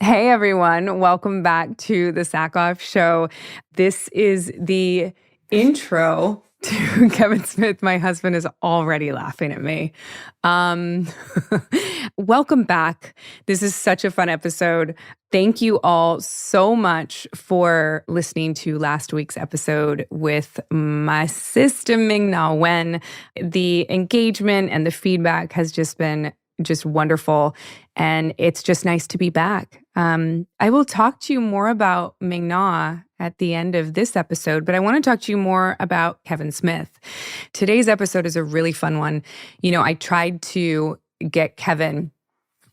Hey everyone, welcome back to the Sackhoff Show. This is the intro to Kevin Smith. My husband is already laughing at me. Welcome back. This is such a fun episode. Thank you all so much for listening to last week's episode with my sister Ming Na Wen. The engagement and the feedback has just been wonderful. And it's just nice to be back. I will talk to you more about Ming Na at the end of this episode, but I want to talk to you more about Kevin Smith. Today's episode is a really fun one. You know, I tried to get Kevin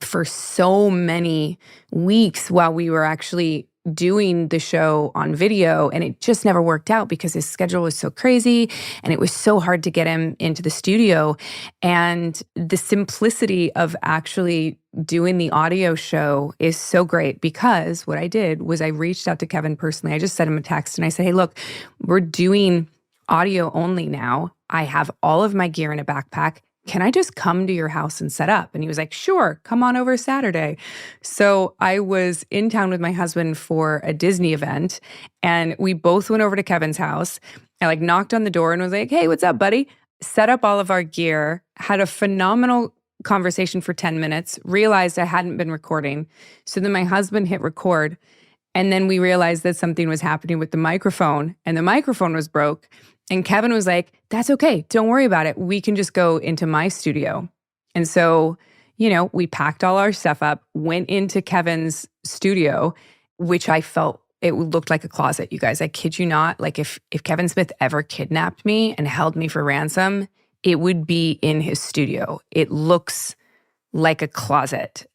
for so many weeks while we were actually doing the show on video, and it just never worked out because his schedule was so crazy and it was so hard to get him into the studio. And the simplicity of actually doing the audio show is so great because what I did was I reached out to Kevin personally. I just sent him a text and I said, hey, look, we're doing audio only now. I have all of my gear in a backpack. Can I just come to your house and set up? And he was like, sure, come on over Saturday. So I was in town with my husband for a Disney event, and we both went over to Kevin's house. I knocked on the door and was like, hey, what's up, buddy? Set up all of our gear, had a phenomenal conversation for 10 minutes, realized I hadn't been recording. So then my husband hit record, and then we realized that something was happening with the microphone, and the microphone was broke. And Kevin was like, that's okay. Don't worry about it. We can just go into my studio. And so, you know, we packed all our stuff up, went into Kevin's studio, which I felt it looked like a closet, you guys. I kid you not. Like if Kevin Smith ever kidnapped me and held me for ransom, it would be in his studio. It looks like a closet.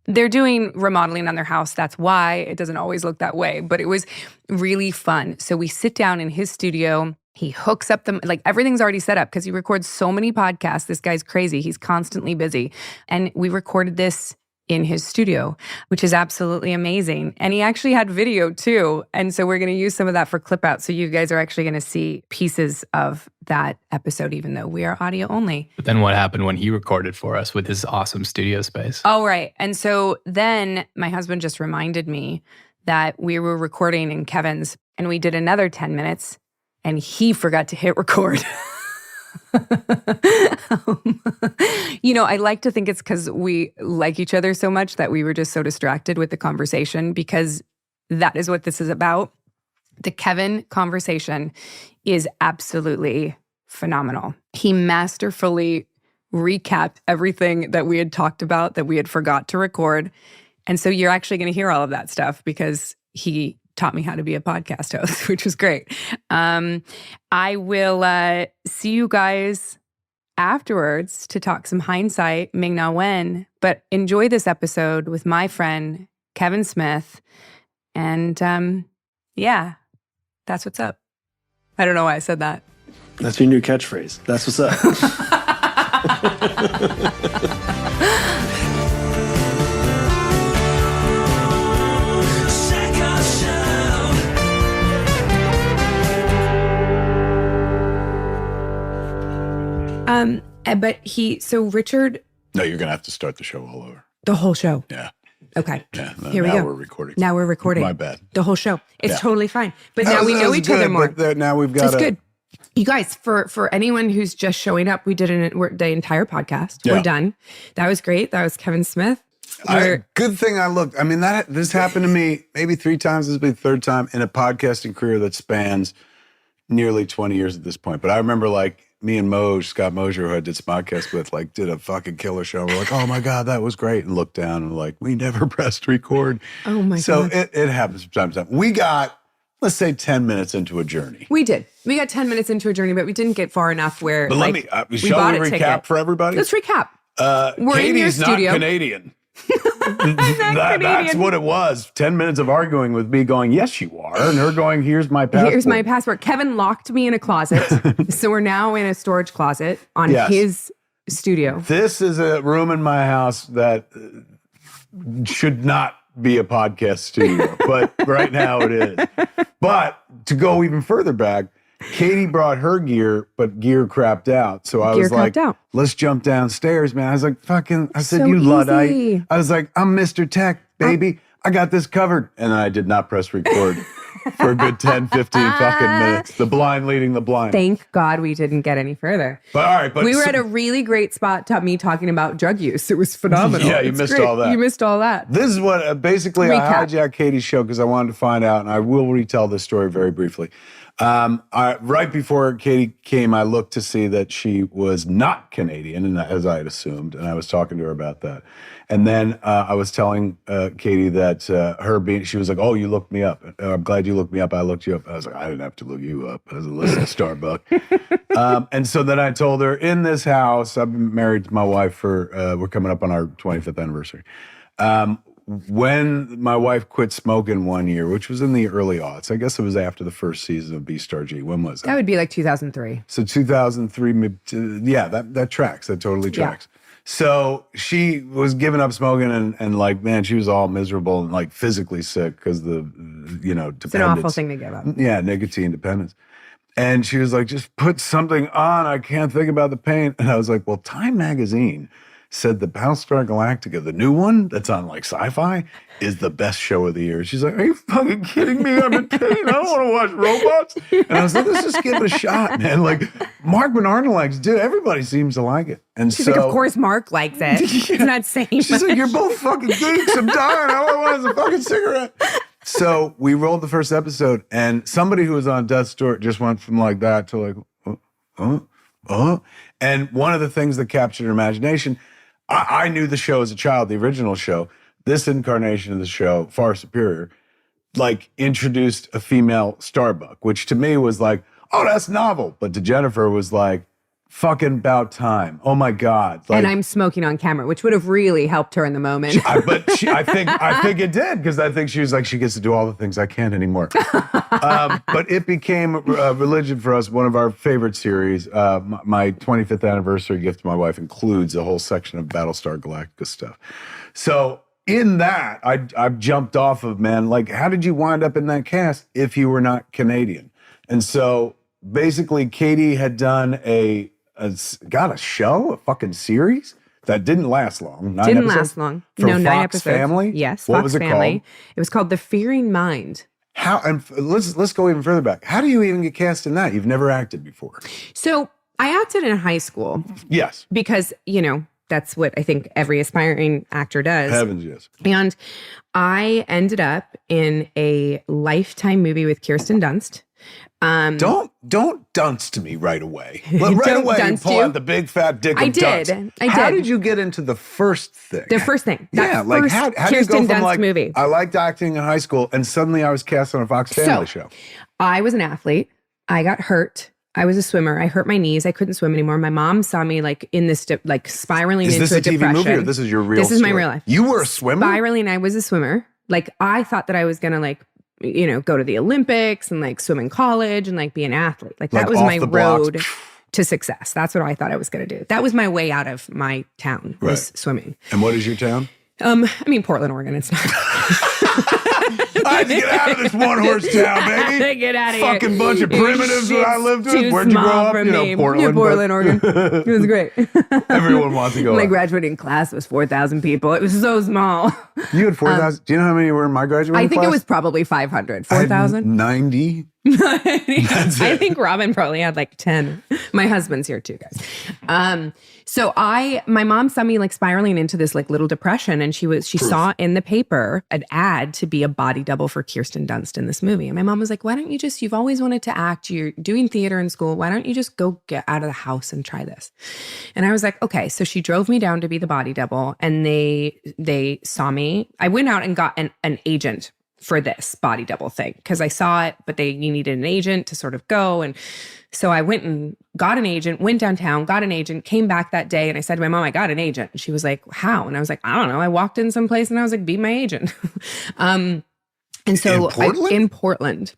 They're doing remodeling on their house. That's why it doesn't always look that way. But it was really fun. So we sit down in his studio. He hooks up everything's already set up because he records so many podcasts. This guy's crazy. He's constantly busy. And we recorded this in his studio, which is absolutely amazing. And he actually had video too. And so we're going to use some of that for clip out. So you guys are actually going to see pieces of that episode, even though we are audio only. But then what happened when he recorded for us with his awesome studio space? Oh, right. And so then my husband just reminded me that we were recording in Kevin's, and we did another 10 minutes. And he forgot to hit record. You know, I like to think it's because we like each other so much that we were just so distracted with the conversation, because that is what this is about. The Kevin conversation is absolutely phenomenal. He masterfully recapped everything that we had talked about that we had forgot to record. And so you're actually going to hear all of that stuff because he taught me how to be a podcast host, which was great. I will see you guys afterwards to talk some Hindsight, Ming Na Wen, but enjoy this episode with my friend, Kevin Smith. And yeah, that's what's up. I don't know why I said that. That's your new catchphrase. That's what's up. So Richard. No, you're going to have to start the show all over. The whole show? Yeah. Okay. Yeah. Here we go. Now we're recording. Now we're recording. My bad. The whole show. It's Yeah. totally fine. But now we know each other more. But now we've got It's good. You guys, for anyone who's just showing up, we did the entire podcast. Yeah. We're done. That was great. That was Kevin Smith. Good thing I looked. I mean, this happened to me maybe 3 times. This will be the 3rd time in a podcasting career that spans nearly 20 years at this point. But I remember me and Scott Mosier, who I did this podcast with, did a fucking killer show. We're like, oh my God, that was great. And looked down and we never pressed record. Oh my God. So it happens from time to time. We got, let's say, 10 minutes into a journey. We did. We got 10 minutes into a journey, but we didn't get far enough where But shall we recap for everybody? Let's recap. We're Katie's in your studio. not Canadian. I'm not Canadian. That's what it was. 10 minutes of arguing with me going, yes, you are. And her going, here's my passport. Here's my passport. Kevin locked me in a closet. So we're now in a storage closet on his studio. This is a room in my house that should not be a podcast studio, but right now it is. But to go even further back, Katee brought her gear, but gear crapped out. So I was like, let's jump downstairs, man. I was like, I said, so you easy. Luddite. I was like, I'm Mr. Tech, baby. I got this covered. And I did not press record for a good 10, 15 fucking minutes. The blind leading the blind. Thank God we didn't get any further. But all right, but we were at a really great spot, me talking about drug use. It was phenomenal. Yeah, you It's missed great. all that. You missed all that. This is what basically I hijacked Katie's show because I wanted to find out, and I will retell this story very briefly. Right before Katee came, I looked to see that she was not Canadian, and as I had assumed, and I was talking to her about that. And then I was telling Katee that she was like, "Oh, you looked me up. I'm glad you looked me up. I looked you up." I was like, "I didn't have to look you up. I was listening to Starbuck." And so then I told her, in this house, I've been married to my wife we're coming up on our 25th anniversary. When my wife quit smoking one year, which was in the early aughts, I guess it was after the first season of B-Star G. When was that? That would be like 2003. So 2003, yeah, that tracks. That totally tracks. Yeah. So she was giving up smoking and like, man, she was all miserable and like physically sick because dependence. It's an awful thing to give up. Yeah, nicotine dependence. And she was like, just put something on. I can't think about the pain. And I was like, well, Time Magazine said the Battlestar Galactica, the new one that's on like Sci-Fi, is the best show of the year. She's like, are you fucking kidding me? I'm in pain. I don't want to watch robots. And I was like, let's just give it a shot, man. Like, Mark Bernard likes it. Dude, everybody seems to like it. And she's like, of course Mark likes it. He's not saying She's much. like, you're both fucking geeks. I'm dying. All I want is a fucking cigarette. So we rolled the first episode, and somebody who was on death's door just went from like that to like, And one of the things that captured her imagination, I knew the show as a child, the original show. This incarnation of the show, far superior, like introduced a female Starbuck, which to me was like, oh, that's novel. But to Jennifer was like, fucking about time. Oh my God. Like, and I'm smoking on camera, which would have really helped her in the moment. I think it did, because I think she was like, she gets to do all the things I can't anymore. But it became a religion for us, one of our favorite series. My 25th anniversary gift to my wife includes a whole section of Battlestar Galactica stuff. So in that, I've jumped off of, man, like, how did you wind up in that cast if you were not Canadian? And so basically Katee had done a fucking series that didn't last long. 9 Didn't episodes? last long. From No, 9 Fox episodes. Family? Yes, What Fox was it Family. called? It was called The Fearing Mind. How? And let's go even further back. How do you even get cast in that? You've never acted before. So I acted in high school. Yes. Because, that's what I think every aspiring actor does. Heavens, yes. And I ended up in a Lifetime movie with Kirsten Dunst. Don't dunce to me right away. Right away, you pull out the big fat dick of Dunst. I did. How did you get into the first thing? The first thing. Yeah, like how do you Kirsten go from Dunst like, movie. I liked acting in high school, and suddenly I was cast on a Fox Family show. I was an athlete. I got hurt. I was a swimmer. I hurt my knees. I couldn't swim anymore. My mom saw me like in this, like spiraling into a depression. Is this a TV movie or this is your real This is my story? real life. You were a swimmer? Spiraling. I was a swimmer. Like I thought that I was going to like, go to the Olympics and like swim in college and like be an athlete. Like that was my road to success. That's what I thought I was going to do. That was my way out of my town, was swimming. And what is your town? Portland, Oregon. It's not. I had to get out of this one-horse town, baby. Get out of here. Fucking bunch of primitives that I lived with. Where'd you grow up? Portland. Portland, Oregon. It was great. Everyone wants to go. My graduating class was 4,000 people. It was so small. You had 4,000. Do you know how many were in my graduating class? I think it was probably 500. 4,000? 90. I think Robin probably had like 10. My husband's here too, guys. So my mom saw me like spiraling into this like little depression, and she saw in the paper an ad to be a body double for Kirsten Dunst in this movie. And my mom was like, why don't you you've always wanted to act, you're doing theater in school, why don't you just go get out of the house and try this? And I was like, okay. So she drove me down to be the body double, and they saw me. I went out and got an agent for this body double thing because I saw it, but you needed an agent to sort of go. And so I went and got an agent, went downtown, got an agent, came back that day. And I said to my mom, I got an agent. And she was like, how? And I was like, I don't know. I walked in someplace and I was like, be my agent. And so in Portland.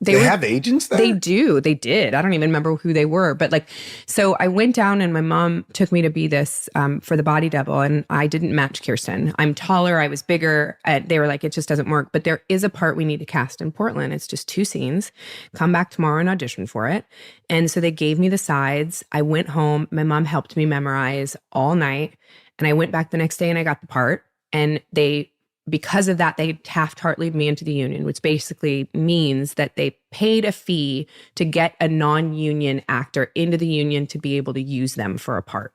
They have agents there? They do. They did. I don't even remember who they were. But like, so I went down and my mom took me to be this for the body double. And I didn't match Kirsten. I'm taller. I was bigger. They were like, it just doesn't work. But there is a part we need to cast in Portland. It's just 2 scenes. Come back tomorrow and audition for it. And so they gave me the sides. I went home. My mom helped me memorize all night. And I went back the next day and I got the part. And they because of that, they Taft-Hartley'd me into the union, which basically means that they paid a fee to get a non-union actor into the union to be able to use them for a part.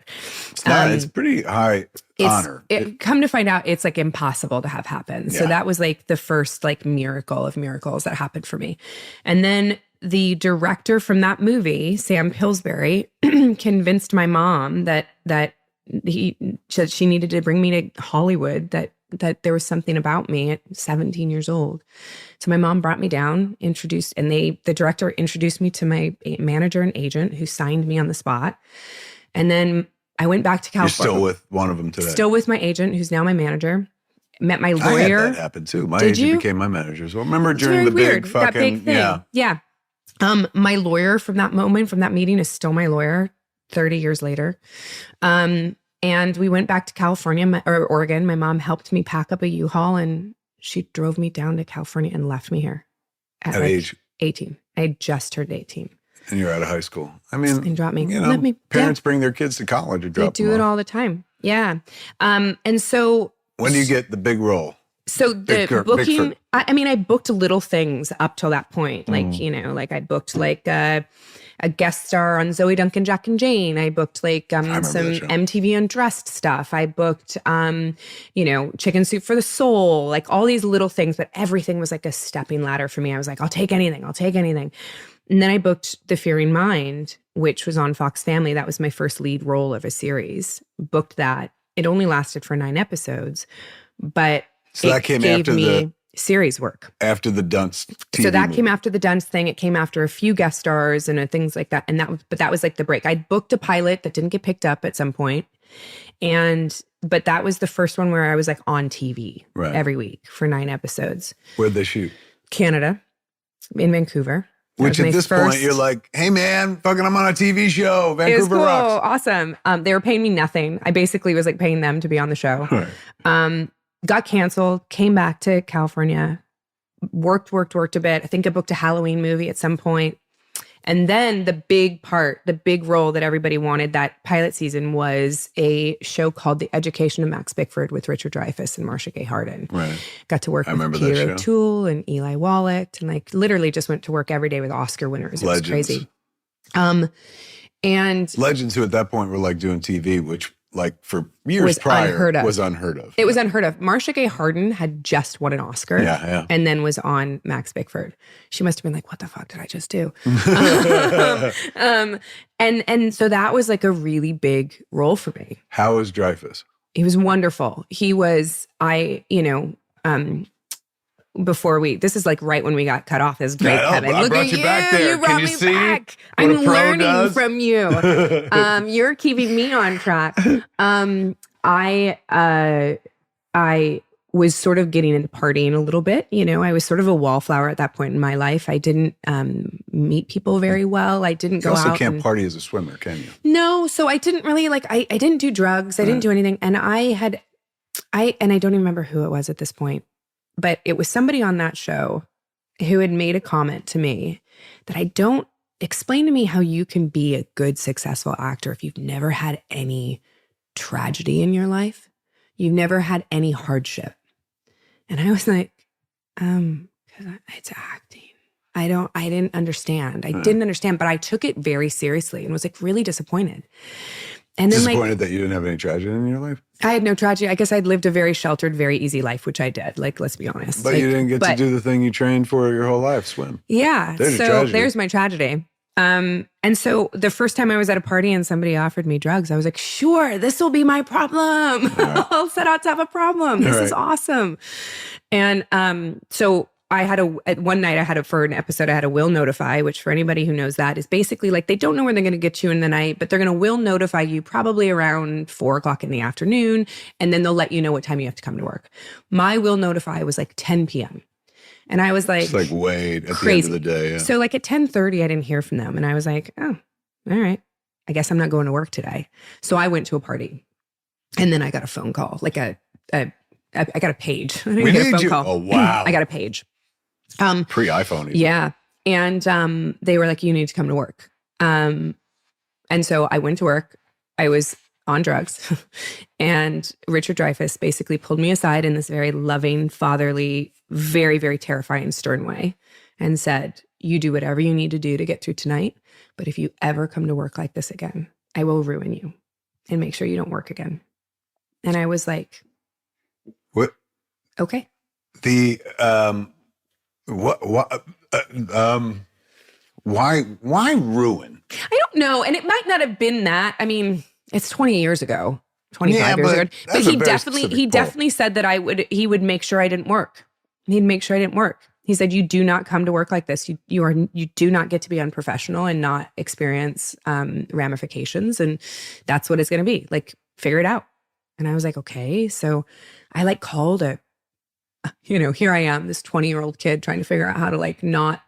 It's pretty high honor. Come to find out, it's like impossible to have happen. So that was like the first like miracle of miracles that happened for me. And then the director from that movie, Sam Pillsbury, convinced my mom that she needed to bring me to Hollywood, that there was something about me at 17 years old. So my mom brought me down, the director introduced me to my manager and agent who signed me on the spot. And then I went back to California. You're still with one of them today? Still with my agent, who's now my manager. Met my lawyer. I had that happen too. My agent became my manager. So remember during the weird. big fucking, that big thing. Yeah. My lawyer from that moment, from that meeting, is still my lawyer 30 years later. And we went back to California or Oregon. My mom helped me pack up a U-Haul and she drove me down to California and left me here at like age 18. I had just turned 18. And you're out of high school. I mean, and dropped me. Parents bring their kids to college or drop them They do it off. all the time. Yeah. And so when do you get the big role? So the booking, I booked little things up till that point. Like, I booked like a guest star on Zoe Duncan, Jack and Jane. I booked like some MTV Undressed stuff. I booked, Chicken Soup for the Soul, like all these little things, but everything was like a stepping ladder for me. I was like, I'll take anything. And then I booked The Fearing Mind, which was on Fox Family. That was my first lead role of a series. Booked that. It only lasted for 9 episodes, but so that came after the series work. After the Dunst TV So that movie. came after the Dunst thing. It came after a few guest stars and things like that. And that was like the break. I booked a pilot that didn't get picked up at some point. But that was the first one where I was like on TV every week for 9 episodes. Where'd they shoot? Canada, in Vancouver. Which at this point you're like, hey man, fucking I'm on a TV show. Vancouver it was cool, rocks. Awesome. They were paying me nothing. I basically was like paying them to be on the show. Right. Got canceled, came back to California, worked a bit. I think I booked a Halloween movie at some point. And then the big role that everybody wanted that pilot season was a show called The Education of Max Bickford with Richard Dreyfuss and Marcia Gay Harden. Right. Got to work with Peter O'Toole and Eli Wallach, and like literally just went to work every day with Oscar winners. It was crazy. And legends who at that point were like doing TV, which like for years prior was unheard of. It was unheard of. Marcia Gay Harden had just won an Oscar and then was on Max Bickford. She must have been like, what the fuck did I just do? And so that was like a really big role for me. How was Dreyfuss? He was wonderful. He was, this is like right when we got cut off. This is great, Kevin. Look at you back there. You brought me back. I'm learning from you. You're keeping me on track. I was sort of getting into partying a little bit. I was sort of a wallflower at that point in my life. I didn't meet people very well. I didn't go out. You also can't party as a swimmer, can you? No. So I didn't really I didn't do drugs. I didn't do anything. And I don't even remember who it was at this point. But it was somebody on that show who had made a comment to me that don't explain to me how you can be a good, successful actor if you've never had any tragedy in your life. You've never had any hardship. And I was like, it's acting. I didn't understand. I didn't understand, but I took it very seriously and was like really disappointed. And then disappointed that you didn't have any tragedy in your life? I had no tragedy. I guess I'd lived a very sheltered, very easy life, which I did. Like, let's be honest. But you didn't get to do the thing you trained for your whole life, swim. Yeah. There's my tragedy. And so the first time I was at a party and somebody offered me drugs, I was like, sure, this will be my problem. Right. I'll set out to have a problem. This is awesome. And so I had one night for an episode, I had a will notify, which for anybody who knows that is basically like they don't know when they're going to get you in the night, but they're going to will notify you probably around 4:00 in the afternoon. And then they'll let you know what time you have to come to work. My will notify was like 10 p.m. And I was like, it's like way at crazy. The end of the day. Yeah. So like at 10:30, I didn't hear from them. And I was like, oh, all right. I guess I'm not going to work today. So I went to a party and then I got a phone call, like I got a page. I didn't get a phone call. Oh, wow. I got a page. Pre-iPhone. Yeah. And they were like, you need to come to work. And so I went to work. I was on drugs. And Richard Dreyfuss basically pulled me aside in this very loving, fatherly, very, very terrifying, stern way and said, you do whatever you need to do to get through tonight. But if you ever come to work like this again, I will ruin you and make sure you don't work again. And I was like, what? Okay. The, why ruin? I don't know. And it might not have been that. I mean, it's 20 years ago, 25 years ago. But he definitely said that he would make sure I didn't work. He'd make sure I didn't work. He said, you do not come to work like this. You do not get to be unprofessional and not experience ramifications. And that's what it's going to be. Like, figure it out. And I was like, okay. So I like called here I am, this 20-year-old kid trying to figure out how to like not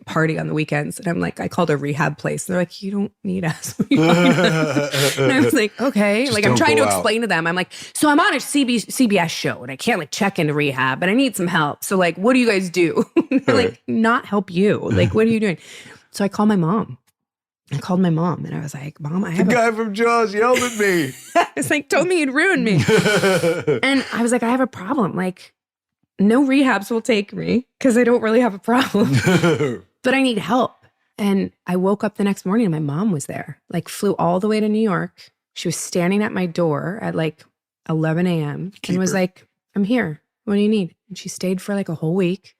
party on the weekends. And I'm like, I called a rehab place. And they're like, you don't need us. And I was like, okay. Just like, I'm trying to out. explain to them. I'm like, so I'm on a CBS show and I can't like check into rehab, but I need some help. So like, what do you guys do? They're like, not help you. Like, what are you doing? So I called my mom. I called my mom and I was like, Mom, I have the guy from Jaws yelled at me. It's like, told me he'd ruin me. And I was like, I have a problem. Like, no rehabs will take me because I don't really have a problem, but I need help. And I woke up the next morning and my mom was there, like flew all the way to New York. She was standing at my door at like 11 a.m. and was like, I'm here. What do you need? And she stayed for like a whole week.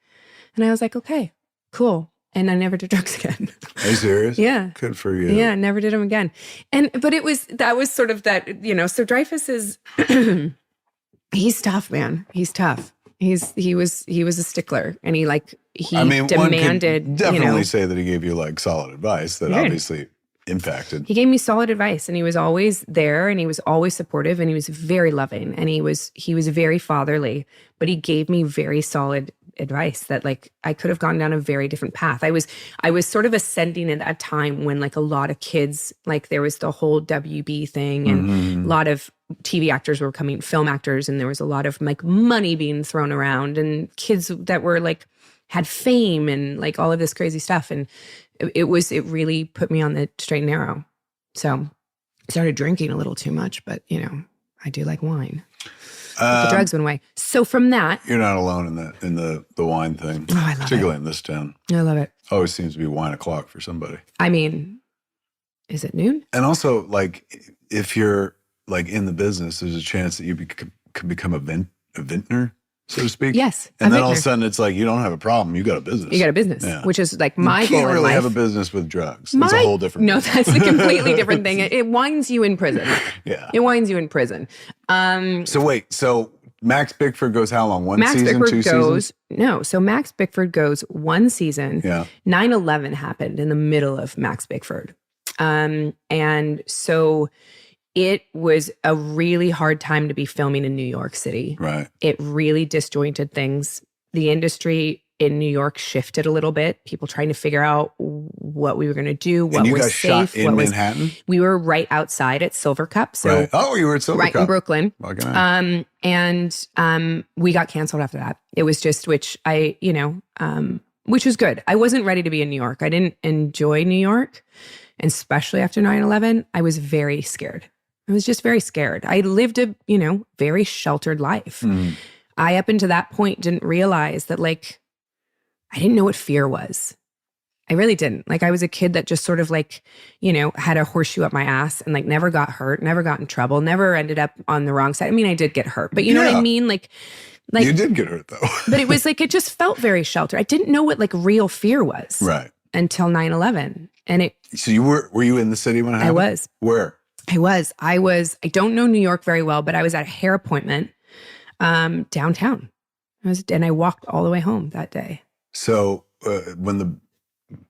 And I was like, okay, cool. And I never did drugs again. Are you serious? Yeah. Good for you. Yeah, never did them again. But that was sort of that, so Dreyfuss is, he's tough, man. He's tough. He was a stickler and he demanded, one could definitely say that he gave you like solid advice that obviously impacted. He gave me solid advice and he was always there and he was always supportive and he was very loving and he was very fatherly, but he gave me very solid advice that like I could have gone down a very different path. I was sort of ascending at that time when like a lot of kids, like there was the whole WB thing and a lot of TV actors were becoming film actors and there was a lot of like money being thrown around and kids that were like had fame and like all of this crazy stuff. And it really put me on the straight and narrow. So I started drinking a little too much, but I do like wine. The drugs went away. So from that, you're not alone in the wine thing. Oh, I love particularly it. In this town. I love it. Always seems to be wine o'clock for somebody. I mean, is it noon? And also, like, if you're like in the business, there's a chance that you could become a vintner, so to speak. Yes. And then all of a sudden, it's like you don't have a problem. You got a business. You got a business, which is like my goal in life. You can't really have a business with drugs. It's a whole different. No, that's a completely different thing. It winds you in prison. Yeah. It winds you in prison. So wait. So Max Bickford goes how long? One season, two seasons? No. So Max Bickford goes one season. Yeah. 9/11 happened in the middle of Max Bickford. And so it was a really hard time to be filming in New York City. Right. It really disjointed things. The industry in New York shifted a little bit. People trying to figure out what we were going to do, what and you was guys safe. Shot in Manhattan? We were right outside at Silver Cup. So right. Oh, you were at Silver Cup. Right in Brooklyn. And we got canceled after that. It was just, which was good. I wasn't ready to be in New York. I didn't enjoy New York. And especially after 9/11, I was very scared. I was just very scared. I lived a, very sheltered life. I, up until that point, didn't realize that, like, I didn't know what fear was. I really didn't. Like, I was a kid that just sort of like, had a horseshoe up my ass and like never got hurt, never got in trouble, never ended up on the wrong side. I mean, I did get hurt, but you know what I mean? Like you did get hurt though. But it was like, it just felt very sheltered. I didn't know what like real fear was. Right. Until 9/11. And so were you in the city when it happened? I was. Where? I don't know New York very well, but I was at a hair appointment downtown. And I walked all the way home that day. So when the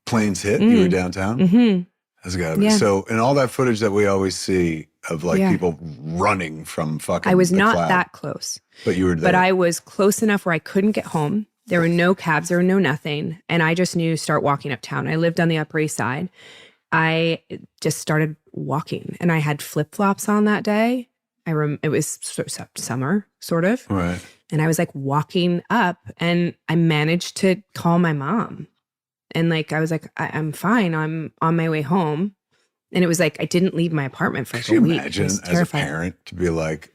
planes hit, you were downtown? Mm-hmm. That's gotta be. So, and all that footage that we always see of like people running from fucking I was the not cloud. that close. But you were there. But I was close enough where I couldn't get home. There were no cabs, there were no nothing. And I just knew start walking uptown. I lived on the Upper East Side. I just started walking and I had flip-flops on that day. It was summer, sort of. Right. And I was like walking up and I managed to call my mom. And like, I was like, I'm fine. I'm on my way home. And it was like, I didn't leave my apartment for like Could you a week. imagine It was as a terrifying. parent to be like,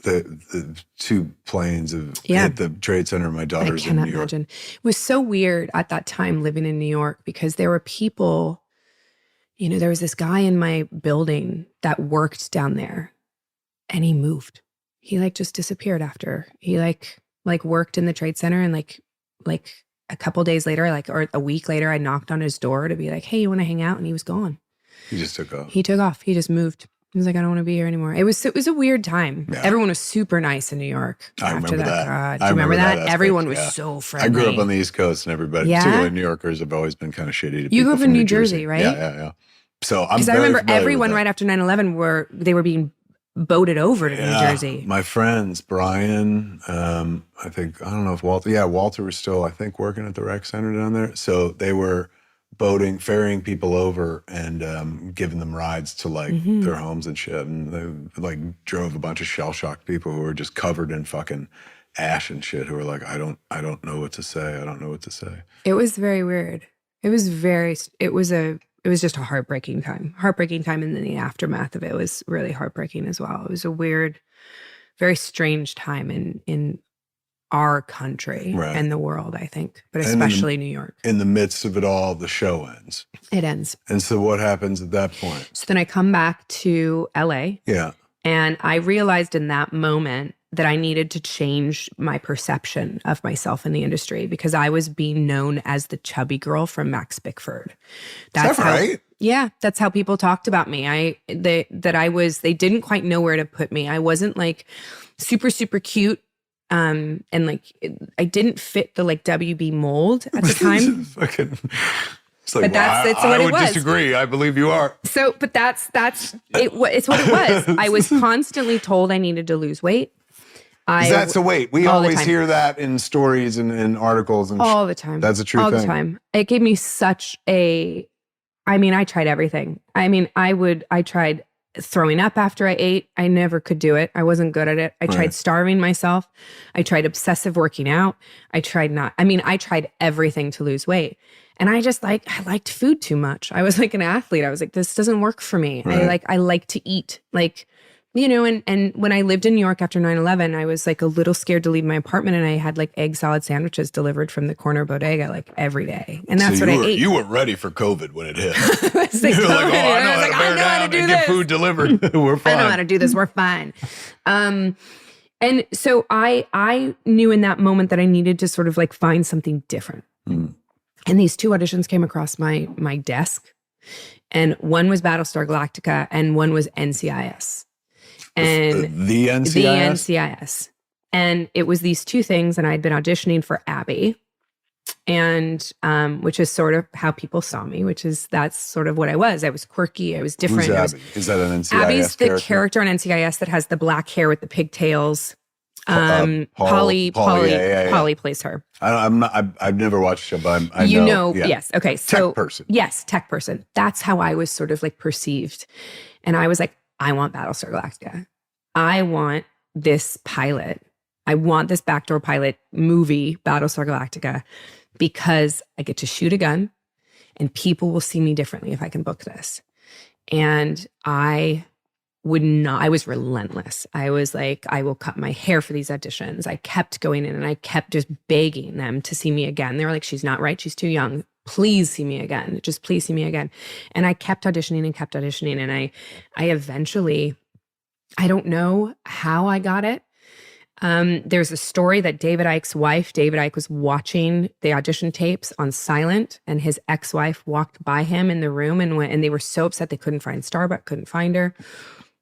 the two planes have Yeah. hit the Trade Center. My I daughter's in cannot New York. imagine. It was so weird at that time living in New York because there were people, there was this guy in my building that worked down there and he moved. He like just disappeared after. He like worked in the Trade Center and like a couple days later, or a week later, I knocked on his door to be like, hey, you want to hang out? And he was gone. He just took off. He took off. He just moved. He was like, I don't want to be here anymore. It was a weird time. Yeah. Everyone was super nice in New York. I after remember that. God, do I you remember that? aspect, Everyone was yeah. so friendly. I grew up on the East Coast, and everybody, Yeah? particularly New Yorkers, have always been kind of shitty to people. You grew up in from New Jersey, right? Yeah. So I'm Because I very remember familiar with everyone that. right after 9/11 they were being boated over to New Jersey. My friends, Brian, I don't know if Walter was still, I think, working at the rec center down there. So they were ferrying people over and giving them rides to like their homes and shit. And they like drove a bunch of shell-shocked people who were just covered in fucking ash and shit, who were like, I don't know what to say. I don't know what to say. It was very weird. It was just a heartbreaking time. And then the aftermath of it was really heartbreaking as well. It was a weird, very strange time in our country and the world, I think, but especially New York. In the midst of it all, the show ends. It ends. And so what happens at that point? So then I come back to LA. Yeah. And I realized in that moment that I needed to change my perception of myself in the industry because I was being known as the chubby girl from Max Bickford. Is that right? Yeah, that's how people talked about me. They didn't quite know where to put me. I wasn't like super, super cute. And like, I didn't fit the like WB mold at the time. It's like, But that's what I it would was. disagree. I believe you are. So, but it's what it was. I was constantly told I needed to lose weight. We all the always time. hear that in stories and in articles and all the time. That's a true all thing. the time. It gave me I tried everything. I tried throwing up after I ate. I never could do it. I wasn't good at it. I tried starving myself. I tried obsessive working out. I tried everything to lose weight. And I liked food too much. I was like an athlete. I was like, this doesn't work for me. Right. I like to eat. And when I lived in New York after 9/11, I was like a little scared to leave my apartment, and I had like egg salad sandwiches delivered from the corner bodega like every day. And that's what I ate. You were ready for COVID when it hit. I was like, You were like, "COVID." I And know I was like, how to bear I know how to down do and this. get food delivered. We're fine. I know how to do this. We're fine. And so I knew in that moment that I needed to sort of like find something different. And these two auditions came across my desk, and one was Battlestar Galactica and one was NCIS. And the NCIS? The NCIS. And it was these two things, and I'd been auditioning for Abby, and which is sort of how people saw me, that's sort of what I was. I was quirky. I was different. Who's Abby? Is that an NCIS Abby's the character? character on NCIS that has the black hair with the pigtails. Polly plays her. I've never watched the show, but I You know. know, yes. Okay. So, tech person. Yes, tech person. That's how I was sort of like perceived. And I was like, I want Battlestar Galactica. I want this pilot. I want this backdoor pilot movie, Battlestar Galactica, because I get to shoot a gun and people will see me differently if I can book this. And I was relentless. I was like, I will cut my hair for these auditions. I kept going in and I kept just begging them to see me again. They were like, she's not right. She's too young. Please see me again. Just please see me again. And I kept auditioning. And I eventually, I don't know how I got it. There's a story that David Icke was watching the audition tapes on silent, and his ex-wife walked by him in the room and they were so upset they couldn't find Starbuck, couldn't find her.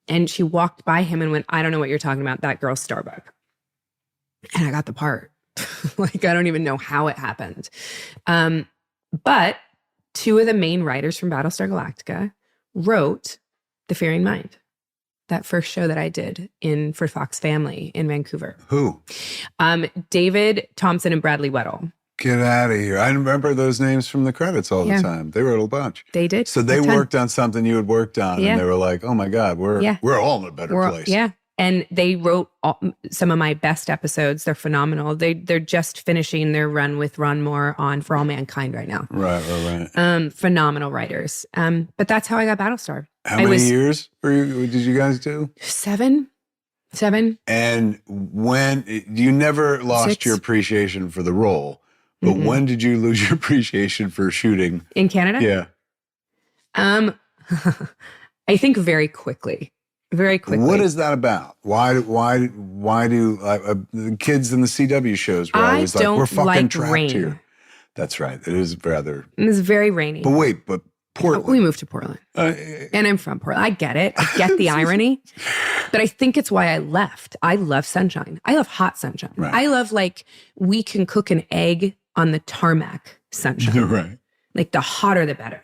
And she walked by him and went, I don't know what you're talking about. That girl's Starbuck. And I got the part. Like, I don't even know how it happened. But two of the main writers from Battlestar Galactica wrote The Fearing Mind, that first show that I did for Fox Family in Vancouver. Who? David Thompson and Bradley Weddle. Get out of here. I remember those names from the credits all the time. They wrote a bunch. They did. So they worked on something you had worked on, Yeah. and they were like, oh my God, we're all in a better place. Yeah. And they wrote some of my best episodes. They're phenomenal. They're just finishing their run with Ron Moore on For All Mankind right now. Right. Phenomenal writers. But that's how I got Battlestar. How many years did you guys do? 7. And when you never lost 6. your appreciation for the role, but when did you lose your appreciation for shooting in Canada? Yeah. I think very quickly. Very quickly. What is that about? Why do the kids in the CW shows were always like, we're fucking trapped rain. here? That's right. It is rather. It's very rainy. But Portland. We moved to Portland. And I'm from Portland. I get it. I get the irony. But I think it's why I left. I love sunshine. I love hot sunshine. Right. I love we can cook an egg on the tarmac sunshine. Right. Like the hotter the better.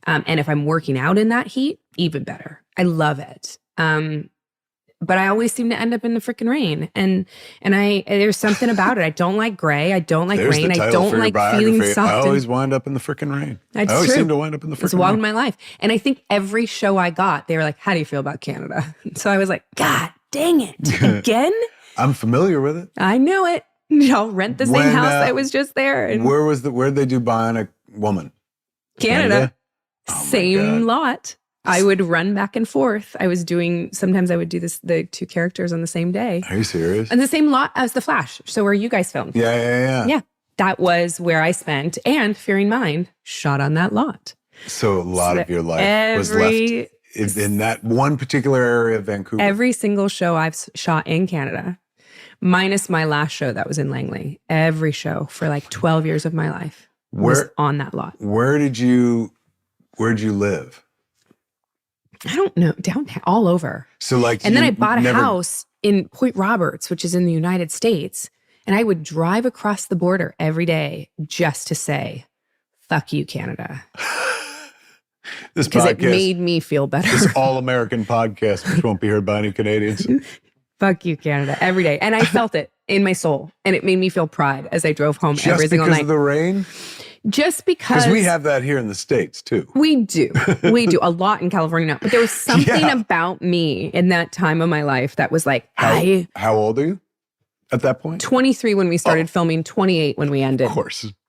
And if I'm working out in that heat, even better. I love it. But I always seem to end up in the freaking rain. And there's something about it. I don't like gray. I don't like rain. I don't like feeling soft. I always wind up in the freaking rain. That's I always true. seem to wind up in the freaking rain. It's wild in my life. And I think every show I got, they were like, how do you feel about Canada? So I was like, God dang it. Again? I'm familiar with it. I knew it. I'll rent the same house that was just there. And where'd they do Bionic Woman? Canada. Oh Same lot. I would run back and forth. Sometimes I would do the 2 characters on the same day. Are you serious? And the same lot as The Flash. So where you guys filmed. Yeah. Yeah. That was where I spent. And Fearing Mind shot on that lot. So a lot of your life was left in that one particular area of Vancouver. Every single show I've shot in Canada, minus my last show that was in Langley. Every show for 12 years of my life was on that lot. Where'd you live? I don't know, downtown, all over. So and then I bought a house in Point Roberts, which is in the United States. And I would drive across the border every day just to say, fuck you, Canada. Because it made me feel better. This all-American podcast, which won't be heard by any Canadians. Fuck you, Canada, every day. And I felt it in my soul. And it made me feel pride as I drove home every single night. Just because of the rain? Just because we have that here in the States too. We do a lot in California now. But there was something about me in that time of my life that was like, how old are you at that point? 23 when we started filming, 28 when we ended.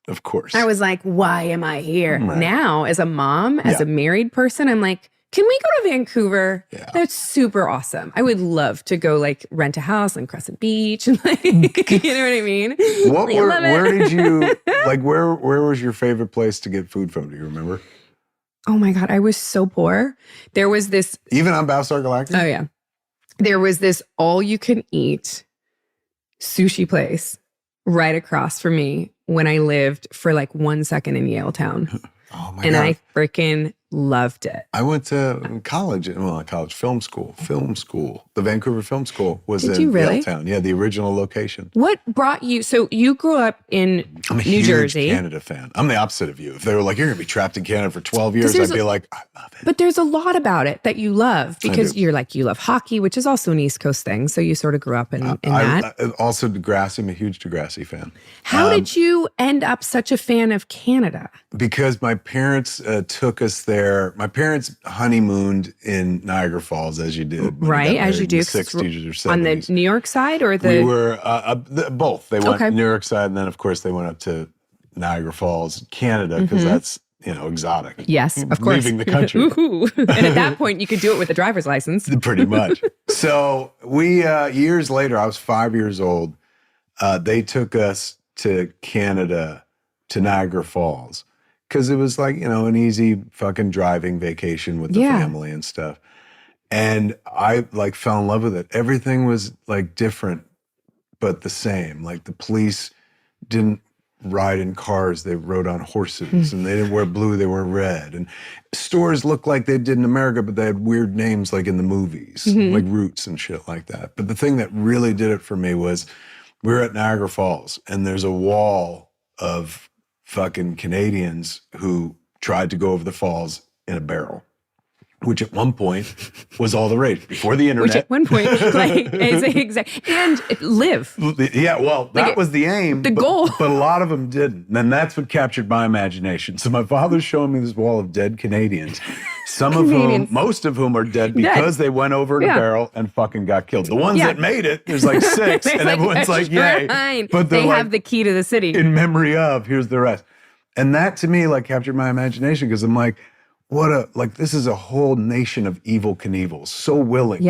Of course. I was like, why am I here? Right. Now, as a mom, as a married person, I'm like, can we go to Vancouver? Yeah. That's super awesome. I would love to go rent a house on Crescent Beach and you know what I mean? Where did you where was your favorite place to get food from? Do you remember? Oh my God, I was so poor. There was this even on Battlestar Galactica? Oh yeah. There was this all you can eat sushi place right across from me when I lived for 1 second in Yaletown. Oh my God. And I freaking loved it. I went to college, film school. The Vancouver Film School was in Yaletown. Yeah, the original location. What brought you, so you grew up in New Jersey. I'm a huge Canada fan. I'm the opposite of you. If they were like, you're going to be trapped in Canada for 12 years, I'd be like, I love it. But there's a lot about it that you love because you love hockey, which is also an East Coast thing. So you sort of grew up in that. Also Degrassi, I'm a huge Degrassi fan. How did you end up such a fan of Canada? Because my parents took us there. My parents honeymooned in Niagara Falls, as you did. Right, as you do. 60s or 70s. On the New York side or the... We were both. They went New York side, and then, of course, they went up to Niagara Falls, Canada, because that's, exotic. Yes, of course. Leaving the country. And at that point, you could do it with a driver's license. Pretty much. So we, years later, I was 5 years old, they took us to Canada, to Niagara Falls. Because it was an easy fucking driving vacation with the family and stuff. And I fell in love with it. Everything was different, but the same. The police didn't ride in cars, they rode on horses. And they didn't wear blue, they wore red. And stores looked like they did in America, but they had weird names in the movies, like Roots and shit like that. But the thing that really did it for me was we were at Niagara Falls, and there's a wall of fucking Canadians who tried to go over the falls in a barrel. which at one point was all the rage before the internet. Which at one point, like, is exact, and live. Yeah, well, that was the aim. The goal. But a lot of them didn't. And that's what captured my imagination. So my father's showing me this wall of dead Canadians, most of whom are dead because they went over in a barrel and fucking got killed. The ones that made it, there's like 6, and everyone's like, yay. But they have the key to the city. In memory of, here's the rest. And that to me, like, captured my imagination because I'm like, this is a whole nation of evil Knievels, so willing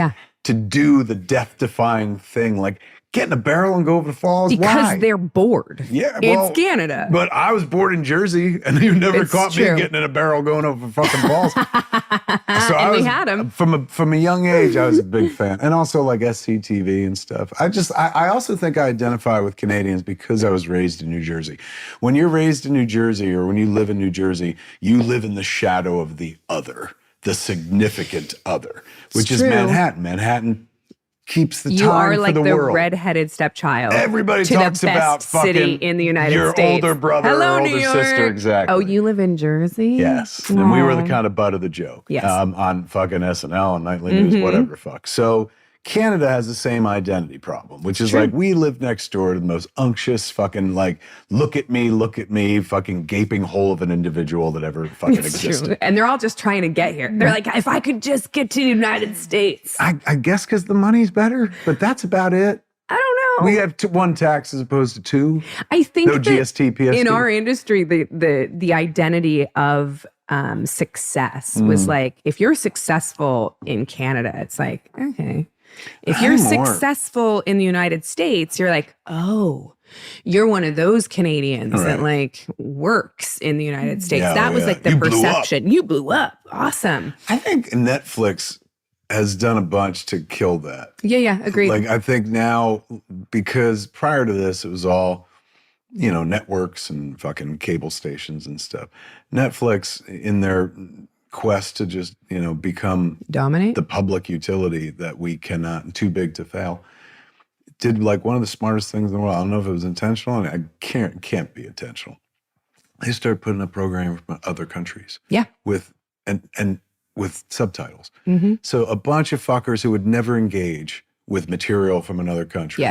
to do the death-defying thing, like get in a barrel and go over the falls. Because they're bored. Yeah, it's Canada. But I was bored in Jersey, and you never caught me getting in a barrel going over fucking falls. So we had them. From a young age, I was a big fan. And also like SCTV and stuff. I also think I identify with Canadians because I was raised in New Jersey. When you're raised in New Jersey or when you live in New Jersey, you live in the shadow of the other, the significant other, which is Manhattan. Manhattan keeps the time for the world. You are like the redheaded stepchild. Everybody to talks the best about fucking city in the United your States. older brother Hello, or New older York. sister, exactly. Oh, you live in Jersey? Yes. And we were the kind of butt of the joke. Yes. On fucking SNL and nightly news, whatever fuck. So Canada has the same identity problem, which is like we live next door to the most unctuous fucking like look at me, fucking gaping hole of an individual that ever fucking existed. True. And they're all just trying to get here. They're like, if I could just get to the United States. I guess because the money's better, but that's about it. I don't know. We have one tax as opposed to 2. I think no GST, PST. In our industry, the identity of success was like, if you're successful in Canada, it's like, okay. If you're successful in the United States, you're like, oh, you're one of those Canadians that like works in the United States. That was like the perception. You blew up. Awesome. I think Netflix has done a bunch to kill that. Yeah, agreed. Like, I think now, because prior to this, it was all, networks and fucking cable stations and stuff. Netflix, in their quest to just, become dominate the public utility that we cannot, too big to fail, did like one of the smartest things in the world. I don't know if it was intentional, and it can't be intentional. They started putting up programming from other countries. Yeah. With subtitles. So a bunch of fuckers who would never engage with material from another country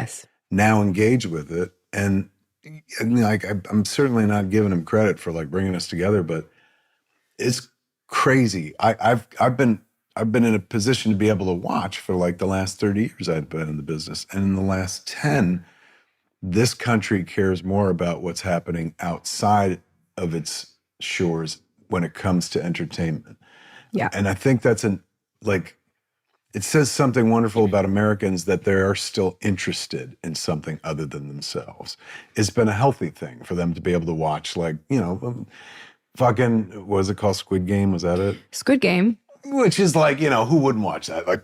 now engage with it. And like, I'm certainly not giving them credit for like bringing us together, but it's crazy. I've been in a position to be able to watch for like the last 30 years I've been in the business. And in the last 10, this country cares more about what's happening outside of its shores when it comes to entertainment. Yeah. And I think that's it says something wonderful about Americans that they are still interested in something other than themselves. It's been a healthy thing for them to be able to watch, like, fucking, what was it called? Squid Game? Was that it? Squid Game. Which is like, who wouldn't watch that? Like,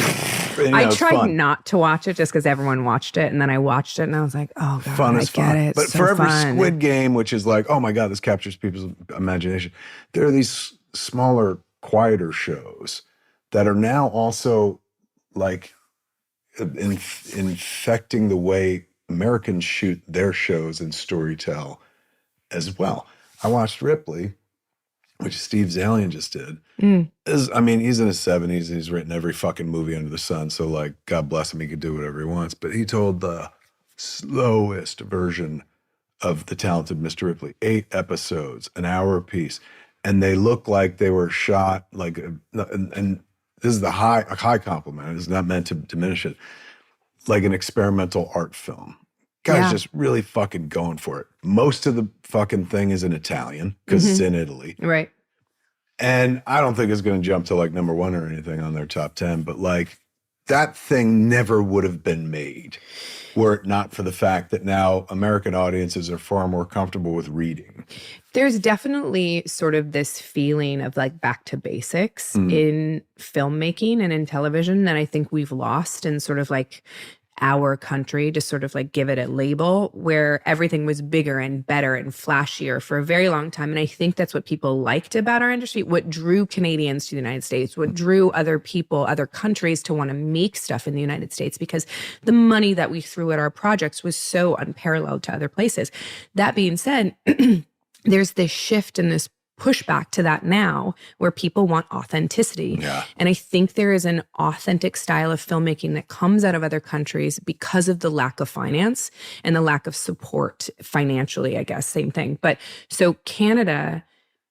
I tried not to watch it just because everyone watched it. And then I watched it and I was like, oh, God, fun as get it. But so for every Squid Game, which is like, oh my God, this captures people's imagination, there are these smaller, quieter shows that are now also like infecting the way Americans shoot their shows and storytell as well. I watched Ripley, which Steve Zalian just did. He's in his 70s and he's written every fucking movie under the sun. So like, God bless him, he could do whatever he wants. But he told the slowest version of The Talented Mr. Ripley, 8 episodes, an hour apiece. And they look like they were shot like, and this is a high compliment. It's not meant to diminish it. Like an experimental art film. Guy's just really fucking going for it. Most of the fucking thing is in Italian because it's in Italy. Right. And I don't think it's going to jump to like number 1 or anything on their top 10, but like that thing never would have been made were it not for the fact that now American audiences are far more comfortable with reading. There's definitely sort of this feeling of like back to basics in filmmaking and in television that I think we've lost in sort of like our country to sort of like give it a label where everything was bigger and better and flashier for a very long time. And I think that's what people liked about our industry, what drew Canadians to the United States, what drew other people, other countries to want to make stuff in the United States, because the money that we threw at our projects was so unparalleled to other places. That being said, there's this shift in this pushback to that now where people want authenticity. Yeah. And I think there is an authentic style of filmmaking that comes out of other countries because of the lack of finance and the lack of support financially, I guess, same thing. But so Canada,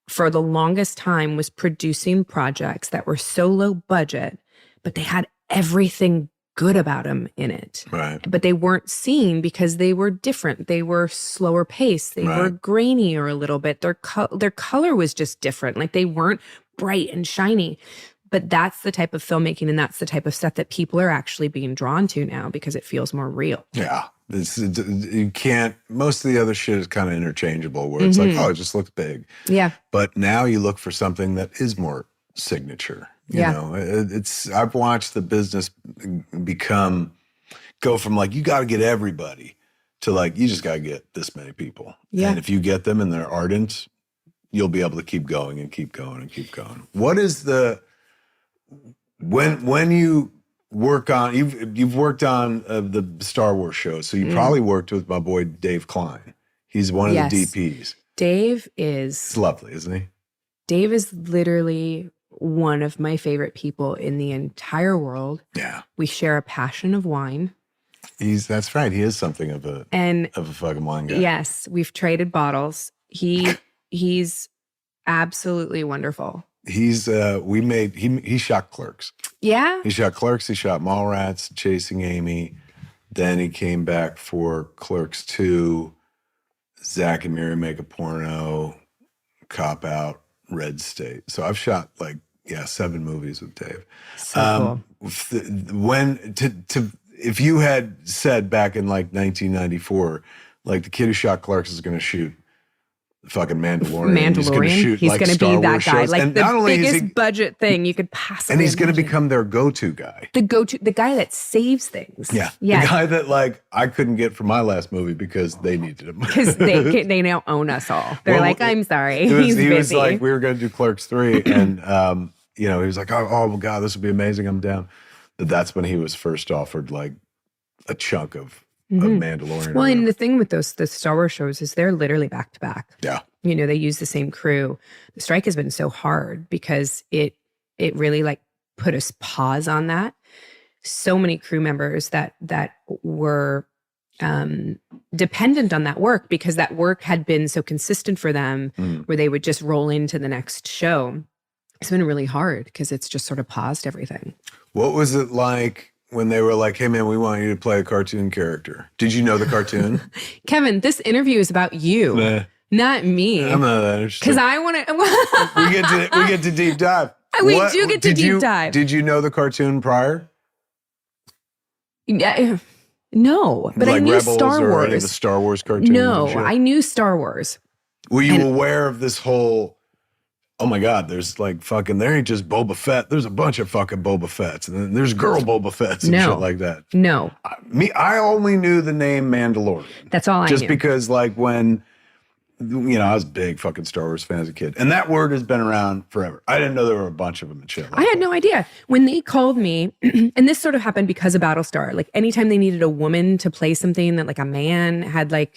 for the longest time, was producing projects that were so low budget, but they had everything good about them in it. Right. But they weren't seen because they were different. They were slower paced. They were grainier a little bit. Their color was just different. Like they weren't bright and shiny. But that's the type of filmmaking and that's the type of stuff that people are actually being drawn to now because it feels more real. Yeah. You can't, most of the other shit is kind of interchangeable where it's like, oh, it just looks big. Yeah. But now you look for something that is more signature. You know, I've watched the business go from like, you got to get everybody to like, you just got to get this many people. Yeah. And if you get them and they're ardent, you'll be able to keep going and keep going and keep going. What is when you work on, you've worked on the Star Wars shows, so you probably worked with my boy Dave Klein. He's one of the DPs. Dave is... It's lovely, isn't he? Dave is literally one of my favorite people in the entire world. Yeah. We share a passion of wine. That's right. He is something of a fucking wine guy. Yes, we've traded bottles. He's absolutely wonderful. He shot Clerks. Yeah. He shot Clerks, he shot Mallrats, Chasing Amy. Then he came back for Clerks 2, Zach and Miri Make a Porno, Cop Out, Red State. So I've shot 7 movies with Dave. So cool. If you had said back in 1994, the kid who shot Clerks is going to shoot fucking Mandalorian. He's going to shoot he's going to be that guy. Shows. And the biggest budget thing you could possibly And he's going to imagine. become their go-to guy. The guy that saves things. Yeah. The guy that I couldn't get for my last movie because they needed him. Because they now own us all. They're I'm sorry. He's he busy. was like, we were going to do Clerks 3 and, he was like, oh my God, this would be amazing. I'm down. But that's when he was first offered a chunk of Mandalorian. Well, and the thing with the Star Wars shows is they're literally back to back. Yeah. They use the same crew. The strike has been so hard because it really put a pause on that. So many crew members that were dependent on that work because that work had been so consistent for them where they would just roll into the next show. It's been really hard because it's just sort of paused everything. What was it like when they were like, hey man, we want you to play a cartoon character? Did you know the cartoon? Kevin, this interview is about you, not me. I'm not that interested. Because I want to. we get to deep dive. We do get to deep dive. Did you know the cartoon prior? Yeah, no, but I knew Rebels Star or Wars. any of the Star Wars cartoons. No, I knew Star Wars. Were you aware of this whole? Oh my God, there's fucking, there ain't just Boba Fett. There's a bunch of fucking Boba Fetts. And then there's girl Boba Fetts and shit like that. No. I only knew the name Mandalorian. That's all I knew. Just because when, I was a big fucking Star Wars fan as a kid. And that word has been around forever. I didn't know there were a bunch of them and shit. I had no idea. When they called me, and this sort of happened because of Battlestar, anytime they needed a woman to play something that a man had been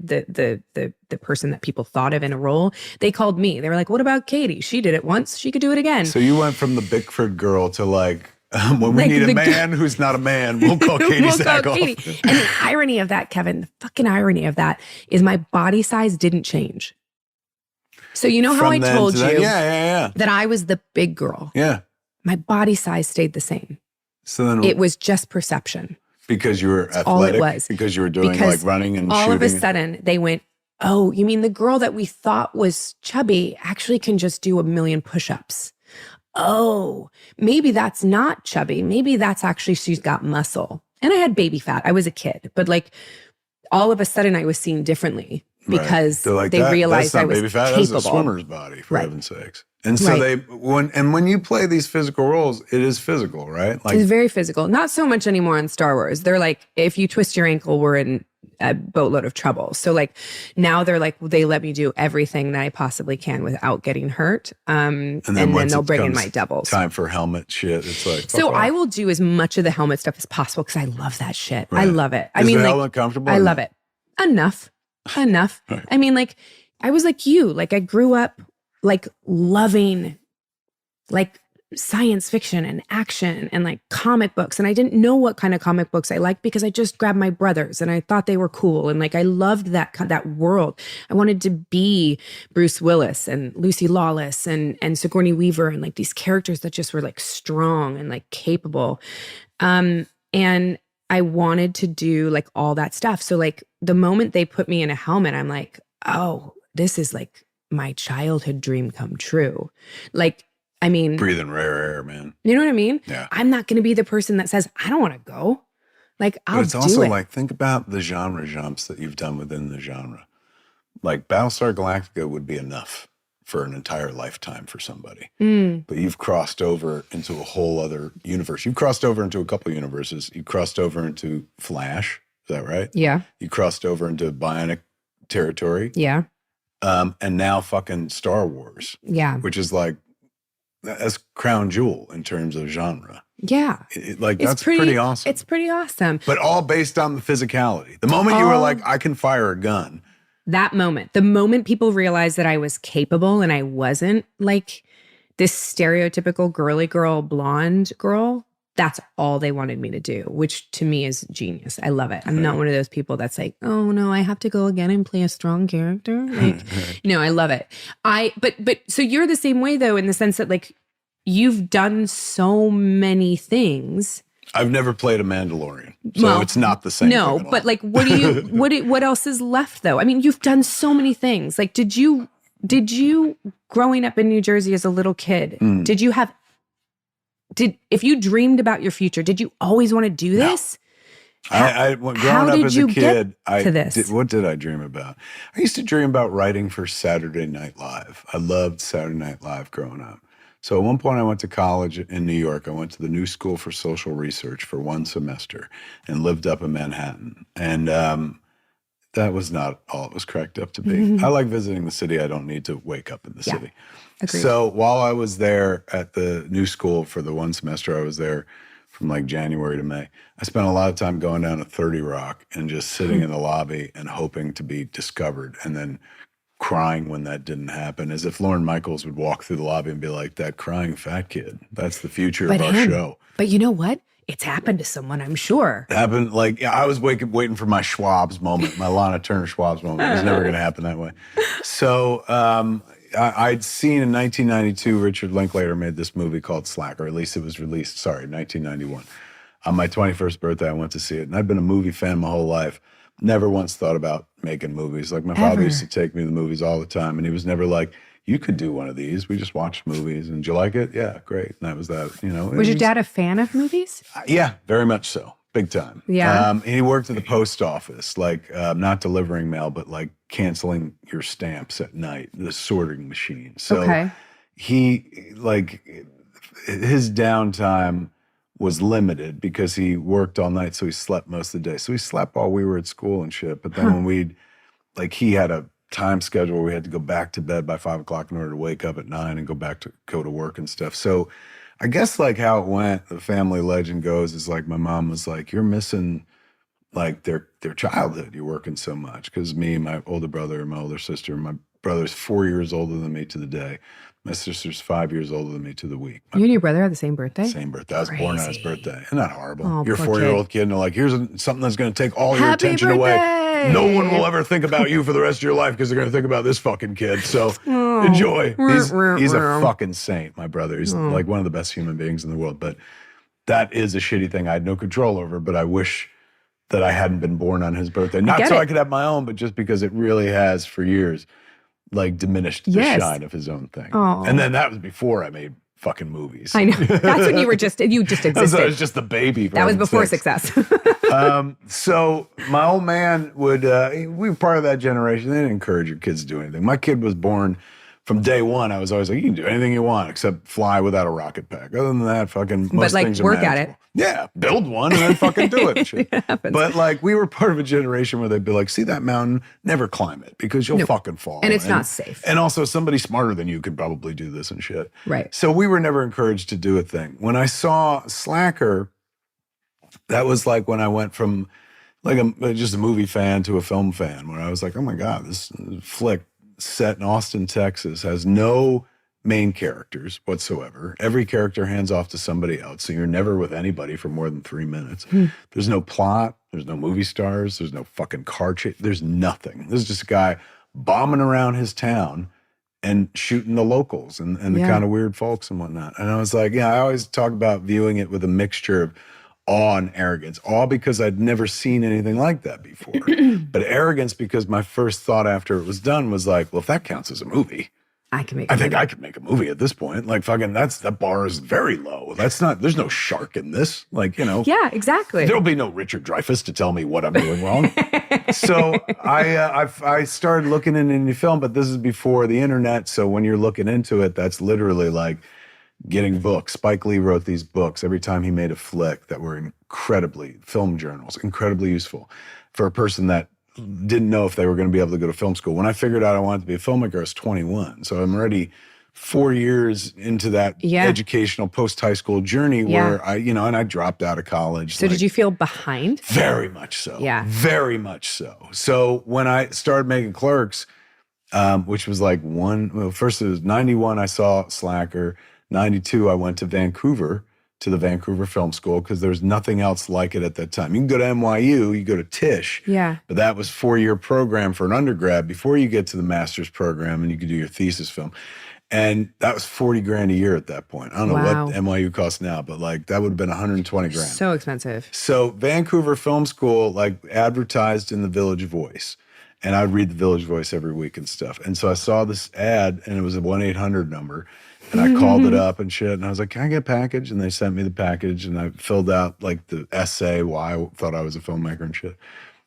the person that people thought of in a role, they called me. They were like, what about Katee? She did it once. She could do it again. So you went from the Bickford girl to when we need a man who's not a man, we'll call Katee Sackhoff. And the irony of that, Kevin, the fucking irony of that is my body size didn't change. So you know how I told you that I was the big girl? Yeah. My body size stayed the same. So then it was just perception. Because you were athletic? All it was. Because you were doing running and all shooting? All of a sudden they went, oh, you mean the girl that we thought was chubby actually can just do 1 million push-ups? Oh, maybe that's not chubby. Maybe that's actually she's got muscle. And I had baby fat. I was a kid. But all of a sudden I was seen differently because they realized I was baby fat. capable. That's a swimmer's body, for heaven's sakes. And so when you play these physical roles, it is physical, right? It's very physical. Not so much anymore on Star Wars. They're if you twist your ankle, we're in a boatload of trouble. So now they're they let me do everything that I possibly can without getting hurt. And then they'll bring in my doubles. Time for helmet shit. It's so I will do as much of the helmet stuff as possible because I love that shit. Right. I love it. Is the helmet comfortable? I love it. Enough. Right. I mean, I was like you. Like I grew up like loving like science fiction and action and like comic books. And I didn't know what kind of comic books I liked because I just grabbed my brothers and I thought they were cool. And like, I loved that world. I wanted to be Bruce Willis and Lucy Lawless and Sigourney Weaver and like these characters that just were like strong and like capable. And I wanted to do like all that stuff. So like the moment they put me in a helmet, I'm like, oh, this is like my childhood dream come true. Like, I mean, breathing rare air, man. You know what I mean? Yeah. I'm not going to be the person that says, I don't want to go. Like, I'll do it. But it's also like, think about the genre jumps that you've done within the genre. Like Battlestar Galactica would be enough for an entire lifetime for somebody. But you've crossed over into a whole other universe. You've crossed over into a couple of universes. You crossed over into Flash. Is that right? Yeah. You crossed over into Bionic territory. Yeah. And now fucking Star Wars. Yeah. Which is like, that's crown jewel in terms of genre. Yeah. That's pretty awesome. It's pretty awesome. But all based on the physicality. The moment you were like, I can fire a gun. That moment, the moment people realized that I was capable and I wasn't like this stereotypical girly girl, blonde girl, that's all they wanted me to do, which to me is genius. I love it. I'm not one of those people that's like, oh no, I have to go again and play a strong character. Like, no, I love it. But so you're the same way though, in the sense that like you've done so many things. I've never played a Mandalorian, so it's not the same. No, thing at but all. like, what else is left though? I mean, you've done so many things. Like, did you growing up in New Jersey as a little kid, if you dreamed about your future, did you always want to do this? Growing how up did as you a kid, get to this? What did I dream about? I used to dream about writing for Saturday Night Live. I loved Saturday Night Live growing up. So at one point I went to college in New York. I went to the New School for Social Research for one semester and lived up in Manhattan. And that was not all it was cracked up to be. I like visiting the city. I don't need to wake up in the city. Agreed. So while I was there at the New School for the one semester I was there from like January to May, I spent a lot of time going down to 30 Rock and just sitting in the lobby and hoping to be discovered and then crying when that didn't happen, as if Lorne Michaels would walk through the lobby and be like, that crying fat kid, that's the future of our show. But you know what? It's happened to someone, I'm sure. It happened, like, I was waiting for my Schwab's moment, my Lana Turner Schwab's moment. It was never going to happen that way. So I'd seen in 1992, Richard Linklater made this movie called Slacker, or at least it was released, 1991. On my 21st birthday, I went to see it. And I'd been a movie fan my whole life. Never once thought about making movies. Like my father used to take me to the movies all the time. And he was never like, you could do one of these. We just watched movies. And did you like it? Yeah, great. And that was that, you know. Was your dad a fan of movies? Yeah, very much so. Big time. Yeah. And he worked at the post office, like not delivering mail, but like canceling your stamps at night, the sorting machine. So he, like, his downtime was limited because he worked all night, so he slept most of the day. So he slept while we were at school and shit. But then when we'd, like, he had a time schedule where we had to go back to bed by 5 o'clock in order to wake up at 9 and go to work and stuff. So I guess like how it went, the family legend goes, is like my mom was like, you're missing like their childhood. You're working so much. Because me and my older brother and my older sister, my brother's 4 years older than me to the day. My sister's 5 years older than me to the week. You and your brother have the same birthday? Same birthday. I was born on his birthday. Isn't that horrible? Oh, you're a poor 4-year-old kid and they're like, here's something that's going to take all your Happy attention birthday! away. No one will ever think about you for the rest of your life because they're going to think about this fucking kid. So enjoy. He's a fucking saint, my brother. He's like one of the best human beings in the world. But that is a shitty thing I had no control over, but I wish that I hadn't been born on his birthday. Not so I could have my own, but just because it really has for years like diminished the shine of his own thing. Aww. And then that was before I made fucking movies. I know. That's when you just existed. I was just the baby. That was before success. So my old man would, we were part of that generation. They didn't encourage your kids to do anything. My kid was born from day one. I was always like, you can do anything you want except fly without a rocket pack. Other than that, fucking most things are work manageable. at it. Yeah, build one and then fucking do it. Shit. It happens. But like we were part of a generation where they'd be like, see that mountain, never climb it because you'll fucking fall. And it's not safe. And also somebody smarter than you could probably do this and shit. Right. So we were never encouraged to do a thing. When I saw Slacker, that was like when I went from like just a movie fan to a film fan, where I was like, oh my God, this flick set in Austin, Texas, has no main characters whatsoever. Every character hands off to somebody else, so you're never with anybody for more than 3 minutes. There's no plot. There's no movie stars. There's no fucking car chase. There's nothing. This is just a guy bombing around his town and shooting the locals and the kind of weird folks and whatnot. And I was like, I always talk about viewing it with a mixture of awe and arrogance. Awe because I'd never seen anything like that before. But arrogance because my first thought after it was done was like, well, if that counts as a movie, I think I could make a movie at this point. Like fucking that bar is very low. There's no shark in this. Like, Yeah, exactly. There'll be no Richard Dreyfuss to tell me what I'm doing wrong. So I started looking into film, but this is before the internet. So when you're looking into it, that's literally like getting books. Spike Lee wrote these books every time he made a flick that were film journals, incredibly useful for a person that didn't know if they were going to be able to go to film school. When I figured out I wanted to be a filmmaker, I was 21. So I'm already 4 years into that educational post-high school journey where I dropped out of college. So did you feel behind? Very much so. Yeah. Very much so. So when I started making Clerks, which was like first it was 91, I saw Slacker. 92, I went to Vancouver, to the Vancouver Film School, because there's nothing else like it at that time. You can go to NYU, you go to Tisch, but that was 4-year program for an undergrad before you get to the master's program and you could do your thesis film. And that was $40,000 a year at that point. I don't know what NYU costs now, but like that would have been $120,000. So expensive. So Vancouver Film School like advertised in the Village Voice. And I'd read the Village Voice every week and stuff. And so I saw this ad and it was a 1-800 number. And I called it up and shit. And I was like, can I get a package? And they sent me the package. And I filled out like the essay why I thought I was a filmmaker and shit.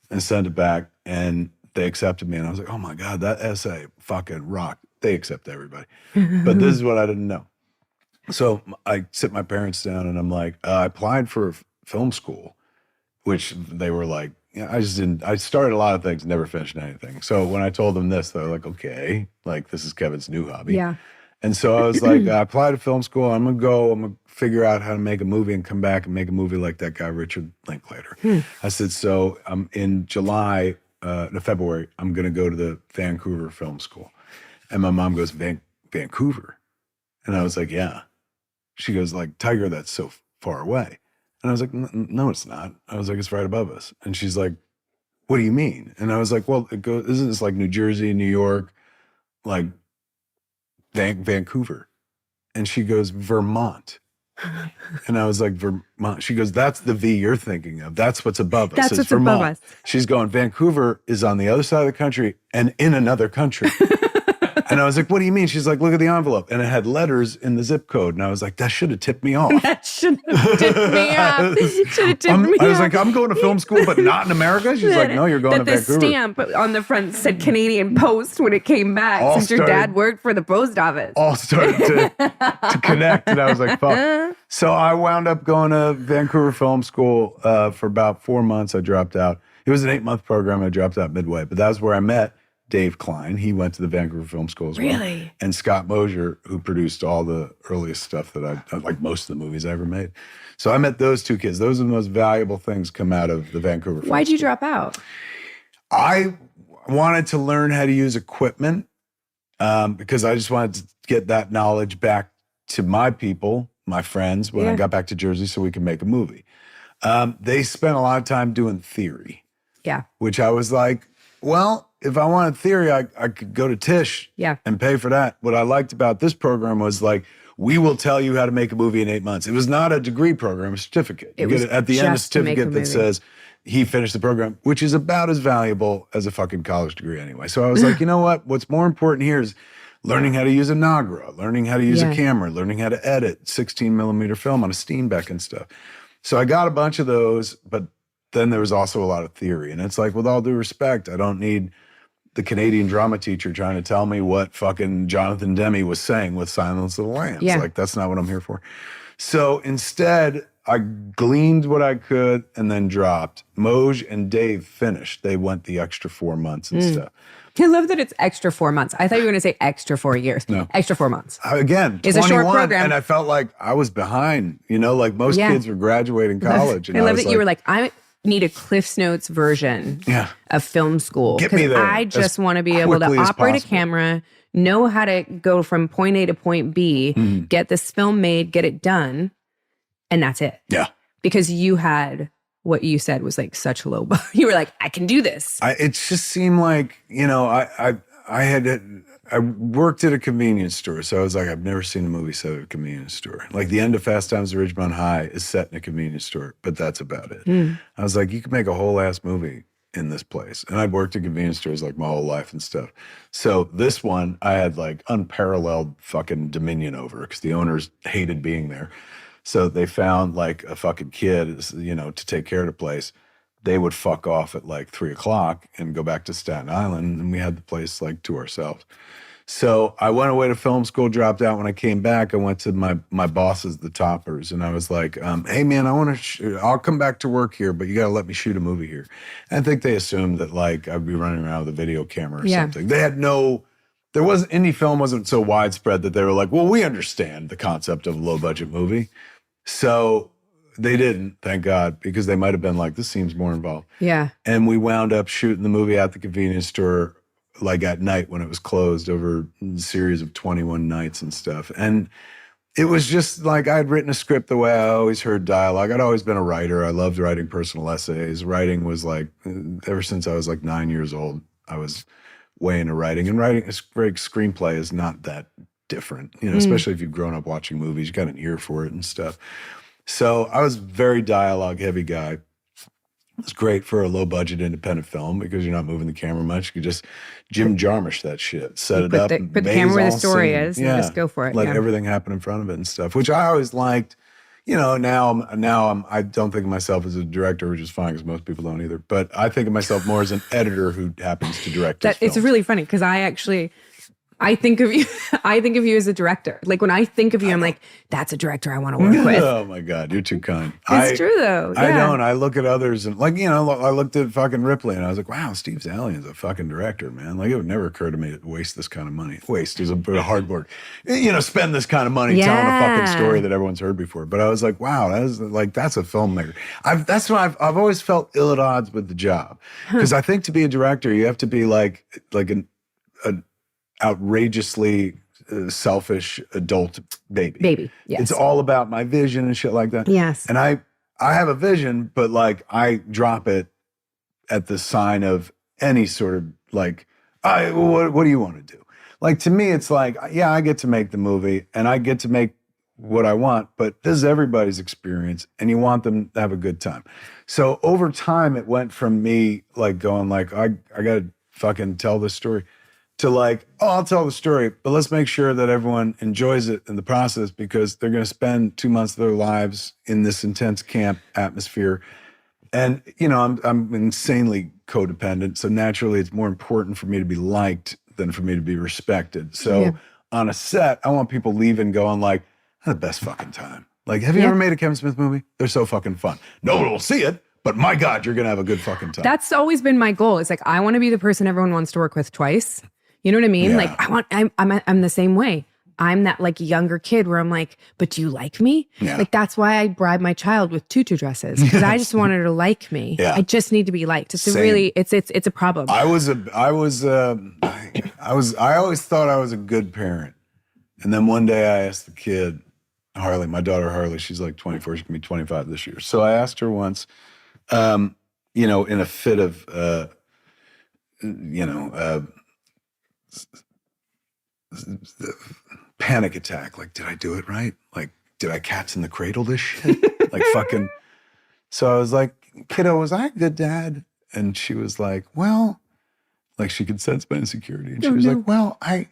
And sent it back. And they accepted me. And I was like, oh my God, that essay fucking rocked. They accept everybody. But this is what I didn't know. So I sit my parents down and I'm like, I applied for film school, which they were like, I started a lot of things, never finished anything. So when I told them this, they're like, okay, like this is Kevin's new hobby. Yeah. And so I was like, I applied to film school. I'm going to figure out how to make a movie and come back and make a movie like that guy, Richard Linklater. I said, so in February, I'm going to go to the Vancouver Film School. And my mom goes, Vancouver? And I was like, yeah. She goes like, Tiger, that's so far away. And I was like, no, it's not. I was like, it's right above us. And she's like, what do you mean? And I was like, well, isn't this like New Jersey, New York, like Vancouver? And she goes, Vermont. And I was like, Vermont. She goes, that's the V you're thinking of. That's what's above us. That's what's Vermont. above us. She's going, Vancouver is on the other side of the country and in another country. And I was like, what do you mean? She's like, look at the envelope. And it had letters in the zip code. And I was like, that should have tipped me off. That should have tipped me off. Should have tipped me off. I was like, I'm going to film school, but not in America? She's like, no, you're going to Vancouver. The stamp on the front said Canadian Post when it came back, since your dad worked for the post office. All started to connect. And I was like, fuck. So I wound up going to Vancouver Film School for about 4 months. I dropped out. It was an 8-month program. I dropped out midway. But that was where I met Dave Klein. He went to the Vancouver Film School as well. Really? And Scott Mosier, who produced all the earliest stuff that I like most of the movies I ever made. So I met those two kids. Those are the most valuable things come out of the Vancouver Film School. Why'd you drop out? I wanted to learn how to use equipment because I just wanted to get that knowledge back to my people, my friends, when I got back to Jersey so we could make a movie. They spent a lot of time doing theory. Yeah. Which I was like, well, if I wanted theory, I could go to Tisch and pay for that. What I liked about this program was like, we will tell you how to make a movie in 8 months. It was not a degree program, a certificate. You get at the end a certificate that says he finished the program, which is about as valuable as a fucking college degree anyway. So I was like, you know what? What's more important here is learning how to use a Nagra, learning how to use a camera, learning how to edit 16 millimeter film on a Steenbeck and stuff. So I got a bunch of those, but then there was also a lot of theory. And it's like, with all due respect, I don't need the Canadian drama teacher trying to tell me what fucking Jonathan Demme was saying with Silence of the Lambs. Like, that's not what I'm here for. So instead, I gleaned what I could and then dropped. Moj and Dave finished. They went the extra 4 months and stuff. I love that it's extra 4 months. I thought you were going to say extra 4 years. No. Extra 4 months. Again, it's 21, a short program. And I felt like I was behind. You know, like most kids were graduating college. And I love that you were like, need a Cliff's Notes version of film school. Get me there I just want to be able to quickly as operate a possible. camera, know how to go from point A to point B, get this film made, get it done, and that's it. Yeah. Because you had what you said was like such a low bar. You were like, I can do this. It just seemed like, I worked at a convenience store. So I was like, I've never seen a movie set at a convenience store. Like the end of Fast Times at Ridgemont High is set in a convenience store, but that's about it. I was like, you could make a whole ass movie in this place. And I'd worked at convenience stores like my whole life and stuff. So this one I had like unparalleled fucking dominion over because the owners hated being there. So they found like a fucking kid, to take care of the place. They would fuck off at like 3:00 and go back to Staten Island, and we had the place like to ourselves. So I went away to film school, dropped out. When I came back, I went to my bosses, the Toppers, and I was like, hey man, I'll come back to work here, but you gotta let me shoot a movie here. And I think they assumed that like I'd be running around with a video camera or something. They had indie film wasn't so widespread that they were like, well, we understand the concept of a low budget movie. So they didn't, thank God, because they might have been like, this seems more involved. Yeah. And we wound up shooting the movie at the convenience store like at night when it was closed over a series of 21 nights and stuff. And it was just like I'd written a script the way I always heard dialogue. I'd always been a writer. I loved writing personal essays. Writing was like, ever since I was like 9 years old, I was way into writing. And writing a great screenplay is not that different, especially if you've grown up watching movies, you got an ear for it and stuff. So I was a very dialogue heavy guy. It's great for a low budget independent film because you're not moving the camera much. You just Jim Jarmusch that shit, set it up. Put the camera where the story is and just go for it. Let everything happen in front of it and stuff, which I always liked. Now I don't think of myself as a director, which is fine because most people don't either. But I think of myself more as an editor who happens to direct. It's really funny because I think of you. I think of you as a director. Like when I think of you, I'm like, that's a director I want to work with. Oh my God, you're too kind. It's true though. Yeah. I don't. I look at others and I looked at fucking Ripley and I was like, wow, Steve Zalian's a fucking director, man. Like it would never occur to me to waste this kind of money. Waste is a hard word. Spend this kind of money telling a fucking story that everyone's heard before. But I was like, wow, that's a filmmaker. That's why I've always felt ill at odds with the job because I think to be a director you have to be like an outrageously selfish adult baby. Yes. It's all about my vision and shit like that. Yes. And I have a vision, but like I drop it at the sign of any sort of like, what do you want to do? Like to me, it's like, yeah, I get to make the movie and I get to make what I want, but this is everybody's experience and you want them to have a good time. So over time, it went from me like going like, I got to fucking tell this story to like, I'll tell the story, but let's make sure that everyone enjoys it in the process because they're going to spend 2 months of their lives in this intense camp atmosphere. And, I'm insanely codependent. So naturally, it's more important for me to be liked than for me to be respected. So on a set, I want people leaving going like, I had the best fucking time. Like, have you ever made a Kevin Smith movie? They're so fucking fun. No one will see it, but my God, you're going to have a good fucking time. That's always been my goal. It's like, I want to be the person everyone wants to work with twice. You know what I mean? Yeah. Like I'm the same way. I'm that like younger kid where I'm like, but do you like me? Yeah. Like that's why I bribed my child with tutu dresses because I just wanted her to like me. Yeah. I just need to be liked. It's a problem. I always thought I was a good parent. And then one day I asked the kid, Harley, my daughter Harley, she's like 24, she's gonna be 25 this year. So I asked her once, in a fit of, panic attack. Like, did I do it right? Like, did I cats in the cradle this shit? Like fucking. So I was like, kiddo, was I a good dad? And she was like, well, like she could sense my insecurity. And she was like, well, I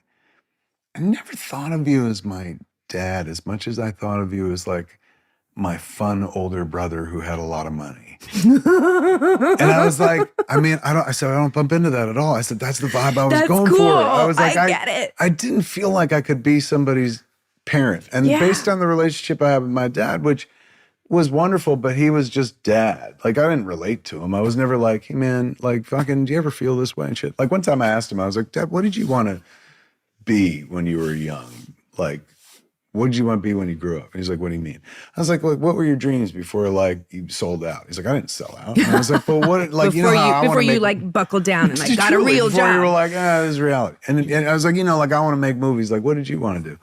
never thought of you as my dad as much as I thought of you as like my fun older brother who had a lot of money. And I was like, I said, I don't bump into that at all. I said, that's the vibe I was going cool. for. I was like, I get it. I didn't feel like I could be somebody's parent. And based on the relationship I have with my dad, which was wonderful, but he was just dad. Like, I didn't relate to him. I was never like, hey man, like fucking, do you ever feel this way and shit? Like one time I asked him, I was like, Dad, what did you want to be when you were young? Like, what did you want to be when you grew up? And he's like, what do you mean? I was like, what were your dreams before like you sold out? He's like, I didn't sell out. And I was like, but what, like, before you like buckled down and like got a real before job. you were like, this is reality. And I was like, like, I want to make movies. Like, what did you want to do?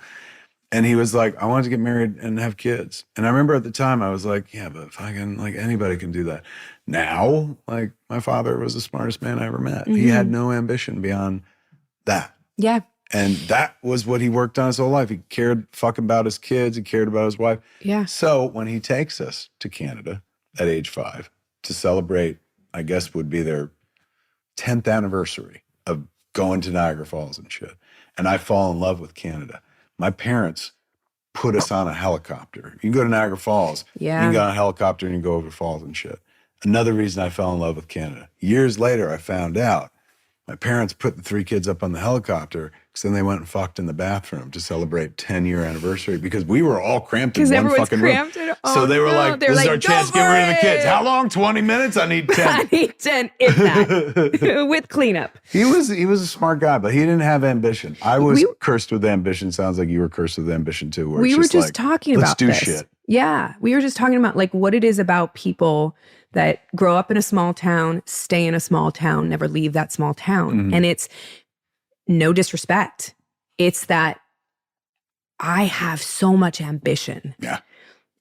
And he was like, I wanted to get married and have kids. And I remember at the time I was like, yeah, but fucking like anybody can do that. Now, like my father was the smartest man I ever met. He had no ambition beyond that. Yeah. And that was what he worked on his whole life. He cared fucking about his kids. He cared about his wife. Yeah. So when he takes us to Canada at age 5 to celebrate, I guess would be their 10th anniversary of going to Niagara Falls and shit. And I fall in love with Canada. My parents put us on a helicopter. You can go to Niagara Falls. Yeah. You can go on a helicopter and you go over falls and shit. Another reason I fell in love with Canada. Years later, I found out my parents put the 3 kids up on the helicopter because then they went and fucked in the bathroom to celebrate 10-year anniversary because we were all cramped in one fucking cramped room. So they were like, this is our chance to get rid of the kids. How long? 20 minutes? I need 10. I need 10, if that, with cleanup. He was a smart guy, but he didn't have ambition. I was cursed with ambition. Sounds like you were cursed with ambition too. Where We it's were just just like, talking let's about do this. shit. Yeah. We were just talking about like what it is about people that grow up in a small town, stay in a small town, never leave that small town. And it's no disrespect. It's that I have so much ambition. Yeah.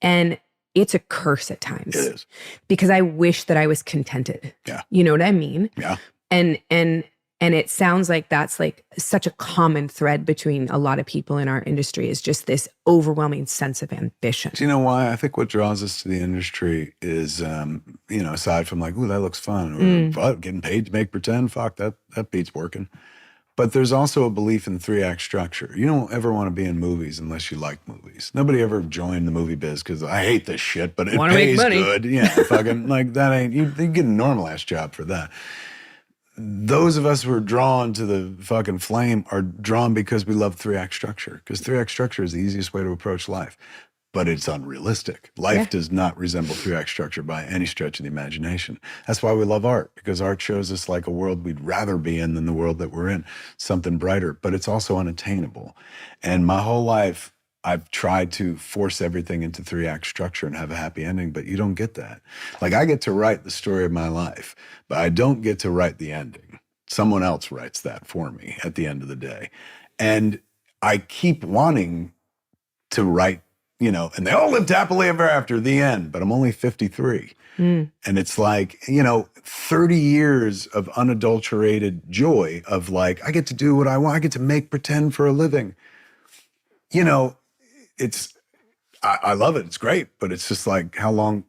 And it's a curse at times. It is. Because I wish that I was contented. Yeah. You know what I mean? Yeah. And it sounds like that's like such a common thread between a lot of people in our industry is just this overwhelming sense of ambition. Do you know why? I think what draws us to the industry is, aside from like, ooh, that looks fun, or getting paid to make pretend, fuck, that beats working. But there's also a belief in 3-act structure. You don't ever want to be in movies unless you like movies. Nobody ever joined the movie biz because I hate this shit, but it pays good. Yeah, fucking like that ain't, you get a normal ass job for that. Those of us who are drawn to the fucking flame are drawn because we love 3-act structure. Because 3-act structure is the easiest way to approach life. But it's unrealistic. Life does not resemble 3-act structure by any stretch of the imagination. That's why we love art, because art shows us like a world we'd rather be in than the world that we're in, something brighter, but it's also unattainable. And my whole life, I've tried to force everything into 3-act structure and have a happy ending, but you don't get that. Like I get to write the story of my life, but I don't get to write the ending. Someone else writes that for me at the end of the day. And I keep wanting to write, and they all lived happily ever after, the end, but I'm only 53. And it's like, 30 years of unadulterated joy of like, I get to do what I want. I get to make pretend for a living. I love it. It's great, but it's just like, how long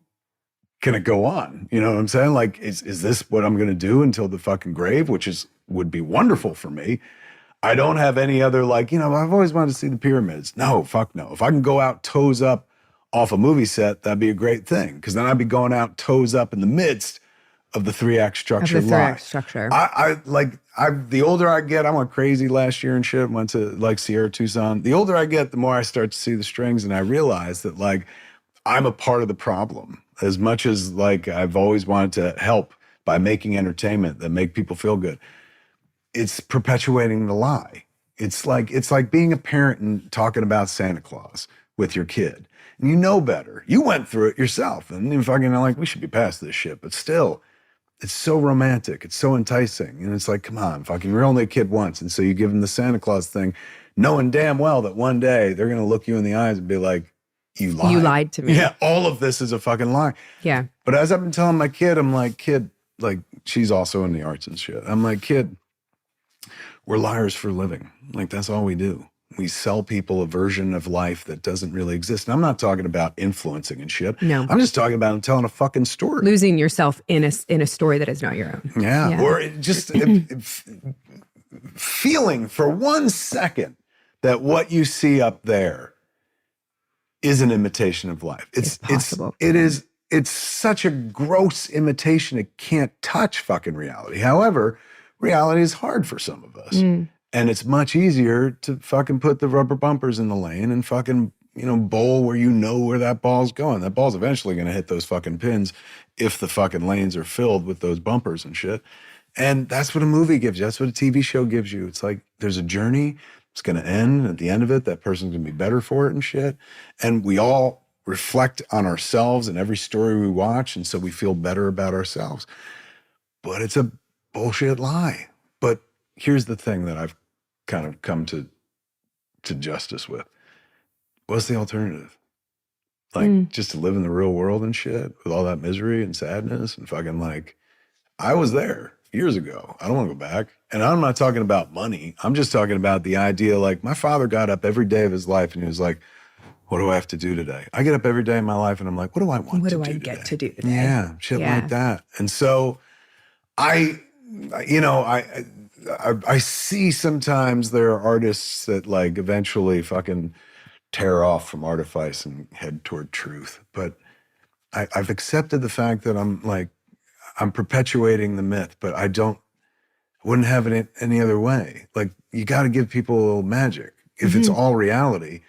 can it go on? You know what I'm saying? Like, is this what I'm going to do until the fucking grave, which would be wonderful for me. I don't have any other, like, I've always wanted to see the pyramids. No, fuck no. If I can go out toes up off a movie set, that'd be a great thing. Because then I'd be going out toes up in the midst of the 3-act structure. Of the 3-act structure. The older I get, I went crazy last year and shit, went to like Sierra Tucson. The older I get, the more I start to see the strings, and I realize that like I'm a part of the problem. As much as like I've always wanted to help by making entertainment that make people feel good, it's perpetuating the lie. It's like being a parent and talking about Santa Claus with your kid. And you know better. You went through it yourself. And you're fucking like, we should be past this shit. But still, it's so romantic. It's so enticing. And it's like, come on, fucking, you're only a kid once. And so you give them the Santa Claus thing, knowing damn well that one day they're going to look you in the eyes and be like, you lied. You lied to me. Yeah, all of this is a fucking lie. Yeah. But as I've been telling my kid, I'm like, kid, like, she's also in the arts and shit. I'm like, kid, we're liars for a living. Like, that's all we do. We sell people a version of life that doesn't really exist. And I'm not talking about influencing and shit. No. I'm just talking about telling a fucking story. Losing yourself in a story that is not your own. Yeah. Or just feeling for 1 second that what you see up there is an imitation of life. It's possible. It's such a gross imitation. It can't touch fucking reality. However, reality is hard for some of us. And it's much easier to fucking put the rubber bumpers in the lane and fucking, bowl where you know where that ball's going. That ball's eventually going to hit those fucking pins if the fucking lanes are filled with those bumpers and shit. And that's what a movie gives you. That's what a TV show gives you. It's like there's a journey It's going to end. At the end of it, that person's going to be better for it and shit. And we all reflect on ourselves in every story we watch, and so we feel better about ourselves. But it's a bullshit lie. But here's the thing that I've kind of come to justice with. What's the alternative? Like, just to live in the real world and shit with all that misery and sadness and fucking like, I was there years ago. I don't want to go back. And I'm not talking about money. I'm just talking about the idea, like, my father got up every day of his life and he was like, what do I have to do today? I get up every day in my life and I'm like, what do I want to do today? What do I get to do today? Yeah, shit like that. And so I see sometimes there are artists that like eventually fucking tear off from artifice and head toward truth. But I've accepted the fact that I'm perpetuating the myth, but wouldn't have it any other way. Like, you got to give people a little magic. If it's all reality,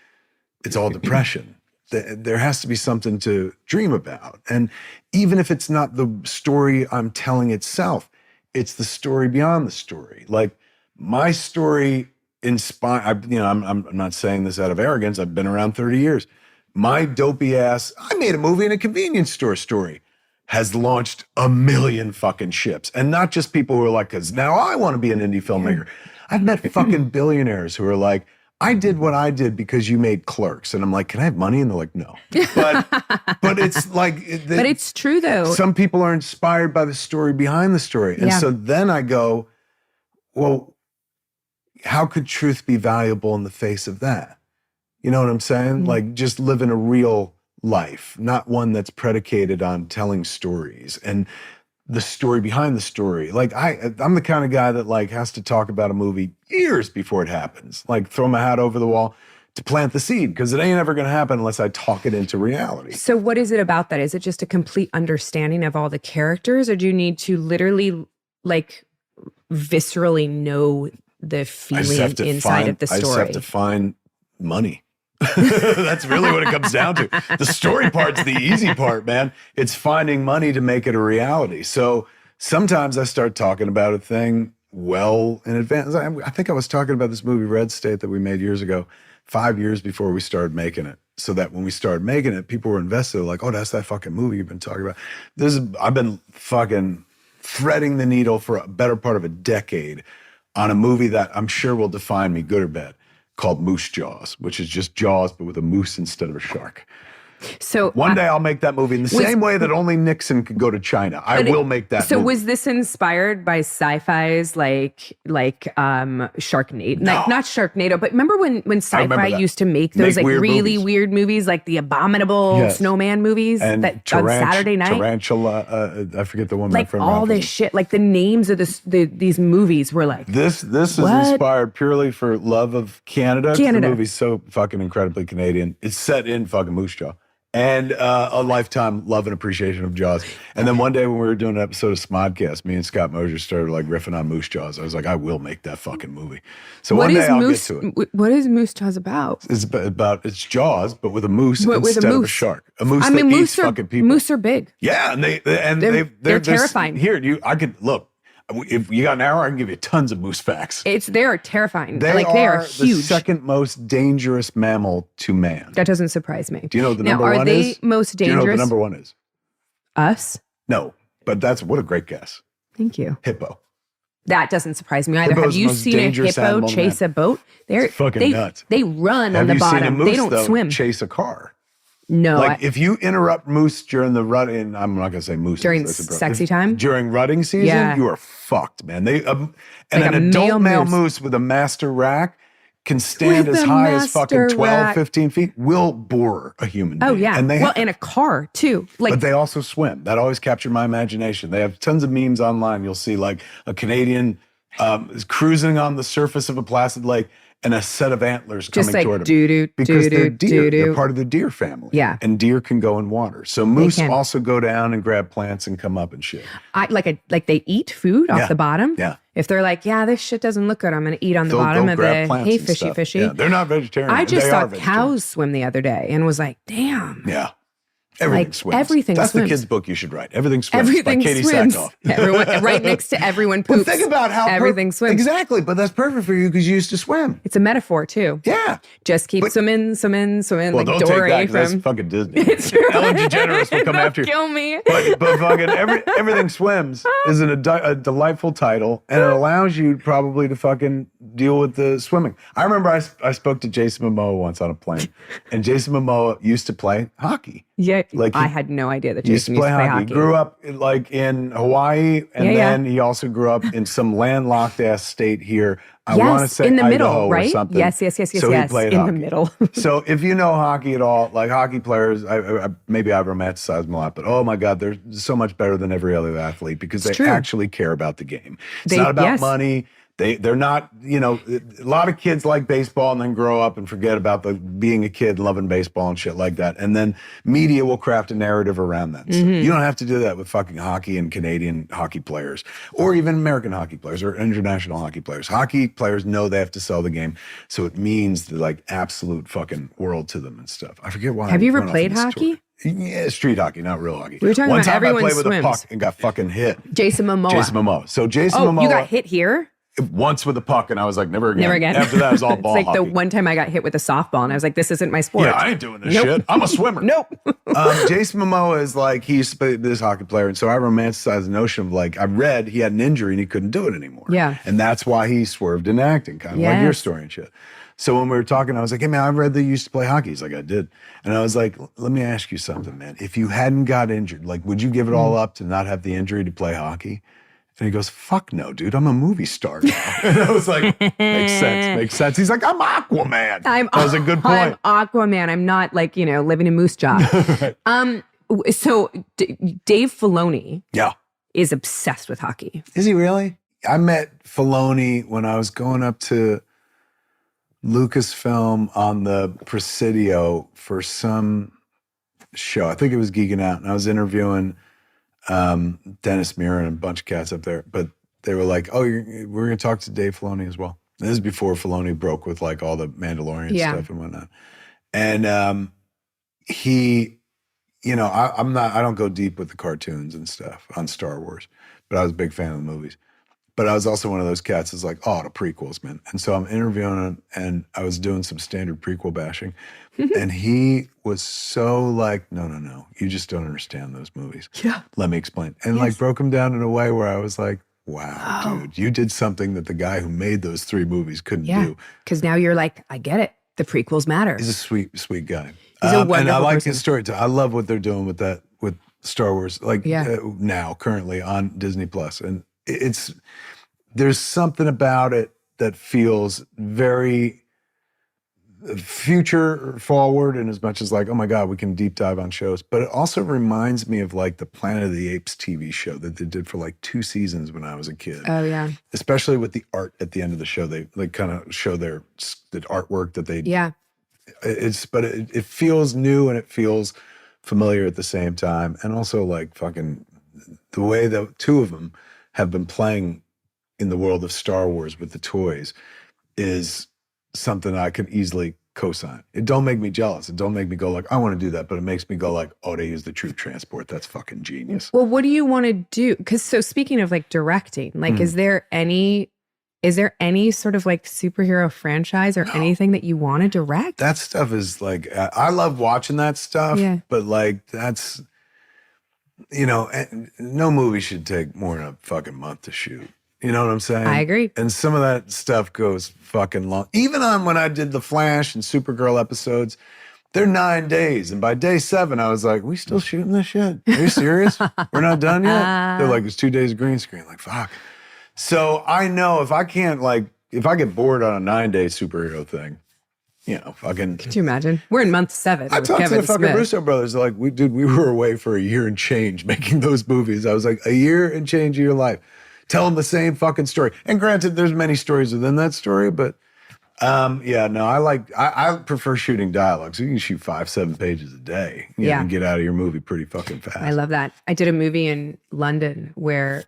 it's all depression. There has to be something to dream about. And even if it's not the story I'm telling itself, it's the story beyond the story. Like, my story I'm not saying this out of arrogance. I've been around 30 years. My dopey ass, I made a movie in a convenience store story, has launched a million fucking ships. And not just people who are like, because now I want to be an indie filmmaker. I've met fucking billionaires who are like, I did what I did because you made Clerks. And I'm like, can I have money? And they're like, no. But it's like... But it's true, though. Some people are inspired by the story behind the story. And so then I go, well, how could truth be valuable in the face of that? You know what I'm saying? Like, just living a real life, not one that's predicated on telling stories and the story behind the story. Like, I'm the kind of guy that like has to talk about a movie years before it happens. Like, throw my hat over the wall to plant the seed, because it ain't ever going to happen unless I talk it into reality. So what is it about that? Is it just a complete understanding of all the characters, or do you need to literally like viscerally know the feeling inside of the story? I just have to find money. That's really what it comes down to. The story part's the easy part, man. It's finding money to make it a reality. So sometimes I start talking about a thing well in advance. I think I was talking about this movie Red State that we made years ago, 5 years before we started making it. So that when we started making it, people were invested, like, oh, that's that fucking movie you've been talking about. I've been fucking threading the needle for a better part of a decade on a movie that I'm sure will define me, good or bad, called Moose Jaws, which is just Jaws, but with a moose instead of a shark. So one day I'll make that movie in the same way that only Nixon could go to China. I will make that movie. So was this inspired by sci-fi's like Sharknado? No. Like, not Sharknado, but remember when sci-fi used to make those like really weird movies, like the Abominable Snowman movies and that on Saturday night? Tarantula, I forget the one. Like all this shit, like the names of these movies were like. This is inspired purely for love of Canada. The movie's so fucking incredibly Canadian. It's set in fucking Moose Jaw. And a lifetime love and appreciation of Jaws. And then one day when we were doing an episode of Smodcast, me and Scott Mosier started like riffing on Moose Jaws. I was like, I will make that fucking movie. So one day I'll get to it. What is Moose Jaws about? It's Jaws, but with a moose instead of a shark. A moose that eats fucking people. Moose are big. Yeah, and they're terrifying. Here, I could look. If you got an hour, I can give you tons of moose facts. They're terrifying. They are huge. The second most dangerous mammal to man. That doesn't surprise me. Do you know what the number one is? Are they most dangerous? Do you know what the number one is? Us? No, but what a great guess. Thank you. Hippo. That doesn't surprise me either. Hippo's Have you seen a hippo chase a boat? They're fucking nuts. They run on the bottom. They don't swim. Chase a car. No. Like, if you interrupt moose during the rutting, I'm not going to say moose. During sexy time? During rutting season, you are fucked, man. An adult male moose with a master rack can stand as high as fucking 12, 15 feet, will bore a human being. Oh, yeah. And in a car, too. But they also swim. That always captured my imagination. They have tons of memes online. You'll see, like, a Canadian is cruising on the surface of a placid lake, and a set of antlers coming toward them. Because they're deer. They're part of the deer family. Yeah. And deer can go in water. So moose also go down and grab plants and come up and shit. Like they eat food off the bottom? Yeah. If they're like, yeah, this shit doesn't look good, I'm going to eat on the bottom of it. Hey, fishy. Yeah, they're not vegetarian. I just saw cows swim the other day and was like, damn. Yeah. Everything Like, swims. everything That's swims. the kid's book you should write. Everything swims Everything by Katee swims. Sackhoff. Everyone, right next to everyone poops. Well, think about how everything swims. Exactly, but that's perfect for you because you used to swim. It's a metaphor too. Yeah. Just keep swimming. Well, Like don't Dory take that 'cause that's from. fucking Disney. It's true. Ellen DeGeneres will come Don't after you. kill me. But fucking Everything Swims is a delightful title, and it allows you probably to fucking deal with the swimming. I remember I spoke to Jason Momoa once on a plane, and Jason Momoa used to play hockey. Yeah, Like, I had no idea that He used Jason to play hockey. hockey. He grew up like in Hawaii, and Yeah, then he also grew up in some landlocked ass state here. I want to Yes, say in the Idaho middle, or right? something. Yes. So he played in hockey. the middle. So if you know hockey at all, like hockey players, maybe I romanticize them a lot, but oh my God, they're so much better than every other athlete because It's they true. actually care about the game. It's not about money. They're not, a lot of kids like baseball and then grow up and forget about being a kid loving baseball and shit like that. And then media will craft a narrative around that. So you don't have to do that with fucking hockey and Canadian hockey players or even American hockey players or international hockey players. Hockey players know they have to sell the game. So it means the like absolute fucking world to them and stuff. I forget why. Have you ever went off played on this hockey? tour. Yeah, street hockey, not real hockey. We were talking One about time everyone I played with a swims. puck and got fucking hit. Jason Momoa. So Jason Oh, Momoa. you got hit here? Once with a puck, and I was like, never again. Never again. After that, it was all ball It's like hockey. the one time I got hit with a softball, and I was like, "This isn't my sport." Yeah, I ain't doing this Nope. shit. I'm a swimmer. Nope. Jason Momoa is like, he used to be this hockey player, and so I romanticize the notion of like, I read he had an injury and he couldn't do it anymore. Yeah. And that's why he swerved in acting, kind of like your Yes. story and shit. So when we were talking, I was like, hey man, I read that you used to play hockey. He's like, I did. And I was like, let me ask you something, man. If you hadn't got injured, like, would you give it all up to not have the injury to play hockey? And he goes, fuck no, dude. I'm a movie star now. And I was like, makes sense. He's like, I'm Aquaman. That was a good point. I'm Aquaman. I'm not like, living in Moose Jaw. So Dave Filoni is obsessed with hockey. Is he really? I met Filoni when I was going up to Lucasfilm on the Presidio for some show. I think it was Geeking Out. And I was interviewing Dennis Muir and a bunch of cats up there. But they were like, oh, we're going to talk to Dave Filoni as well. And this is before Filoni broke with like all the Mandalorian stuff and whatnot. And he, I don't go deep with the cartoons and stuff on Star Wars, but I was a big fan of the movies. But I was also one of those cats that's like, oh, the prequels, man. And so I'm interviewing him, and I was doing some standard prequel bashing. And he was so like, no, you just don't understand those movies. Yeah. Let me explain. And like broke him down in a way where I was like, wow, dude, you did something that the guy who made those 3 movies couldn't do. Because now you're like, I get it. The prequels matter. He's a sweet, sweet guy. He's a wonderful and I like person. his story too. I love what they're doing with that, with Star Wars, like now, currently on Disney Plus. And there's something about it that feels very future forward, in as much as like, oh my God, we can deep dive on shows. But it also reminds me of like the Planet of the Apes TV show that they did for like 2 seasons when I was a kid. Oh yeah. Especially with the art at the end of the show. They like kind of show the artwork that they it feels new and it feels familiar at the same time. And also like fucking the way that 2 of them have been playing in the world of Star Wars with the toys is something I can easily co-sign. It don't make me jealous. It don't make me go like, I want to do that, but it makes me go like, oh, they use the troop transport. That's fucking genius. Well, what do you want to do? Because so speaking of like directing, like is there any sort of like superhero franchise or anything that you want to direct? That stuff is like, I love watching that stuff, but like that's, no movie should take more than a fucking month to shoot. You know what I'm saying? I agree. And some of that stuff goes fucking long. Even on when I did the Flash and Supergirl episodes, they're 9 days. And by day 7, I was like, we still shooting this shit? Are you serious? We're not done yet? They're like, it's 2 days of green screen. Like, fuck. So I know if I get bored on a 9-day superhero thing, fucking. Could you imagine? We're in month 7. I with talked Kevin to the fucking Smith. Russo brothers. They're like, we were away for a year and change making those movies. I was like, a year and change of your life. Tell them the same fucking story. And granted, there's many stories within that story, but Yeah, no, I prefer shooting dialogue. So you can shoot 5-7 pages a day. And get out of your movie pretty fucking fast. I love that. I did a movie in London where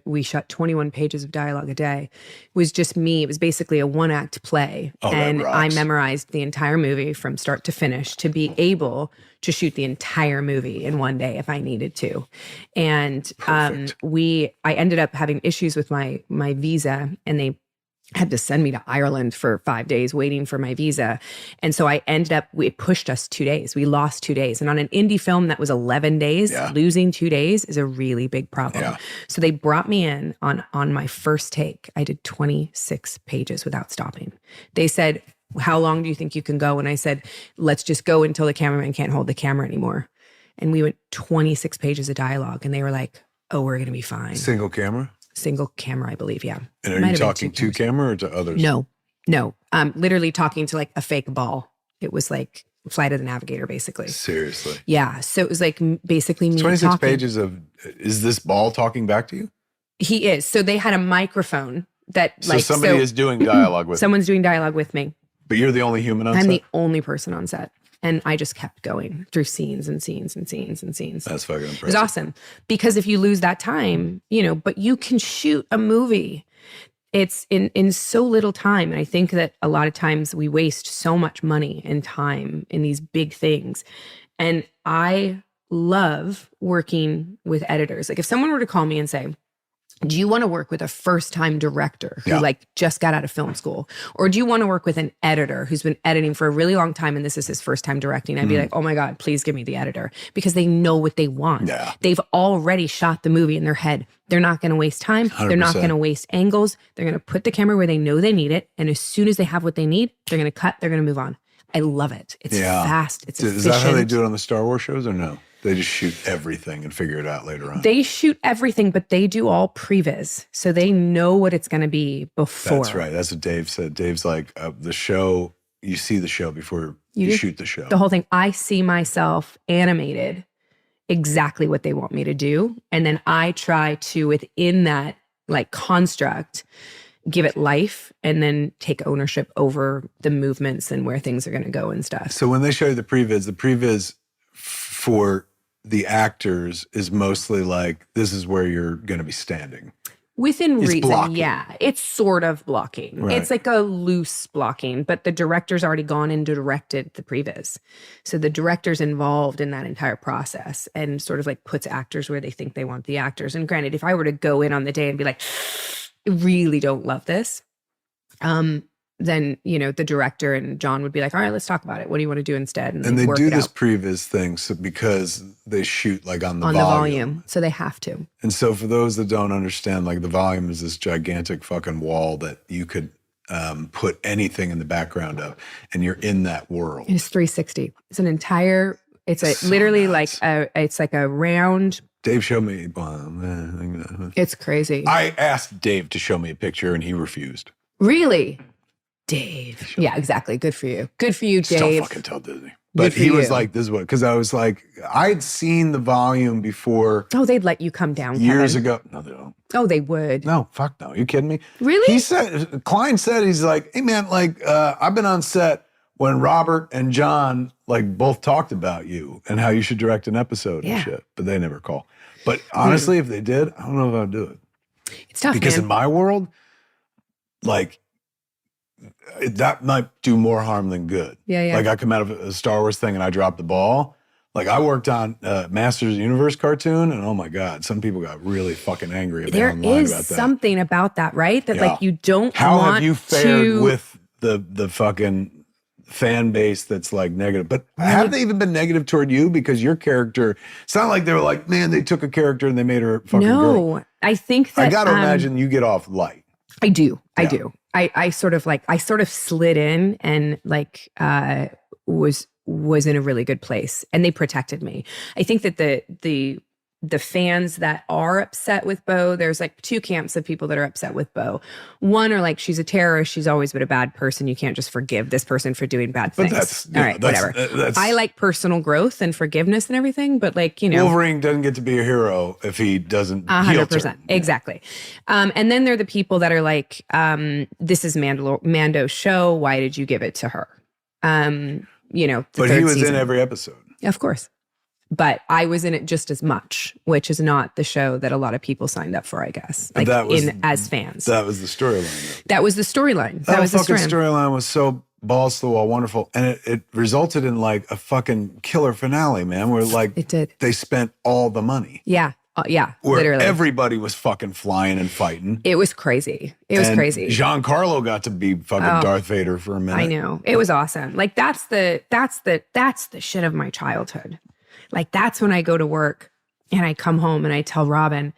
we shot 21 pages of dialogue a day. It was just me. It was basically a 1-act play. And I memorized the entire movie from start to finish to be able to shoot the entire movie in one day if I needed to. And I ended up having issues with my visa, and they had to send me to Ireland for 5 days waiting for my visa. And so it pushed us 2 days. We lost 2 days. And on an indie film that was 11 days, losing 2 days is a really big problem. Yeah. So they brought me in on my first take. I did 26 pages without stopping. They said, how long do you think you can go? And I said, let's just go until the cameraman can't hold the camera anymore. And we went 26 pages of dialogue, and they were like, oh, we're going to be fine. Single camera? Single camera, I believe, yeah. And are you talking to camera or to others? No. Literally talking to like a fake ball. It was like Flight of the Navigator, basically. Seriously? Yeah. So it was like basically me 26 talking. pages of, is this ball talking back to you? He is. So they had a microphone that so somebody is doing dialogue with Someone's doing dialogue with me. But you're the only human on set? I'm the only person on set. And I just kept going through scenes and scenes and scenes and scenes. That's fucking impressive. It was awesome. Because if you lose that time, but you can shoot a movie. It's in so little time. And I think that a lot of times we waste so much money and time in these big things. And I love working with editors. Like if someone were to call me and say, do you want to work with a first-time director who just got out of film school? Or do you want to work with an editor who's been editing for a really long time and this is his first time directing? I'd be like, oh my God, please give me the editor, because they know what they want. Yeah. They've already shot the movie in their head. They're not going to waste time. 100%. They're not going to waste angles. They're going to put the camera where they know they need it. And as soon as they have what they need, they're going to cut, they're going to move on. I love it. It's fast. It's efficient. Is that how they do it on the Star Wars shows or no? They just shoot everything and figure it out later on. They shoot everything, but they do all previs. So they know what it's going to be before. That's right. That's what Dave said. Dave's like, the show, you see the show before you shoot the show. The whole thing. I see myself animated exactly what they want me to do. And then I try to, within that like construct, give it life and then take ownership over the movements and where things are going to go and stuff. So when they show you the previs for the actors is mostly like, this is where you're going to be standing. Within reason, blocking. Yeah. It's sort of blocking. Right. It's like a loose blocking, but the director's already gone and directed the previs. So the director's involved in that entire process and sort of like puts actors where they think they want the actors. And granted, if I were to go in on the day and be like, I really don't love this, then, the director and John would be like, all right, let's talk about it. What do you want to do instead? And they do this previs thing because they shoot like on the volume. So they have to. And so for those that don't understand, like the volume is this gigantic fucking wall that you could put anything in the background of, and you're in that world. It's 360. It's an entire, literally nuts. It's like a round. Dave showed me. It's crazy. I asked Dave to show me a picture and he refused. Really? Dave. Yeah, exactly. Good for you. Good for you, Dave. Still fucking tell Disney. But he was like, this is what, because I was like, I'd seen the volume before. Oh, they'd let you come down, years Kevin. ago. No, they don't. Oh, they would. No, fuck no. You kidding me? Really? He said, Klein said, he's like, hey man, like, I've been on set when Robert and John like both talked about you and how you should direct an episode and shit, but they never call. But honestly, if they did, I don't know if I'd do it. It's tough, because man. in my world, like, that might do more harm than good. Yeah. Like I come out of a Star Wars thing and I dropped the ball. Like I worked on Masters of the Universe cartoon and oh my God, some people got really fucking angry about online about that. There is something about that, right? That like you don't How want have you fared with the fucking fan base that's like negative? But have they even been negative toward you? Because your character, it's not like they were like, man, they took a character and they made her fucking girl. I think that I got to imagine you get off light. I do. I sort of slid in and like was in a really good place and they protected me. I think that the the fans that are upset with Bo, there's like two camps of people that are upset with Bo. One are like, she's a terrorist. She's always been a bad person. You can't just forgive this person for doing bad things. But that's, all right, whatever. I like personal growth and forgiveness and everything, but like, you know. Wolverine doesn't get to be a hero if he doesn't 100%. Exactly. And then there are the people that are like, this is Mando's show. Why did you give it to her? You know, but he was in every episode. Of course. But I was in it just as much, which is not the show that a lot of people signed up for, I guess. Like as fans. That was the storyline. That was the storyline. That fucking storyline was so balls to the wall wonderful. And it resulted in like a fucking killer finale, man, where like it did. They spent all the money. Yeah. Yeah, where literally. Everybody was fucking flying and fighting. It was crazy. It was crazy. Giancarlo got to be fucking Darth Vader for a minute. I know. It was awesome. Like that's the shit of my childhood. Like that's when I go to work and I come home and I tell Robin,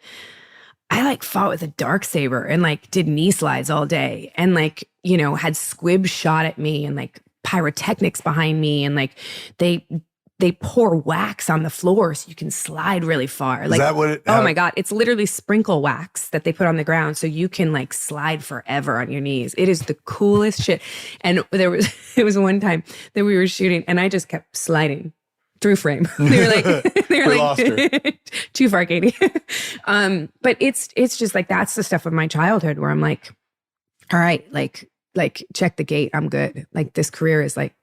I like fought with a Darksaber and like did knee slides all day and like, you know, had squibs shot at me and like pyrotechnics behind me and like they pour wax on the floor so you can slide really far. Like, is that what oh my God, it's literally sprinkle wax that they put on the ground so you can like slide forever on your knees. It is the coolest shit. And it was one time that we were shooting and I just kept sliding through frame. They were like, lost her. Too far, Katee. But it's just like, that's the stuff of my childhood where I'm like, all right, like check the gate. I'm good. Like this career is like,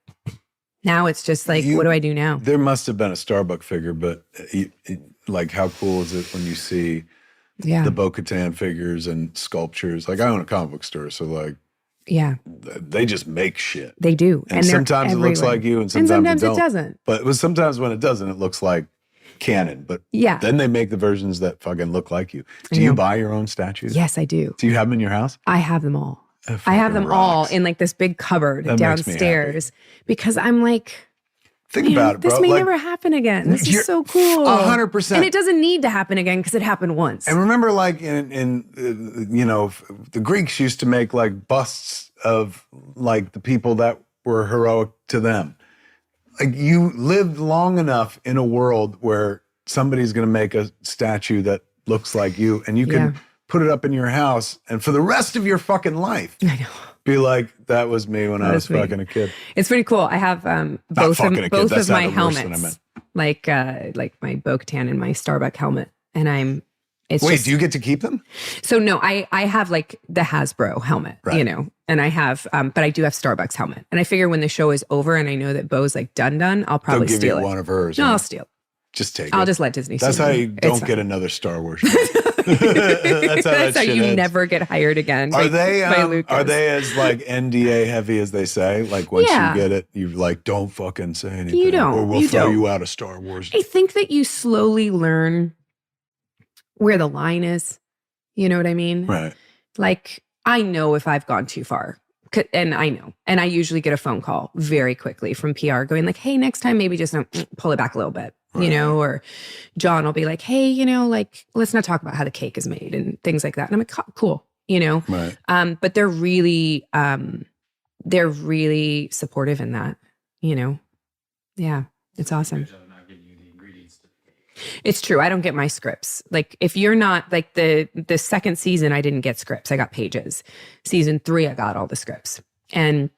now it's just like, what do I do now? There must have been a Starbucks figure, but like how cool is it when you see the bo-katan figures and sculptures? Like I own a comic book store, so like, yeah, they just make shit. They do. And sometimes it looks like you and sometimes it doesn't. But sometimes when it doesn't, it looks like canon. But then they make the versions that fucking look like you. Do you buy your own statues? Yes, I do. Do you have them in your house? I have them all. I have them all in like this big cupboard downstairs because I'm like, think about it, bro. This may never happen again. This is so cool. 100%. And it doesn't need to happen again because it happened once. And remember like in you know, the Greeks used to make like busts of like the people that were heroic to them. Like you lived long enough in a world where somebody's going to make a statue that looks like you and you can put it up in your house and for the rest of your fucking life. I know. Be like, that was me when I was fucking a kid. It's pretty cool. I have both of my helmets, like my bo-katan and my Starbucks helmet, and do you get to keep them? So no, I have like the Hasbro helmet, you know, and I have, but I do have Starbucks helmet, and I figure when the show is over and I know that Bo's like done, I'll probably steal it. They'll give you one of hers. No, I'll steal it. Just take it. I'll just let Disney. That's how you don't get another Star Wars. That's how you ends. Never get hired again. Are they as like NDA heavy as they say? Like once you get it, you like don't fucking say anything. You don't. Or we'll throw you out of Star Wars. I think that you slowly learn where the line is. You know what I mean? Right. Like I know if I've gone too far. And I know. And I usually get a phone call very quickly from PR going like, hey, next time maybe just pull it back a little bit. Right. You know, or John will be like, hey, you know, like, let's not talk about how the cake is made and things like that. And I'm like, cool, you know? Right. But they're really supportive in that, you know? Yeah, it's awesome. It's true. I don't get my scripts. Like if you're not like the second season, I didn't get scripts. I got pages. Season 3, I got all the scripts and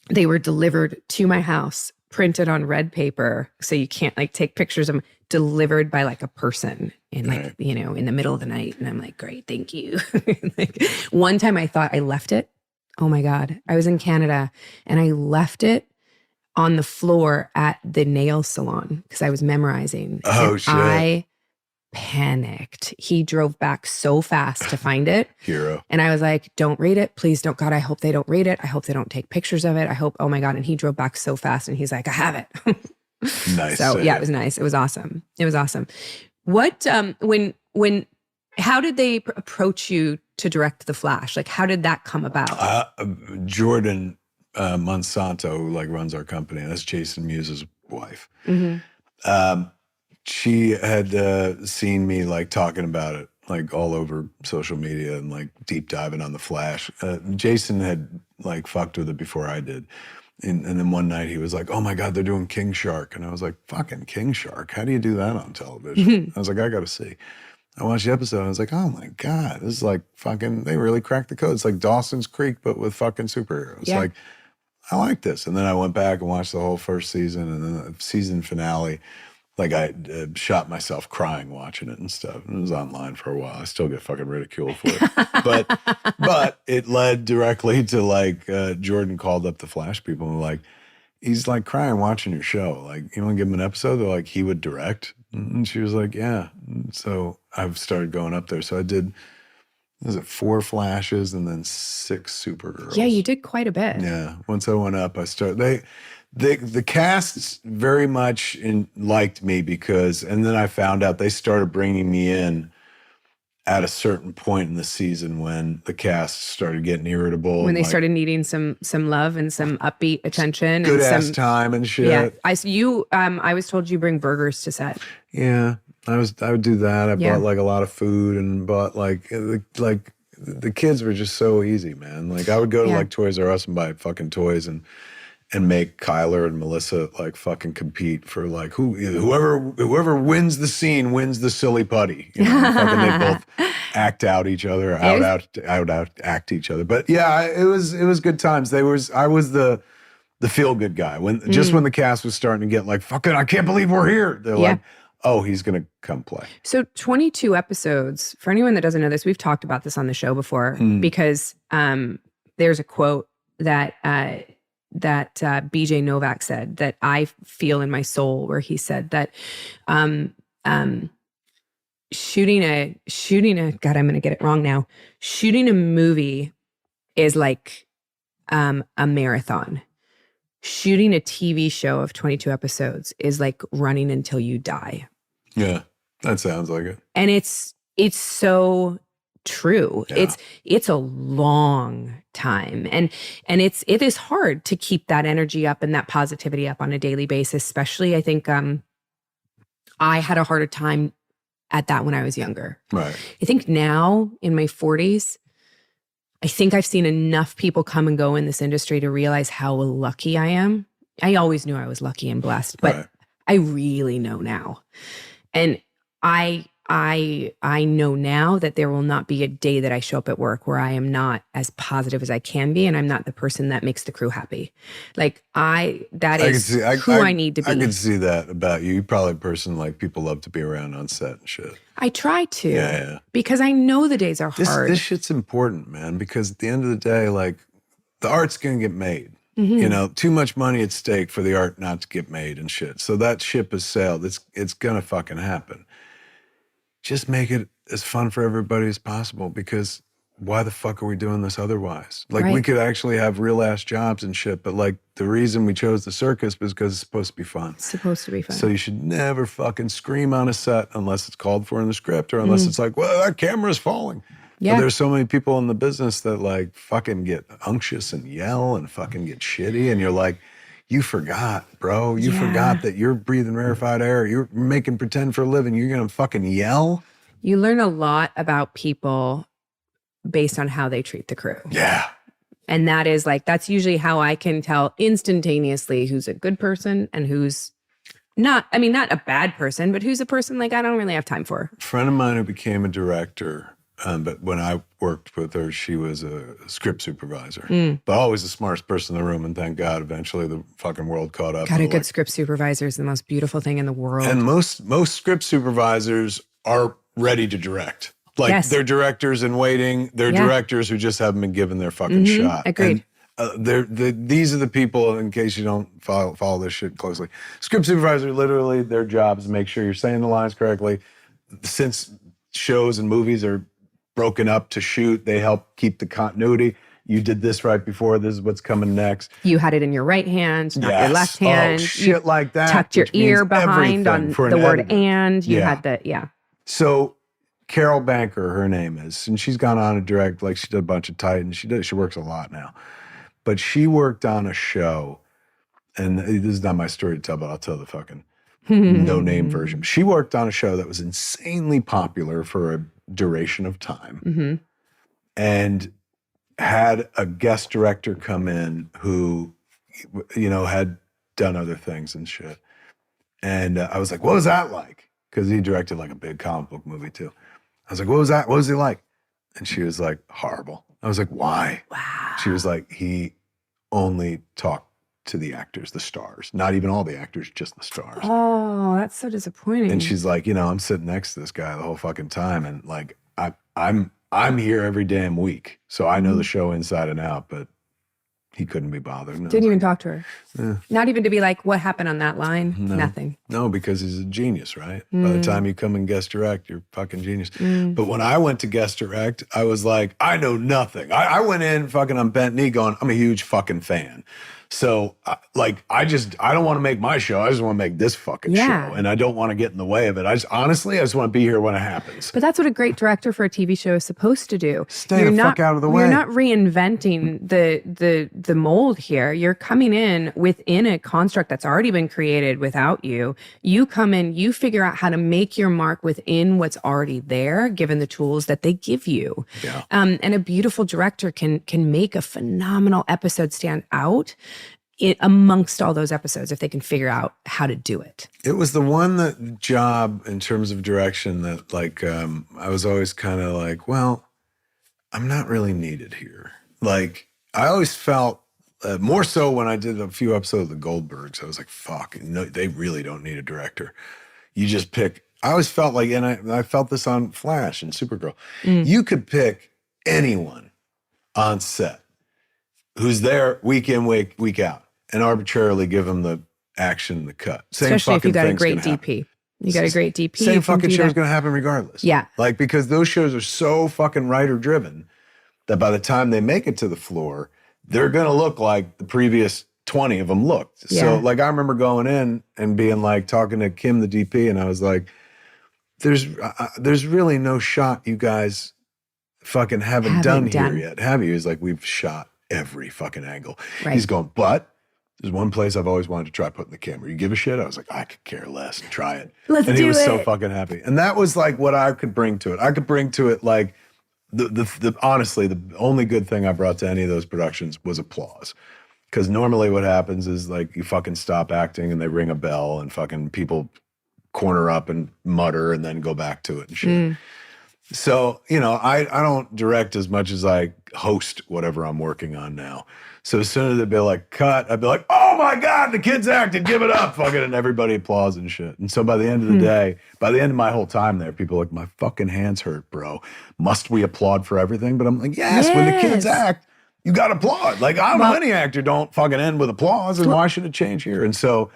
they were delivered to my house, printed on red paper. So you can't like take pictures of them, delivered by like a person in like, you know, in the middle of the night. And I'm like, great, thank you. Like one time I thought I left it. Oh my God. I was in Canada and I left it on the floor at the nail salon because I was memorizing. Oh, shit. I panicked. He drove back so fast to find it. Hero. And I was like, don't read it. Please don't. God, I hope they don't read it. I hope they don't take pictures of it. I hope, oh my God. And he drove back so fast and he's like, I have it. Nice. So yeah, it was nice. It was awesome. It was awesome. What, how did they approach you to direct The Flash? Like, how did that come about? Jordan Monsanto, who like runs our company, and that's Jason Mewes' wife. Mm-hmm. She had seen me like talking about it like all over social media and like deep diving on The Flash. Jason had like fucked with it before I did. And then one night he was like, oh my God, they're doing King Shark. And I was like, fucking King Shark? How do you do that on television? I was like, I got to see. I watched the episode and I was like, oh my God, this is like fucking, they really cracked the code. It's like Dawson's Creek, but with fucking superheroes. Yeah. Like, I like this. And then I went back and watched the whole first season, and then the season finale. Like, I shot myself crying watching it and stuff. And it was online for a while. I still get fucking ridiculed for it. But it led directly to, like, Jordan called up the Flash people and were like, he's like crying watching your show. Like, you want to give him an episode? They're like, he would direct. And she was like, yeah. So I've started going up there. So I did, was it 4 Flashes and then 6 Supergirls? Yeah, you did quite a bit. Yeah. Once I went up, I started, the cast very much liked me because, and then I found out they started bringing me in at a certain point in the season when the cast started getting irritable. When they started needing some love and some upbeat attention. Good and ass time and shit. Yeah. I was told you bring burgers to set. Yeah. I would do that. I bought like a lot of food and bought like the kids were just so easy, man. Like I would go to like Toys R Us and buy fucking toys and make Kyler and Melissa like fucking compete for like whoever wins the scene wins the silly putty. You know, fucking they both act out each other, out act each other. But yeah, it was good times. I was the feel good guy when the cast was starting to get like fucking I can't believe we're here. They're like, oh, he's gonna come play. So 22 episodes. For anyone that doesn't know this, we've talked about this on the show before because there's a quote that BJ Novak said that I feel in my soul, where he said that shooting a God, I'm gonna get it wrong now. Shooting a movie is like a marathon. Shooting a TV show of 22 episodes is like running until you die. Yeah, that sounds like it. And it's so true. Yeah. It's a long time. And it is hard to keep that energy up and that positivity up on a daily basis, especially I think I had a harder time at that when I was younger. Right. I think now in my 40s, I think I've seen enough people come and go in this industry to realize how lucky I am. I always knew I was lucky and blessed, but I really know now. And I know now that there will not be a day that I show up at work where I am not as positive as I can be, and I'm not the person that makes the crew happy. Like I need to be. I can see that about you. You're probably a person like people love to be around on set and shit. I try to, because I know the days are hard. This shit's important, man, because at the end of the day, like the art's gonna get made. You know, too much money at stake for the art not to get made and shit. So that ship has sailed. It's gonna fucking happen. Just make it as fun for everybody as possible, because why the fuck are we doing this otherwise? Like we could actually have real ass jobs and shit, but like the reason we chose the circus was because it's supposed to be fun. It's supposed to be fun. So you should never fucking scream on a set unless it's called for in the script, or unless it's like, well, that camera's falling. Yeah. But there's so many people in the business that like fucking get unctuous and yell and fucking get shitty, and you're like, you forgot, bro. You forgot that you're breathing rarefied air. You're making pretend for a living. You're going to fucking yell. You learn a lot about people based on how they treat the crew. Yeah. And that is like, that's usually how I can tell instantaneously who's a good person and who's not a bad person, but who's a person like I don't really have time for. A friend of mine who became a director, but when I worked with her, she was a script supervisor. But always the smartest person in the room, and thank God eventually the fucking world caught up. God, a good script supervisor is the most beautiful thing in the world. And most script supervisors are ready to direct. Like they're directors in waiting. They're directors who just haven't been given their fucking shot. Agreed. And these are the people, in case you don't follow this shit closely. Script supervisor, literally their job is to make sure you're saying the lines correctly. Since shows and movies are broken up to shoot, they help keep the continuity. You did this right before, this is what's coming next. You had it in your right hand, not your left hand. Oh, shit like that. Tucked your ear behind on the word and. You had the, So Carol Banker, her name is, and she's gone on to direct, like she did a bunch of Titans. She works a lot now. But she worked on a show, and this is not my story to tell, but I'll tell the fucking no-name version. She worked on a show that was insanely popular for a duration of time, and had a guest director come in who, had done other things and shit. And I was like, what was that like? Because he directed like a big comic book movie too. I was like, what was that? What was he like? And she was like, horrible. I was like, why? Wow. She was like, he only talked to the actors, the stars, not even all the actors, just the stars. Oh, that's so disappointing. And she's like, I'm sitting next to this guy the whole fucking time. And like, I'm here every damn week. So I know the show inside and out, but he couldn't be bothered. Didn't even talk to her. Yeah. Not even to be like, what happened on that line? No. Nothing. No, because he's a genius, right? By the time you come and guest direct, you're fucking genius. But when I went to guest direct, I was like, I know nothing. I went in fucking on bent knee going, I'm a huge fucking fan. So I don't want to make my show. I just want to make this fucking show. And I don't want to get in the way of it. I just want to be here when it happens. But that's what a great director for a TV show is supposed to do. Stay the fuck out of the way. You're not reinventing the mold here. You're coming in within a construct that's already been created without you. You come in, you figure out how to make your mark within what's already there, given the tools that they give you. Yeah. And a beautiful director can make a phenomenal episode stand out amongst all those episodes if they can figure out how to do it. It was the one job in terms of direction that like I was always kind of like, well, I'm not really needed here. Like I always felt more so when I did a few episodes of the Goldbergs. I was like, fuck, no, they really don't need a director. You just pick. I always felt like, and I felt this on Flash and Supergirl. You could pick anyone on set who's there week in, week out, and arbitrarily give them the action, the cut. Especially if you got a great DP. You got a great DP. Same fucking show's going to happen regardless. Yeah. Like, because those shows are so fucking writer-driven that by the time they make it to the floor, they're going to look like the previous 20 of them looked. Yeah. So, like, I remember going in and being like, talking to Kim, the DP, and I was like, there's really no shot you guys fucking haven't done here yet, have you? He's like, we've shot every fucking angle. Right. He's going, but there's one place I've always wanted to try putting the camera. You give a shit? I was like, I could care less. Try it. And he was so fucking happy. And that was like what I could bring to it. I could bring to it like honestly, the only good thing I brought to any of those productions was applause. Because normally what happens is like you fucking stop acting and they ring a bell and fucking people corner up and mutter and then go back to it and shit. So, I don't direct as much as I host whatever I'm working on now. So as soon as they'd be like, cut, I'd be like, oh my God, the kid's acting, give it up, fucking, and everybody applauds and shit. And so by the end of the day, by the end of my whole time there, people are like, my fucking hands hurt, bro. Must we applaud for everything? But I'm like, yes. When the kids act, you got to applaud. Like, any actor don't fucking end with applause, and why should it change here? And so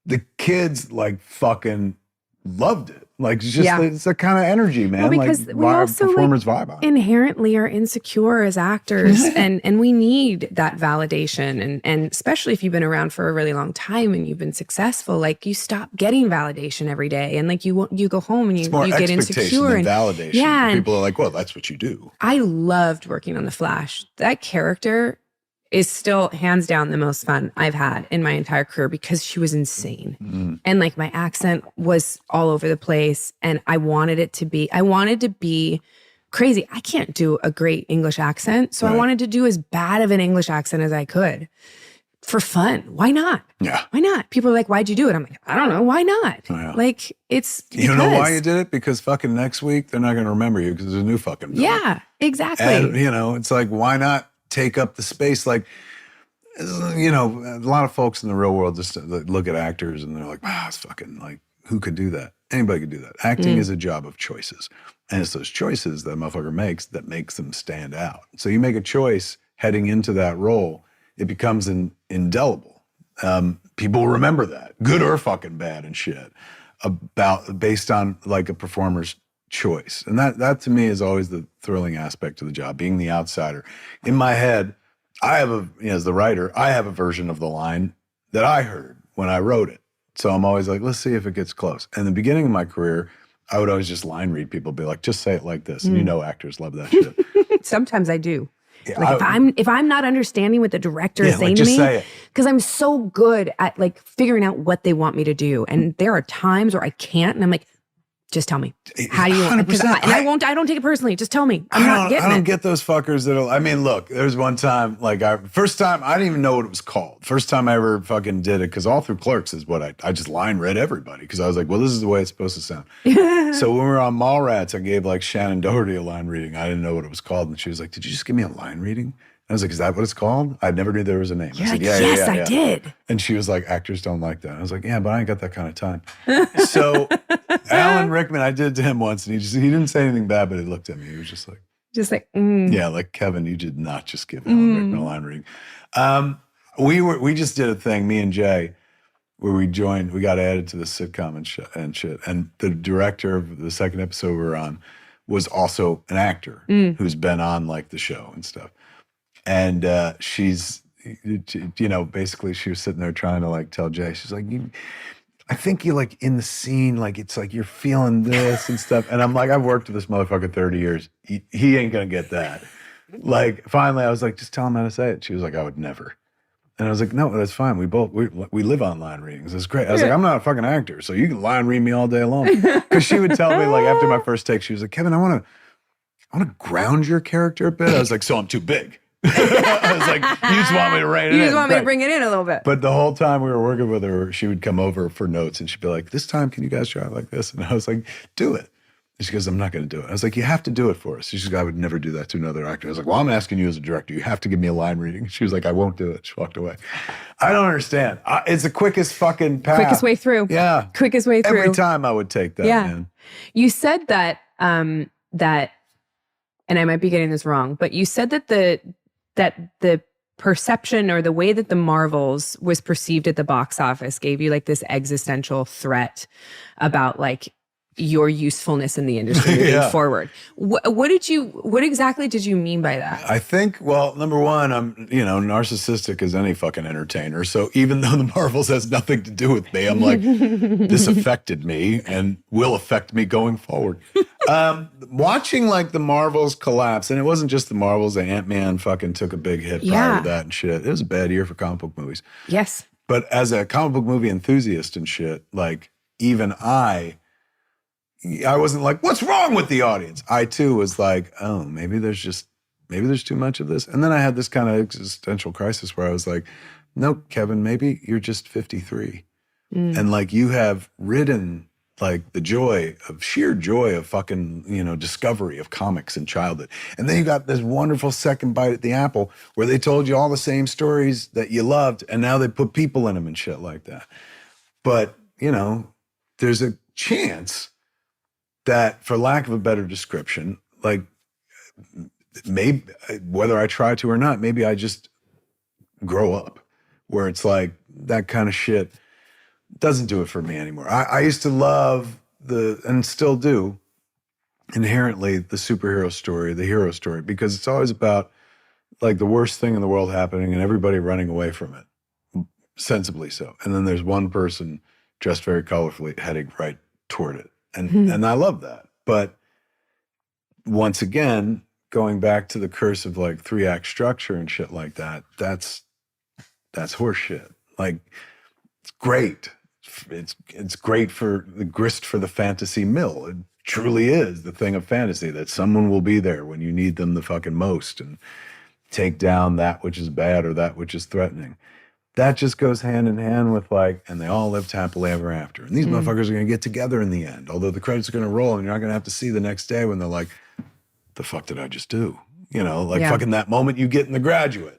the kids like fucking loved it. Like, it's just, it's a kind of energy, man. Well, because like, we also performers vibe on it. Inherently are insecure as actors, and we need that validation. And especially if you've been around for a really long time and you've been successful, like you stop getting validation every day, and like you go home and you get insecure and validation. Yeah, people are like, well, that's what you do. I loved working on The Flash. That character is still hands down the most fun I've had in my entire career because she was insane. And like my accent was all over the place, and I wanted to be crazy. I can't do a great English accent. So I wanted to do as bad of an English accent as I could for fun. Why not? Yeah. Why not? People are like, why'd you do it? I'm like, I don't know. Why not? Oh, yeah. Like, it's because. You know why you did it? Because fucking next week, they're not going to remember you because there's a new fucking film. Yeah, exactly. And, it's like, why not take up the space? Like, a lot of folks in the real world just look at actors and they're like, wow, it's fucking like, who could do that? Anybody could do that. Acting is a job of choices. And it's those choices that motherfucker makes that makes them stand out. So you make a choice heading into that role, it becomes indelible. People remember that, good or fucking bad and shit, based on like a performer's choice. And that to me is always the thrilling aspect of the job, being the outsider. In my head, I have as the writer, I have a version of the line that I heard when I wrote it. So I'm always like, let's see if it gets close. And the beginning of my career, I would always just line read people, be like, just say it like this. And actors love that shit. Sometimes I do. Yeah, like if I'm not understanding what the director is saying to me, because I'm so good at like figuring out what they want me to do. And there are times where I can't, and I'm like, Just tell me. How do you want? 100%. I don't take it personally. Just tell me. I'm not getting I don't it. get those fuckers that'll. I mean, look. There's one time, first time I didn't even know what it was called. First time I ever fucking did it, because all through Clerks is what I just line read everybody, because I was like, well, this is the way it's supposed to sound. So when we were on Mallrats, I gave like Shannon Doherty a line reading. I didn't know what it was called, and she was like, "Did you just give me a line reading?" I was like, "Is that what it's called?" I never knew there was a name. You're I said, like, "Yeah, yes, yeah, I yeah." did. And she was like, "Actors don't like that." I was like, "Yeah, but I ain't got that kind of time." So Alan Rickman, I did to him once, and he didn't say anything bad, but he looked at me. He was just like, yeah, like, Kevin, you did not just give Alan Rickman a line reading. We just did a thing, me and Jay, where we got added to the sitcom and shit. And the director of the second episode we were on was also an actor who's been on like the show and stuff. And she's, basically she was sitting there trying to like tell Jay, she's like, I think you like in the scene, like it's like you're feeling this and stuff. And I'm like, I've worked with this motherfucker 30 years. He ain't gonna get that. Like finally I was like, just tell him how to say it. She was like, I would never. And I was like, no, that's fine. We live on line readings. It's great. I was like, I'm not a fucking actor, so you can line read me all day long. Because she would tell me, like, after my first take, she was like, Kevin, I want to ground your character a bit. I was like, so I'm too big. I was like, you just want me to rein it in. You just want me to bring it in a little bit. But the whole time we were working with her, she would come over for notes and she'd be like, this time, can you guys try it like this? And I was like, do it. And she goes, I'm not going to do it. I was like, you have to do it for us. She goes, I would never do that to another actor. I was like, well, I'm asking you as a director. You have to give me a line reading. She was like, I won't do it. She walked away. I don't understand. It's the quickest fucking path. Quickest way through. Yeah. Quickest way through. Every time I would take that, man. You said that, and I might be getting this wrong, but you said that the perception or the way that the Marvels was perceived at the box office gave you like this existential threat about like your usefulness in the industry moving forward. What exactly did you mean by that? I think, well, number one, I'm, narcissistic as any fucking entertainer. So even though the Marvels has nothing to do with me, I'm like, this affected me and will affect me going forward. Watching like the Marvels collapse, and it wasn't just the Marvels, Ant-Man fucking took a big hit prior to that and shit. It was a bad year for comic book movies. Yes. But as a comic book movie enthusiast and shit, like even I wasn't like, what's wrong with the audience? I too was like, oh, maybe there's too much of this. And then I had this kind of existential crisis where I was like, no, Kevin, maybe you're just 53. And like you have ridden like the sheer joy of fucking, discovery of comics in childhood. And then you got this wonderful second bite at the apple where they told you all the same stories that you loved and now they put people in them and shit like that. But, there's a chance that, for lack of a better description, like maybe whether I try to or not, maybe I just grow up where it's like that kind of shit doesn't do it for me anymore. I used to love and still do, inherently, the superhero story, the hero story, because it's always about like the worst thing in the world happening and everybody running away from it, sensibly so. And then there's one person dressed very colorfully heading right toward it. And I love that. But once again, going back to the curse of like 3-act structure and shit like that, that's horse shit. Like, it's great. It's great for the grist for the fantasy mill. It truly is the thing of fantasy, that someone will be there when you need them the fucking most and take down that which is bad or that which is threatening. That just goes hand in hand with like, and they all lived happily ever after. And these motherfuckers are going to get together in the end, although the credits are going to roll and you're not going to have to see the next day when they're like, the fuck did I just do? Fucking that moment you get in The Graduate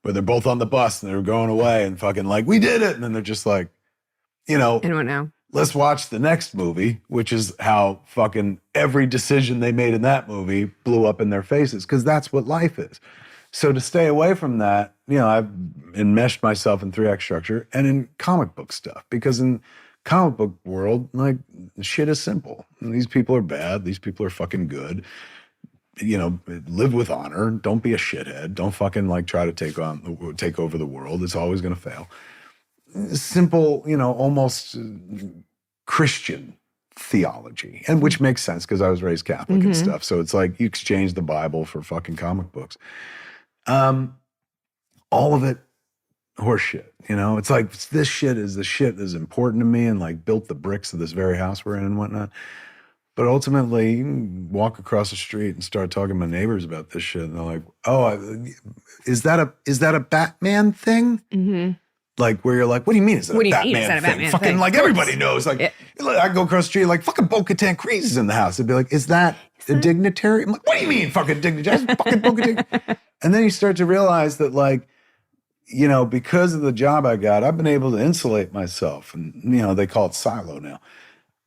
where they're both on the bus and they're going away and fucking like, we did it. And then they're just like, And what now? Let's watch the next movie, which is how fucking every decision they made in that movie blew up in their faces, because that's what life is. So to stay away from that, I've enmeshed myself in 3-act structure and in comic book stuff, because in comic book world, like, shit is simple. And these people are bad. These people are fucking good. Live with honor. Don't be a shithead. Don't fucking like try to take over the world. It's always going to fail. Simple, almost Christian theology, and which makes sense because I was raised Catholic and stuff. So it's like you exchange the Bible for fucking comic books. All of it horseshit, It's like this shit is the shit that's important to me and like built the bricks of this very house we're in and whatnot. But ultimately, you can walk across the street and start talking to my neighbors about this shit, and they're like, "Oh, is that a Batman thing?" Mm-hmm. Like where you're like, "What do you mean? Is that What a do you mean? Is Batman that a thing?" Batman Fucking thing? like everybody knows. Like Yeah. I go across the street, like fucking bo-katan Kreese is in the house. They'd be like, "Is that a dignitary?" I'm like, "What do you mean, fucking dignitary? That's fucking bo-katan." And then you start to realize that, like, you know, because of the job I got, I've been able to insulate myself, and you know, they call it silo now.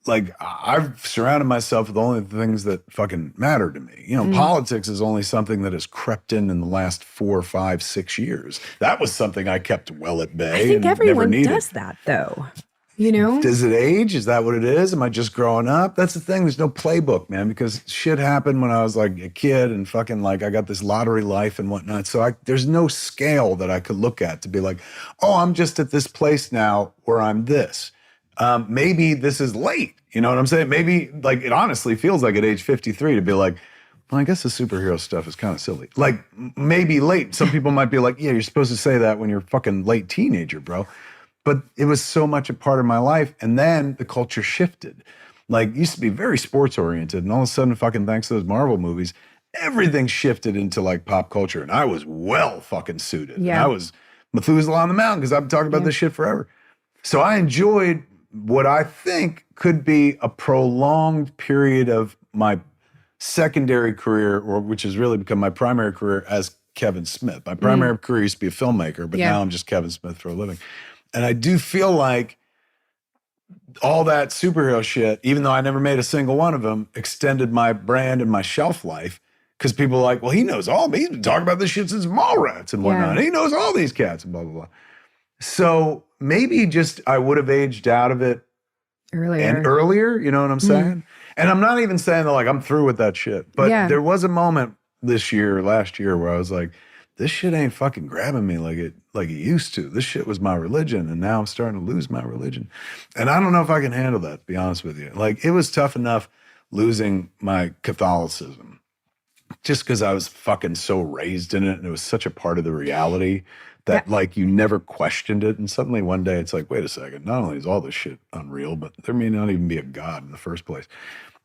Like I've surrounded myself with only the things that fucking matter to me. You know, politics is only something that has crept in the last 4, 5, 6 years. That was something I kept well at bay. I think and never everyone needed. does that, though. You know? Does it age? Is that what it is? Am I just growing up? That's the thing. There's no playbook, man, because shit happened when I was like a kid and fucking like I got this lottery life and whatnot. So there's no scale that I could look at to be like, oh, I'm just at this place now where I'm this. Maybe this is late. You know what I'm saying? Maybe like it honestly feels like at age 53 to be like, well, I guess the superhero stuff is kind of silly. Like maybe late. Some people might be like, yeah, you're supposed to say that when you're a fucking late teenager, bro. But it was so much a part of my life. And then the culture shifted. Like it used to be very sports oriented. And all of a sudden, fucking thanks to those Marvel movies, everything shifted into like pop culture. And I was well fucking suited. Yeah. And I was Methuselah on the mountain because I've been talking about this shit forever. So I enjoyed what I think could be a prolonged period of my secondary career, or which has really become my primary career as Kevin Smith. My primary career used to be a filmmaker, but now I'm just Kevin Smith for a living. And I do feel like all that superhero shit, even though I never made a single one of them, extended my brand and my shelf life. Because people are like, well, he knows all, he's been talking about this shit since Mallrats and whatnot. Yeah. He knows all these cats and blah, blah, blah. So maybe just I would have aged out of it earlier, you know what I'm saying? And I'm not even saying that like I'm through with that shit. But there was a moment last year, where I was like, this shit ain't fucking grabbing me like it used to. This shit was my religion, and now I'm starting to lose my religion. And I don't know if I can handle that, to be honest with you. Like, it was tough enough losing my Catholicism just because I was fucking so raised in it, and it was such a part of the reality that like you never questioned it. And suddenly one day it's like, wait a second, not only is all this shit unreal, but there may not even be a God in the first place.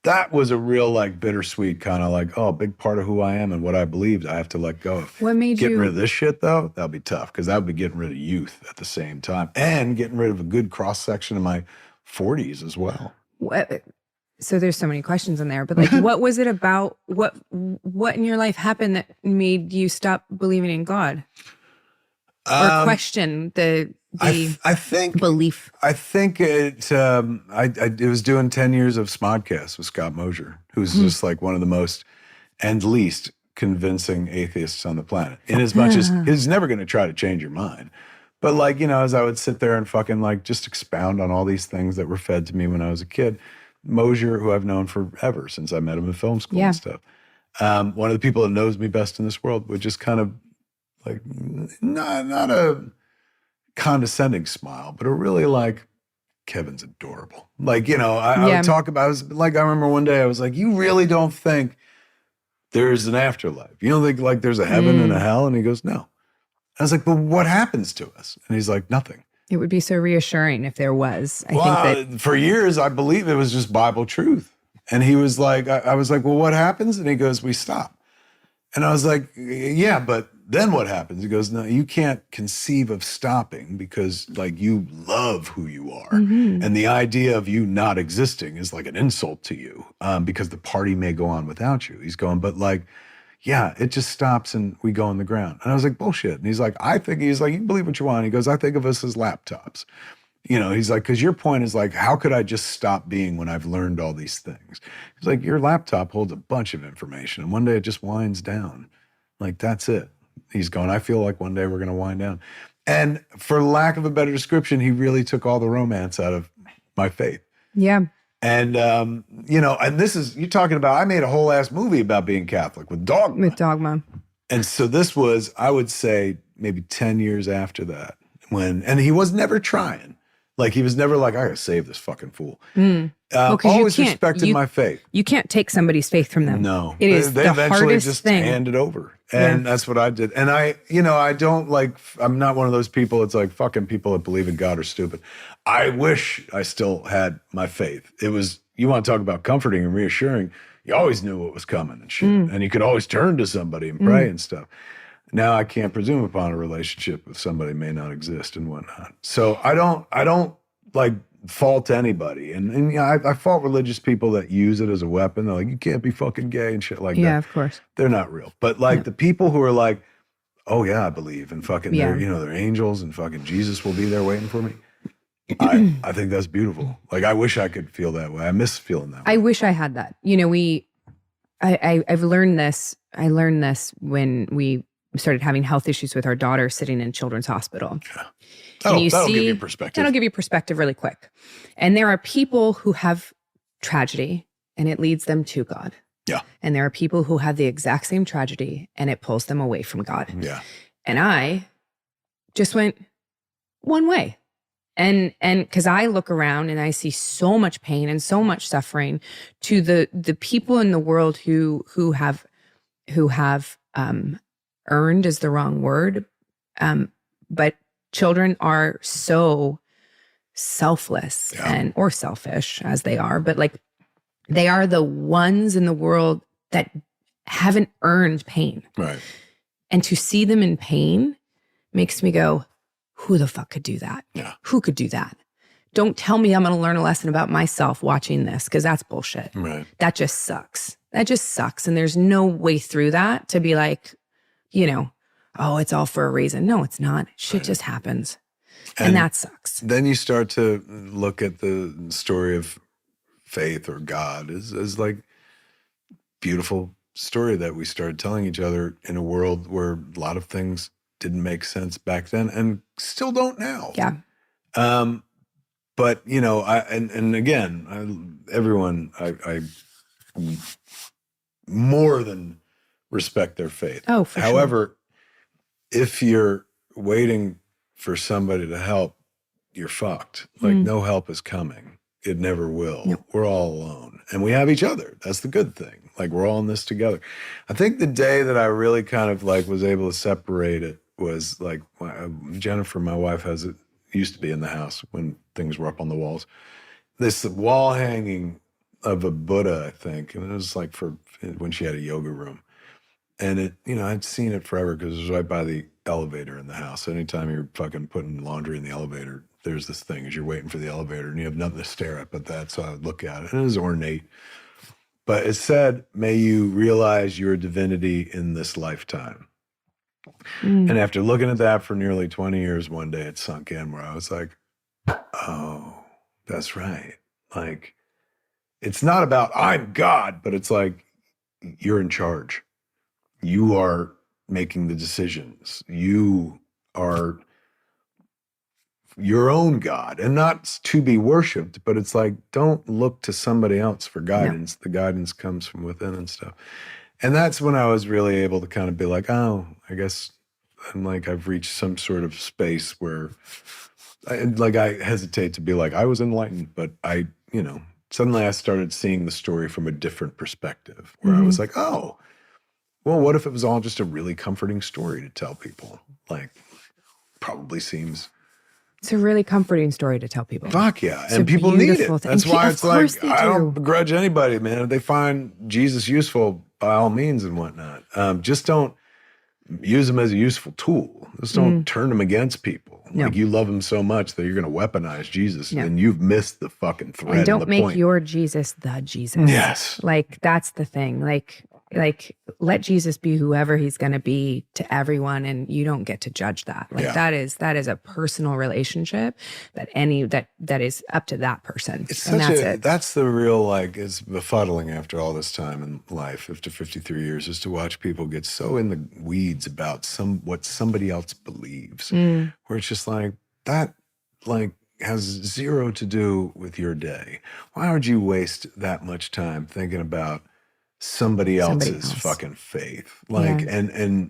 That was a real like bittersweet kind of like, oh, a big part of who I am and what I believed I have to let go of. What made getting rid of this shit though? That'll be tough because that would be getting rid of youth at the same time and getting rid of a good cross section of my 40s as well. So there's so many questions in there, but like, what was it about? What in your life happened that made you stop believing in God or question the I think belief? I think it. It was doing 10 years of Smodcast with Scott Mosier, who's just like one of the most and least convincing atheists on the planet. In as much as he's never going to try to change your mind, but like, you know, as I would sit there and fucking like just expound on all these things that were fed to me when I was a kid. Mosier, who I've known forever since I met him in film school and stuff. One of the people that knows me best in this world would just kind of like not a condescending smile, but a really like, Kevin's adorable. Like, you know, I would talk about, I was like, I remember one day I was like, you really don't think there's an afterlife? You don't think like there's a heaven and a hell? And he goes, no. I was like, but what happens to us? And he's like, nothing. It would be so reassuring if there was. I think that for years, I believe it was just Bible truth. And he was like, I was like, well, what happens? And he goes, we stop. And I was like, yeah, but then what happens? He goes, no, you can't conceive of stopping because like you love who you are. And the idea of you not existing is like an insult to you because the party may go on without you. He's going, but like, yeah, it just stops and we go on the ground. And I was like, bullshit. And he's like, he's like, you can believe what you want. He goes, I think of us as laptops. You know, he's like, because your point is like, how could I just stop being when I've learned all these things? He's like, your laptop holds a bunch of information. And one day it just winds down. Like, that's it. He's going, I feel like one day we're going to wind down. And for lack of a better description, he really took all the romance out of my faith. Yeah. And, you know, and this is, you're talking about, I made a whole ass movie about being Catholic with Dogma. With Dogma. And so this was, I would say, maybe 10 years after that and he was never trying. Like, he was never like, I gotta save this fucking fool. Always respected my faith. You can't take somebody's faith from them. No. It is they the eventually hardest just thing. hand it over. And that's what I did. And I don't like, I'm not one of those people, it's like fucking people that believe in God are stupid. I wish I still had my faith. It was, you want to talk about comforting and reassuring, you always knew what was coming and shit. And you could always turn to somebody and pray and stuff. Now I can't presume upon a relationship with somebody may not exist and whatnot. So I don't like fault anybody. And I fault religious people that use it as a weapon. They're like, you can't be fucking gay and shit like that. Yeah, of course. They're not real. But like the people who are like, oh yeah, I believe and fucking they're angels and fucking Jesus will be there waiting for me. I think that's beautiful. Like I wish I could feel that way. I miss feeling that way. I wish I had that. I've learned this. I learned this when we started having health issues with our daughter sitting in children's hospital. Yeah. That'll give you perspective. That'll give you perspective really quick. And there are people who have tragedy and it leads them to God. Yeah. And there are people who have the exact same tragedy and it pulls them away from God. Yeah. And I just went one way. And because I look around and I see so much pain and so much suffering to the people in the world who have earned is the wrong word. But children are so selfless or selfish as they are, but like they are the ones in the world that haven't earned pain. Right. And to see them in pain makes me go, who the fuck could do that? Yeah. Who could do that? Don't tell me I'm going to learn a lesson about myself watching this because that's bullshit. Right. That just sucks. That just sucks. And there's no way through that to be like, oh, it's all for a reason. No, it's not. Shit just happens. And that sucks. Then you start to look at the story of faith or God as like beautiful story that we started telling each other in a world where a lot of things didn't make sense back then and still don't now. Yeah. But everyone, I more than respect their faith. Oh, for sure. However, if you're waiting for somebody to help, you're fucked. Like no help is coming. It never will. Yep. We're all alone. And we have each other. That's the good thing. Like we're all in this together. I think the day that I really kind of like was able to separate it was like Jennifer, my wife, used to be in the house when things were up on the walls. This wall hanging of a Buddha, I think. And it was like for when she had a yoga room. And it, I'd seen it forever because it was right by the elevator in the house. Anytime you're fucking putting laundry in the elevator, there's this thing as you're waiting for the elevator and you have nothing to stare at but that. So I would look at it and it was ornate. But it said, may you realize your divinity in this lifetime. And after looking at that for nearly 20 years, one day it sunk in where I was like, oh, that's right. Like, it's not about I'm God, but it's like you're in charge. You are making the decisions. You are your own God and not to be worshiped, but it's like, don't look to somebody else for guidance. No. The guidance comes from within and stuff. And that's when I was really able to kind of be like, oh, I guess I've reached some sort of space where I hesitate to be like, I was enlightened, but suddenly I started seeing the story from a different perspective where I was like, oh, well, what if it was all just a really comforting story to tell people? Like, probably seems... It's a really comforting story to tell people. Fuck yeah. And people need it. That's why it's like, I don't begrudge anybody, man. If they find Jesus useful, by all means and whatnot. Just don't use them as a useful tool. Just don't turn them against people. No. Like you love them so much that you're going to weaponize Jesus and you've missed the fucking thread. And don't make point. Your Jesus the Jesus. Yes. Like that's the thing. Like let Jesus be whoever he's going to be to everyone, and you don't get to judge that. Like that is a personal relationship that is up to that person. That's the real it's befuddling after all this time in life, after 53 years, is to watch people get so in the weeds about what somebody else believes, where it's just like that has zero to do with your day. Why would you waste that much time thinking about somebody else's fucking faith, and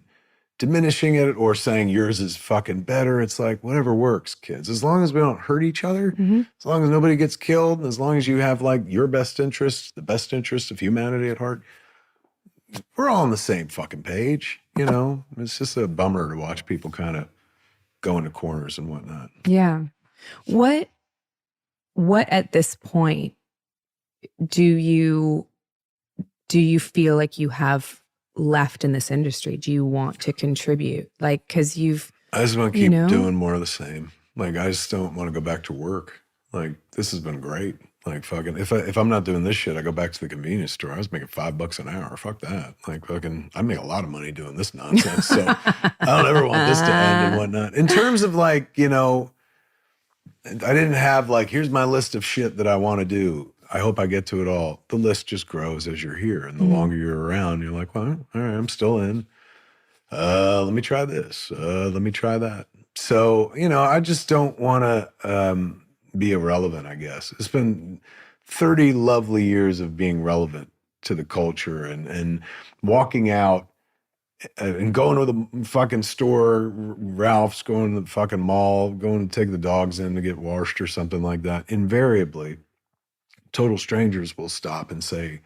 diminishing it or saying yours is fucking better? It's like, whatever works, kids. As long as we don't hurt each other, as long as nobody gets killed, and as long as you have your best interest, the best interest of humanity at heart, we're all on the same fucking page. It's just a bummer to watch people kind of go into corners and whatnot. Yeah. What at this point do you feel like you have left in this industry? Do you want to contribute? Like, because you've, I just want to keep doing more of the same. Like, I just don't want to go back to work. Like, this has been great. Like, fucking, if I'm not doing this shit, I go back to the convenience store. I was making $5 an hour. Fuck that. Like, fucking, I make a lot of money doing this nonsense. So I don't ever want this to end and whatnot. In terms of like, you know, I didn't have like, here's my list of shit that I want to do. I hope I get to it all. The list just grows as you're here. And the longer you're around, you're like, well, all right, I'm still in. Let me try this. Let me try that. So, you know, I just don't want to be irrelevant, I guess. It's been 30 lovely years of being relevant to the culture and walking out and going to the fucking store, Ralph's, going to the fucking mall, going to take the dogs in to get washed or something like that. Invariably, total strangers will stop and say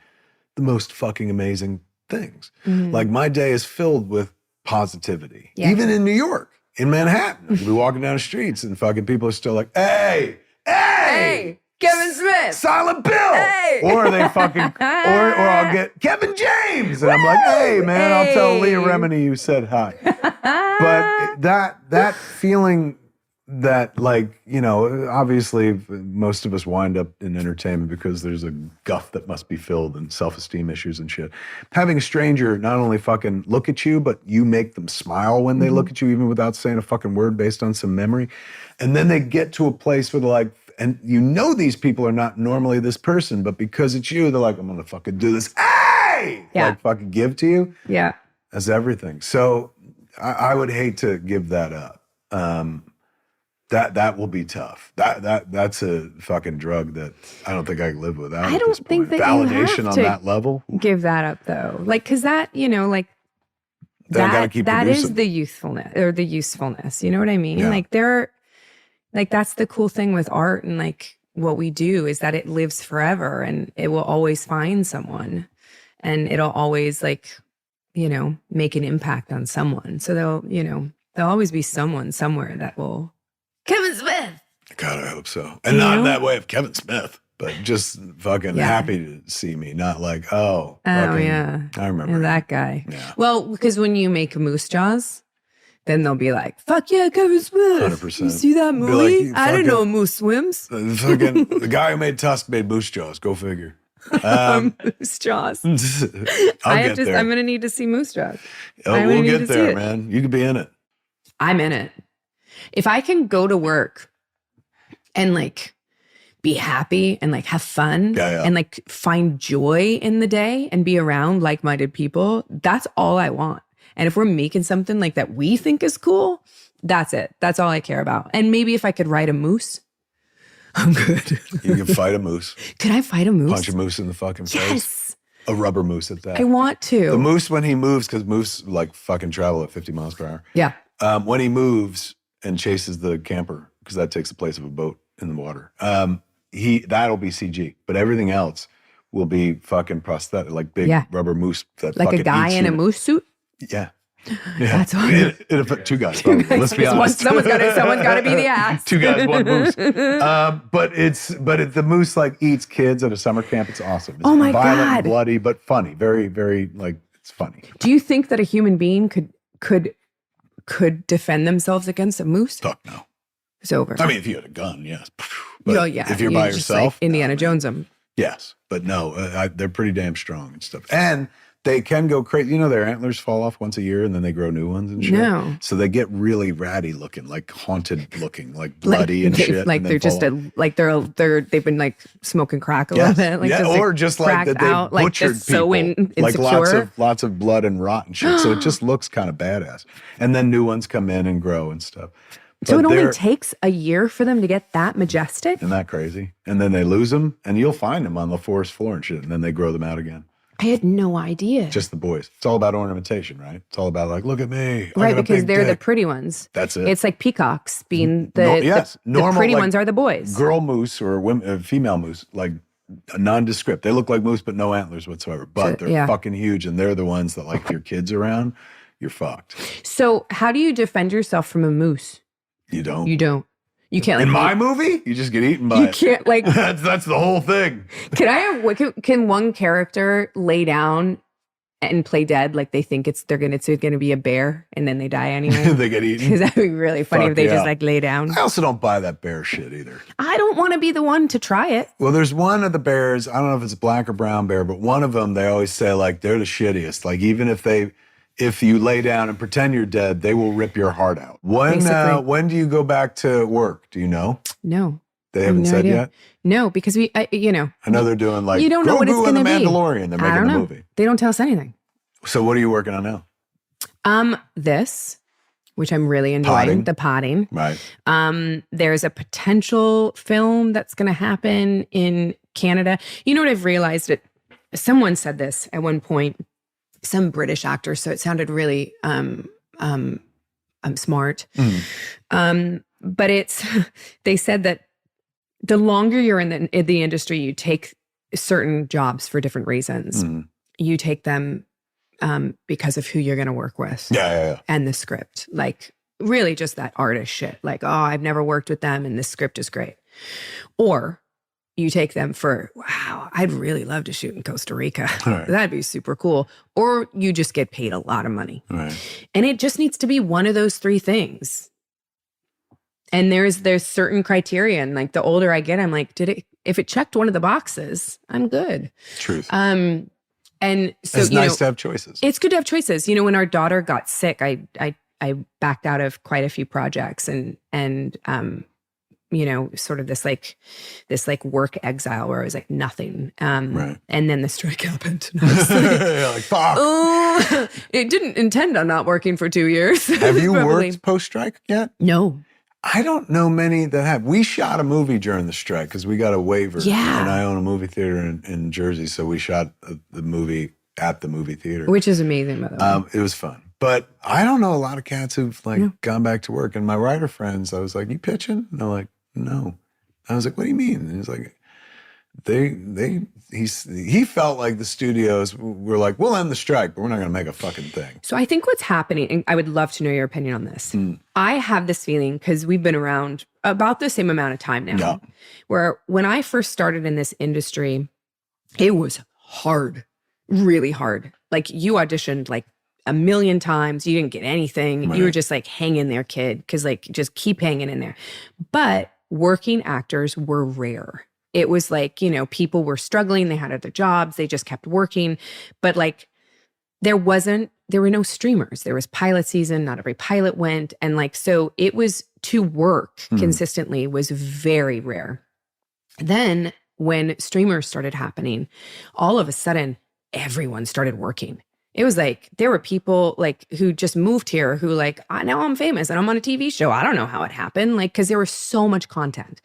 the most fucking amazing things. Like, my day is filled with positivity. Yeah. Even in New York, in Manhattan, I'll be walking down the streets and fucking people are still like, hey, Kevin Smith, Silent Bill. Hey. Or they fucking, or I'll get Kevin James. And I'm like, hey, man, I'll tell Leah Remini you said hi. But that feeling that, like, you know, obviously most of us wind up in entertainment because there's a guff that must be filled and self-esteem issues and shit. Having a stranger not only fucking look at you, but you make them smile when they look at you, even without saying a fucking word, based on some memory. And then they get to a place where they're like, and you know these people are not normally this person, but because it's you, they're like, I'm gonna fucking do this. Hey! Yeah. Like, fucking give to you. Yeah. That's everything. So I would hate to give that up. That will be tough. That's a fucking drug that I don't think I can live without. I don't think that validation you have on to that level. give that up though. Like, cause that, you know, like Then I gotta keep that producing. is the youthfulness or the usefulness. You know what I mean? Yeah. Like that's the cool thing with art and like what we do is that it lives forever and it will always find someone and it'll always, like, you know, make an impact on someone. So there'll always be someone somewhere that will, Kevin Smith. God, I hope so. And not in that way of Kevin Smith, but just fucking happy to see me. Not like, fucking, yeah. I remember And him. that guy. Yeah. Well, because when you make Moose Jaws, then they'll be like, fuck yeah, Kevin Smith. 100%. You see that Be movie? like, I didn't know a fucking- moose swims. The guy who made Tusk made Moose Jaws. Go figure. Moose Jaws. I'll get there. I'm going to need to see Moose Jaws. We'll get there, man. You could be in it. I'm in it. If I can go to work and like be happy and like have fun and like find joy in the day and be around like-minded people, that's all I want. And if we're making something like that we think is cool, that's it. That's all I care about. And maybe if I could ride a moose, I'm good. You can fight a moose. Could I fight a moose? Punch a moose in the fucking face. Yes. A rubber moose at that. I want to. The moose, when he moves, because moose like fucking travel at 50 miles per hour. Yeah. When he moves and chases the camper, because that takes the place of a boat in the water, that'll be CG. But everything else will be fucking prosthetic, like big rubber moose that Like fucking a guy eats in you. a moose suit? Yeah. That's awesome. Two guys, probably. Let's be honest. Someone's got to be the ass. Two guys, one moose. But the moose like eats kids at a summer camp. It's awesome. It's Oh my violent God. and bloody, but funny. Very, very, like, it's funny. Do you think that a human being could defend themselves against a moose? Fuck no. It's over. I mean, if you had a gun, yes. But yeah. if you're by just yourself, like Indiana no, Jones them. yes. But no, they're pretty damn strong and stuff. And they can go crazy. You know, their antlers fall off once a year and then they grow new ones and shit. No. So they get really ratty looking, like haunted looking, like bloody and shit. Like and they're then just fall off. they've been like smoking crack a Yes. little bit. Like yeah, just, or just like cracked that they out, like butchered just so people. Like insecure. lots of blood and rot and shit. So it just looks kind of badass. And then new ones come in and grow and stuff. So But it only they're- takes a year for them to get that majestic? Isn't that crazy? And then they lose them, and you'll find them on the forest floor and shit, and then they grow them out again. I had no idea. Just the boys. It's all about ornamentation, right? It's all about like, look at me. I Right, got a because big they're the dick. pretty ones. That's it. It's like peacocks being Yes, the normal, pretty like, ones are the boys. Girl moose or female moose, like nondescript. They look like moose, but no antlers whatsoever. But they're fucking huge, and they're the ones that like your kids around. You're fucked. So how do you defend yourself from a moose? You don't. You don't. You can't In my movie, you just get eaten by you it. can't like That's the whole thing. can one character lay down and play dead like they think it's gonna be a bear and then they die anyway? They get eaten. Because that'd be really funny Fuck if they yeah. just like lay down. I also don't buy that bear shit either. I don't want to be the one to try it. Well, there's one of the bears, I don't know if it's a black or brown bear, but one of them, they always say like they're the shittiest. Like even if you lay down and pretend you're dead, they will rip your heart out. When do you go back to work? Do you know? No. They haven't said yet? No, because I know they're doing like you don't know what it's Grogu going and to the be. Mandalorian. They're making a movie. They don't tell us anything. So what are you working on now? This, which I'm really enjoying, the potting. Right. There's a potential film that's going to happen in Canada. You know what I've realized? Someone said this at one point, some British actor, so it sounded really smart. But they said that the longer you're in the industry, you take certain jobs for different reasons. You take them because of who you're going to work with. Yeah. And the script. Like really just that artist shit. Like, oh, I've never worked with them and this script is great. Or you take them for, wow, I'd really love to shoot in Costa Rica. Right. That'd be super cool. Or you just get paid a lot of money. Right. And it just needs to be one of those three things. And there's certain criteria. And like the older I get, I'm like, if it checked one of the boxes, I'm good. Truth. And so it's nice to have choices. It's good to have choices. When our daughter got sick, I backed out of quite a few projects and sort of this work exile where I was like nothing. Right. And then the strike happened. And I was like, fuck. Oh, it didn't intend on not working for 2 years. Have you worked post-strike yet? No. I don't know many that have. We shot a movie during the strike because we got a waiver. Yeah. And I own a movie theater in Jersey, so we shot the movie at the movie theater. Which is amazing, by the way. It was fun. But I don't know a lot of cats who've gone back to work. And my writer friends, I was like, you pitching? And they're like, no. I was like, what do you mean? And he's like, he felt like the studios were like, we'll end the strike, but we're not going to make a fucking thing. So I think what's happening, and I would love to know your opinion on this. I have this feeling, because we've been around about the same amount of time now, where when I first started in this industry, it was hard, really hard. Like you auditioned like a million times, you didn't get anything. Right. You were just like, hang in there, kid, because like just keep hanging in there. But working actors were rare. It was like, people were struggling. They had other jobs. They just kept working. But like, there were no streamers. There was pilot season. Not every pilot went. And like, so it was to work consistently was very rare. Then when streamers started happening, all of a sudden, everyone started working. It was like, there were people like who just moved here who like, now I'm famous and I'm on a TV show. I don't know how it happened. Like, cause there was so much content.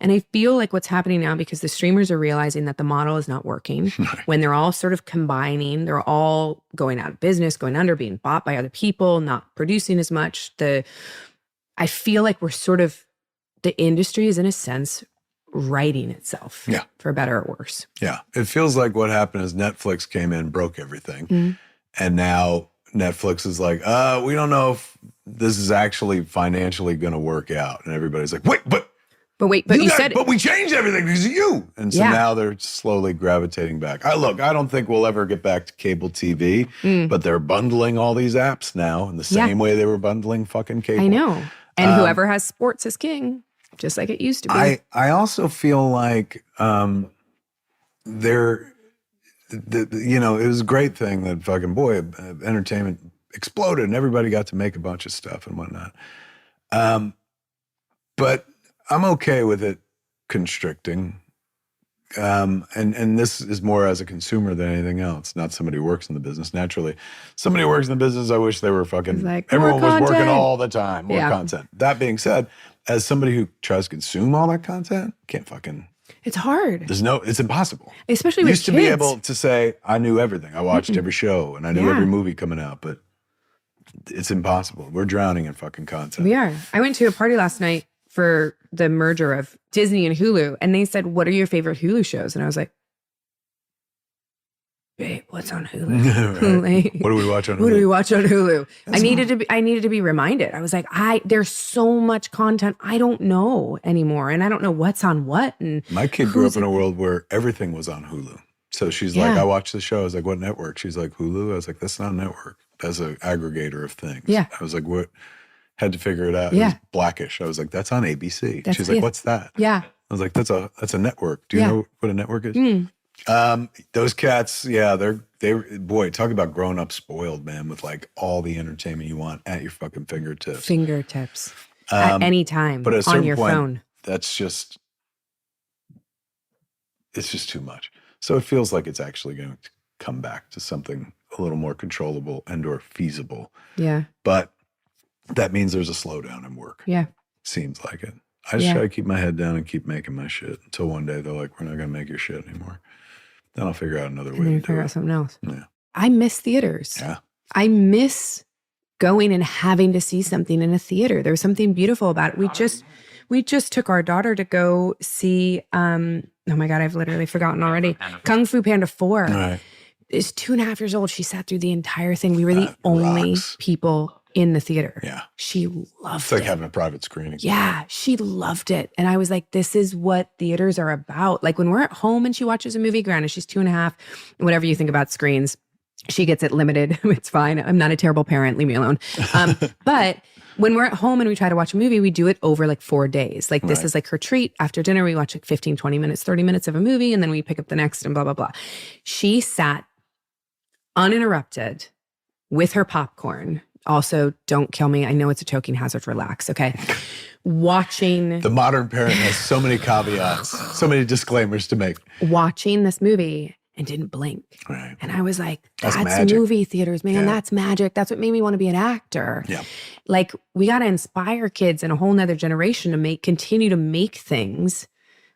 And I feel like what's happening now, because the streamers are realizing that the model is not working when they're all sort of combining, they're all going out of business, going under, being bought by other people, not producing as much. I feel like the industry is in a sense righting itself for better or worse. Yeah. It feels like what happened is Netflix came in, broke everything. And now Netflix is like, we don't know if this is actually financially going to work out. And everybody's like, but we changed everything because of you. And so now they're slowly gravitating back. I don't think we'll ever get back to cable TV, but they're bundling all these apps now in the same way they were bundling fucking cable. I know. And whoever has sports is king, just like it used to be. I also feel like it was a great thing that fucking entertainment exploded and everybody got to make a bunch of stuff and whatnot. But I'm okay with it constricting. And this is more as a consumer than anything else, not somebody who works in the business. Naturally, somebody who works in the business, I wish they were fucking, like, everyone was working all the time, more content. That being said, as somebody who tries to consume all that content, can't fucking... It's hard. It's impossible. Especially with kids. Used to be able to say, I knew everything. I watched every show and I knew every movie coming out, but it's impossible. We're drowning in fucking content. We are. I went to a party last night for the merger of Disney and Hulu, and they said, what are your favorite Hulu shows? And I was like, babe, what's on Hulu? Right. What do we watch on Hulu? What do we watch on Hulu? I needed to be reminded. I was like, there's so much content I don't know anymore, and I don't know what's on what. And my kid grew up in a world where everything was on Hulu. So she's like, I watched the show. I was like, what network? She's like, Hulu. I was like, that's not a network. That's an aggregator of things. Yeah. I was like, what? Had to figure it out. It was Blackish. I was like, that's on ABC. She's like, what's that? Yeah. I was like, that's a network. Do you know what a network is? Those cats, they boy, talk about grown up spoiled, man, with like all the entertainment you want at your fucking fingertips. At any time, but at a on certain your point, phone. it's just too much. So it feels like it's actually going to come back to something a little more controllable and or feasible. Yeah. But that means there's a slowdown in work. Yeah. Seems like it. I just try to keep my head down and keep making my shit until one day they're like, we're not going to make your shit anymore. Then I'll figure out another way to do it. Figure out something else. Yeah. I miss theaters. Yeah. I miss going and having to see something in a theater. There was something beautiful about it. We just took our daughter to go see, oh my God, I've literally forgotten already. Kung Fu Panda 4. Right. Is 2.5 years old. She sat through the entire thing. We were the only people in the theater. Yeah. She loved it. It's like having a private screening. Yeah, she loved it. And I was like, this is what theaters are about. Like when we're at home and she watches a movie, granted, she's 2.5, whatever you think about screens, she gets it limited. It's fine. I'm not a terrible parent. Leave me alone. But when we're at home and we try to watch a movie, we do it over like 4 days. Like this is like her treat. After dinner, we watch like 15, 20 minutes, 30 minutes of a movie, and then we pick up the next and blah, blah, blah. She sat uninterrupted with her popcorn. Also, don't kill me. I know it's a choking hazard. Relax, okay? Watching. The modern parent has so many caveats, so many disclaimers to make. Watching this movie and didn't blink. Right. And I was like, that's movie theaters, man. Yeah. That's magic. That's what made me want to be an actor. Yeah. Like, we got to inspire kids in a whole nother generation to continue to make things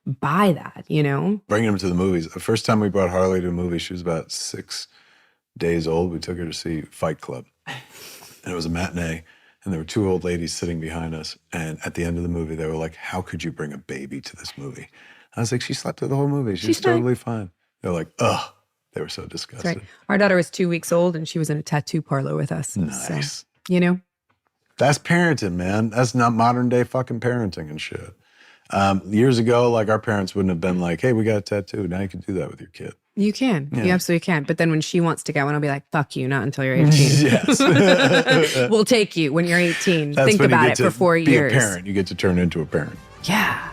by that, you know? Bringing them to the movies. The first time we brought Harley to a movie, she was about 6 days old. We took her to see Fight Club. And it was a matinee. And there were 2 old ladies sitting behind us. And at the end of the movie, they were like, how could you bring a baby to this movie? I was like, she slept through the whole movie. She's totally fine. They're like, ugh. They were so disgusted. That's right. Our daughter was 2 weeks old and she was in a tattoo parlor with us. Nice. So, you know? That's parenting, man. That's not modern day fucking parenting and shit. Years ago, like our parents wouldn't have been like, hey, we got a tattoo. Now you can do that with your kid. You can. Yeah. You absolutely can. But then when she wants to get one, I'll be like, fuck you, not until you're 18. Yes. We'll take you when you're 18. That's Think about it for 4 years. Be a parent. You get to turn into a parent. Yeah.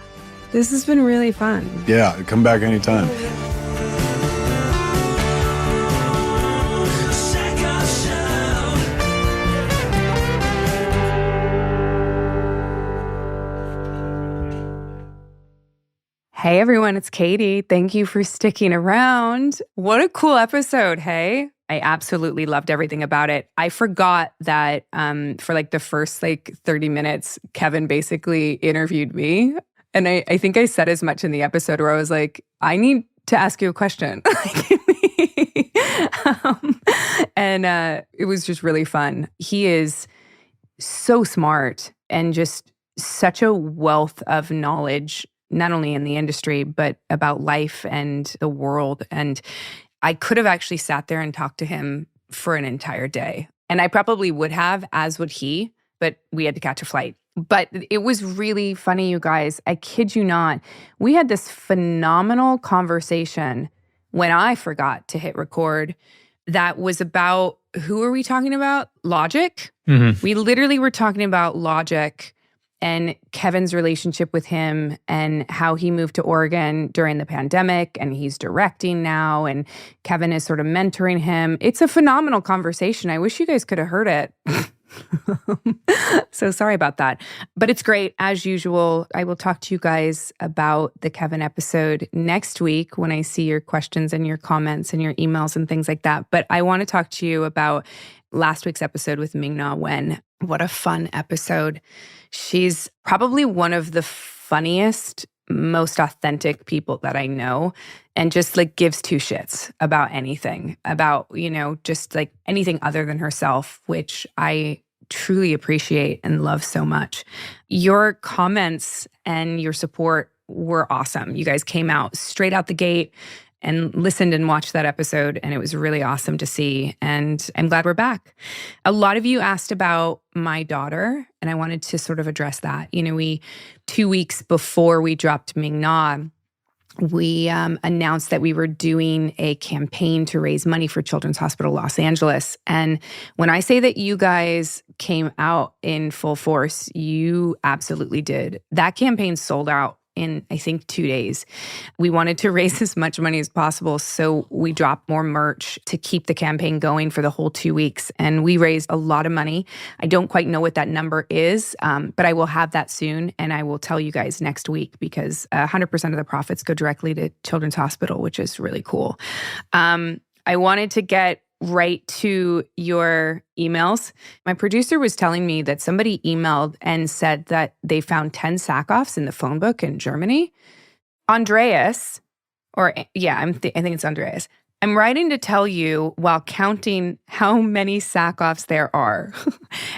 This has been really fun. Yeah. Come back anytime. Hey everyone, it's Katee. Thank you for sticking around. What a cool episode, hey? I absolutely loved everything about it. I forgot that for like the first like 30 minutes, Kevin basically interviewed me. And I think I said as much in the episode where I was like, I need to ask you a question. And it was just really fun. He is so smart and just such a wealth of knowledge, not only in the industry, but about life and the world. And I could have actually sat there and talked to him for an entire day. And I probably would have, as would he, but we had to catch a flight. But it was really funny, you guys. I kid you not. We had this phenomenal conversation when I forgot to hit record that was about, who are we talking about? Logic? Mm-hmm. We literally were talking about Logic and Kevin's relationship with him and how he moved to Oregon during the pandemic and he's directing now and Kevin is sort of mentoring him. It's a phenomenal conversation. I wish you guys could have heard it. So sorry about that. But it's great. As usual, I will talk to you guys about the Kevin episode next week when I see your questions and your comments and your emails and things like that. But I want to talk to you about last week's episode with Ming-Na Wen. What a fun episode. She's probably one of the funniest, most authentic people that I know and just like gives 2 shits about anything, about, you know, just like anything other than herself, which I truly appreciate and love so much. Your comments and your support were awesome. You guys came out straight out the gate and listened and watched that episode, and it was really awesome to see. And I'm glad we're back. A lot of you asked about my daughter, and I wanted to sort of address that. 2 weeks before we dropped Ming Na, we announced that we were doing a campaign to raise money for Children's Hospital Los Angeles. And when I say that you guys came out in full force, you absolutely did. That campaign sold out in, I think, 2 days. We wanted to raise as much money as possible, so we dropped more merch to keep the campaign going for the whole 2 weeks. And we raised a lot of money. I don't quite know what that number is, but I will have that soon, and I will tell you guys next week, because 100% of the profits go directly to Children's Hospital, which is really cool. I wanted to get right to your emails. My producer was telling me that somebody emailed and said that they found 10 Sackhoffs in the phone book in Germany. Andreas, I think it's Andreas. I'm writing to tell you while counting how many Sackhoffs there are.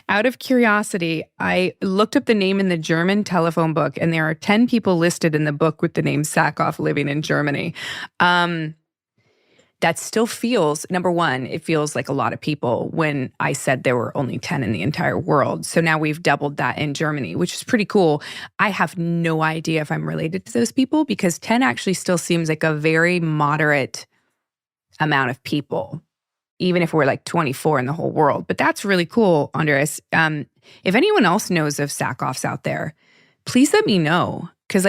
Out of curiosity, I looked up the name in the German telephone book, and there are 10 people listed in the book with the name Sackhoff living in Germany. That still feels, number one, it feels like a lot of people when I said there were only 10 in the entire world. So now we've doubled that in Germany, which is pretty cool. I have no idea if I'm related to those people, because 10 actually still seems like a very moderate amount of people, even if we're like 24 in the whole world. But that's really cool, Andres. If anyone else knows of Sackhoffs out there, please let me know, because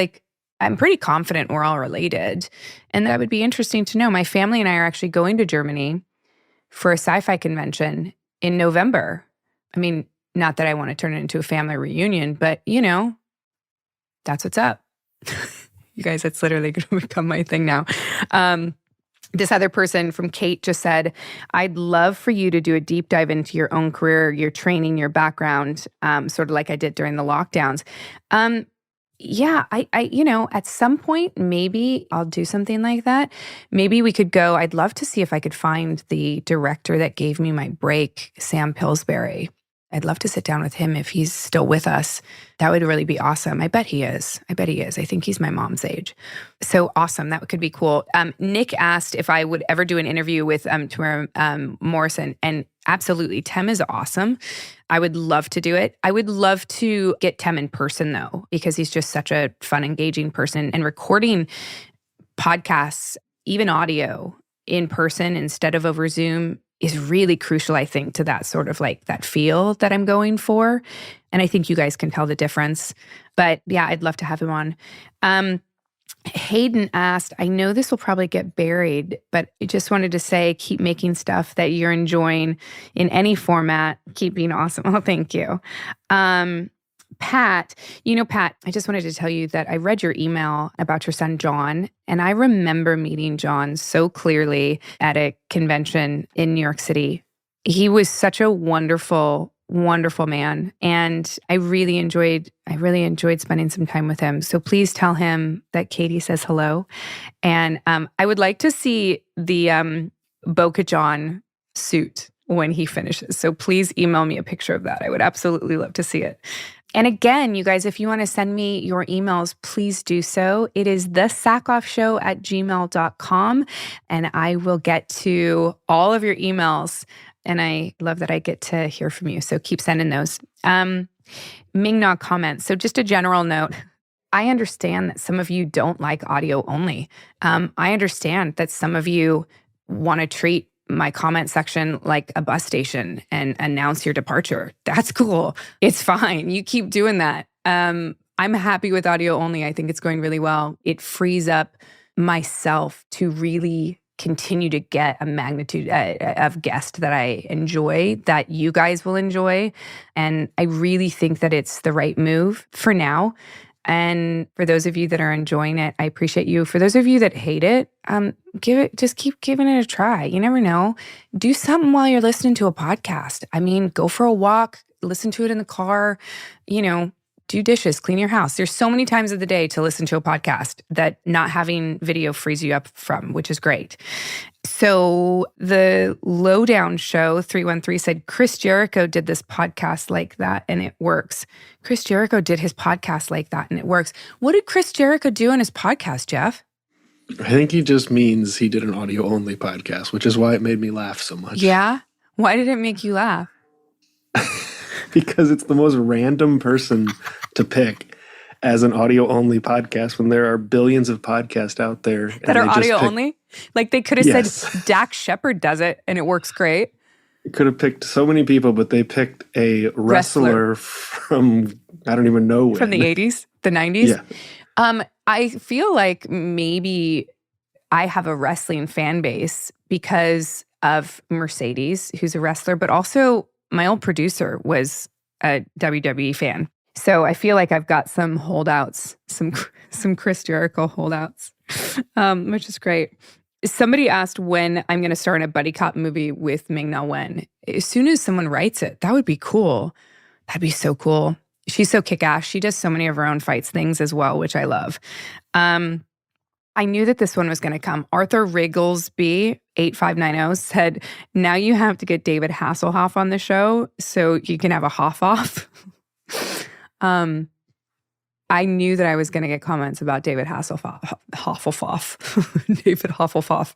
I'm pretty confident we're all related. And that would be interesting to know. My family and I are actually going to Germany for a sci-fi convention in November. I mean, not that I want to turn it into a family reunion, but that's what's up. You guys, that's literally going to become my thing now. This other person from Kate just said, I'd love for you to do a deep dive into your own career, your training, your background, sort of like I did during the lockdowns. Yeah, I at some point, maybe I'll do something like that. Maybe we could go, I'd love to see if I could find the director that gave me my break, Sam Pillsbury. I'd love to sit down with him if he's still with us. That would really be awesome. I bet he is. I think he's my mom's age. So awesome. That could be cool. Nick asked if I would ever do an interview with Tamara Morrison. And absolutely, Tem is awesome. I would love to do it. I would love to get Tem in person, though, because he's just such a fun, engaging person. And recording podcasts, even audio, in person instead of over Zoom is really crucial, I think, to that sort of that feel that I'm going for. And I think you guys can tell the difference. But yeah, I'd love to have him on. Hayden asked, I know this will probably get buried, but I just wanted to say, keep making stuff that you're enjoying in any format. Keep being awesome. Oh, thank you. Pat, Pat, I just wanted to tell you that I read your email about your son, John, and I remember meeting John so clearly at a convention in New York City. He was such a wonderful, wonderful man, and I really enjoyed spending some time with him. So please tell him that Katee says hello. And I would like to see the bo-katan suit when he finishes. So please email me a picture of that. I would absolutely love to see it. And again, you guys, if you want to send me your emails, please do so. It is thesackoffshow@gmail.com, and I will get to all of your emails. And I love that I get to hear from you. So keep sending those. Ming Na comments. So just a general note, I understand that some of you don't like audio only. I understand that some of you want to treat my comment section like a bus station and announce your departure. That's cool. It's fine. You keep doing that. I'm happy with audio only. I think it's going really well. It frees up myself to really continue to get a magnitude of guest that I enjoy, that you guys will enjoy. And I really think that it's the right move for now. And for those of you that are enjoying it, I appreciate you. For those of you that hate it, just keep giving it a try. You never know. Do something while you're listening to a podcast. I mean, go for a walk, listen to it in the car, do dishes, clean your house. There's so many times of the day to listen to a podcast that not having video frees you up from, which is great. So the Lowdown Show 313 said, Chris Jericho did this podcast like that and it works. Chris Jericho did his podcast like that and it works. What did Chris Jericho do on his podcast, Jeff? I think he just means he did an audio-only podcast, which is why it made me laugh so much. Yeah? Why did it make you laugh? Because it's the most random person to pick as an audio-only podcast when there are billions of podcasts out there. That are audio only? Like they could have Yes. said Dak Shepard does it and it works great. They could have picked so many people, but they picked a wrestler from, I don't even know when. From the 80s, the 90s. Yeah. I feel like maybe I have a wrestling fan base because of Mercedes, who's a wrestler, but also my old producer was a WWE fan. So I feel like I've got some holdouts, some Chris Jericho holdouts, which is great. Somebody asked when I'm going to star in a buddy cop movie with Ming-Na Wen. As soon as someone writes it, that would be cool. That'd be so cool. She's so kick-ass. She does so many of her own fights things as well, which I love. I knew that this one was going to come. Arthur Rigglesby, 8590, said, now you have to get David Hasselhoff on the show so you can have a Hoff-off. I knew that I was going to get comments about David Hasselhoff. David Hasselhoff.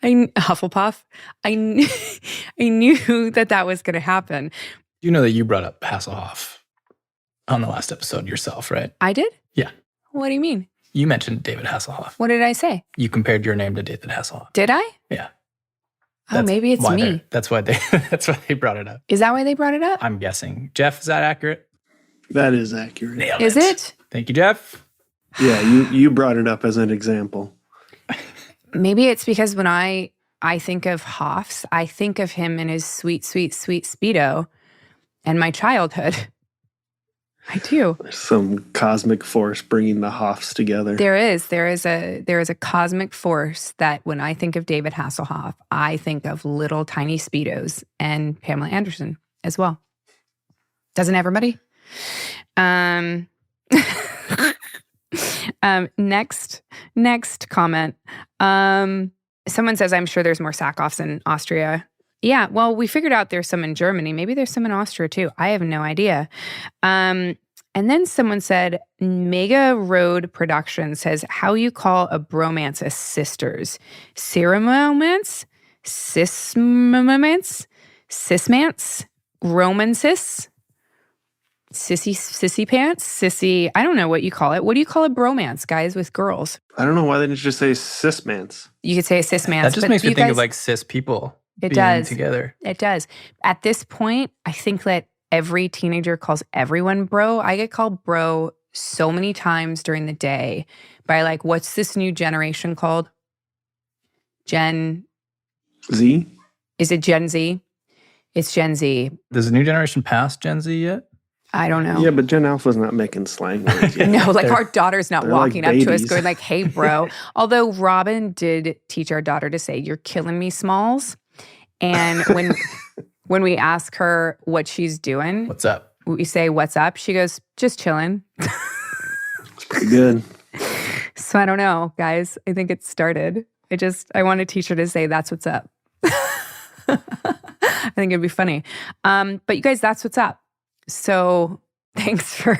Hufflepuff. I knew that was going to happen. You know that you brought up Hasselhoff on the last episode yourself, right? I did? Yeah. What do you mean? You mentioned David Hasselhoff. What did I say? You compared your name to David Hasselhoff. Did I? Yeah. Oh, maybe it's me. That's why they brought it up. Is that why they brought it up? I'm guessing. Jeff, is that accurate? That is accurate. Nailed Is it? Thank you, Jeff. Yeah, you brought it up as an example. Maybe it's because when I think of Hoffs, I think of him in his sweet, sweet, sweet Speedo and my childhood. I do. There's some cosmic force bringing the Hoffs together. There is a cosmic force that when I think of David Hasselhoff, I think of little tiny Speedos and Pamela Anderson as well. Doesn't everybody? Next comment. Someone says, I'm sure there's more Sackhoffs in Austria. Yeah, well, we figured out there's some in Germany. Maybe there's some in Austria too. I have no idea. And then someone said, Mega Road Production says, how you call a bromance as sisters? Ceremomance? Cismomance? Cismance? Romancis? Sissy pants? Sissy, I don't know what you call it. What do you call a bromance, guys, with girls? I don't know why they didn't just say cismans. You could say a cismance. That just makes me think of like cis people being together. It does. At this point, I think that every teenager calls everyone bro. I get called bro so many times during the day by like, what's this new generation called? Gen Z? Is it Gen Z? It's Gen Z. Does the new generation pass Gen Z yet? I don't know. Yeah, but Gen Alpha's not making slang words yet. No, like our daughter's not walking like up to us babies. going like, hey, bro. Although Robin did teach our daughter to say, you're killing me, Smalls. And when we ask her what she's doing, What's up? we say, what's up? She goes, just chilling. It's pretty good. So I don't know, guys. I think it started. I want to teach her to say, that's what's up. I think it'd be funny. But you guys, that's what's up. So thanks for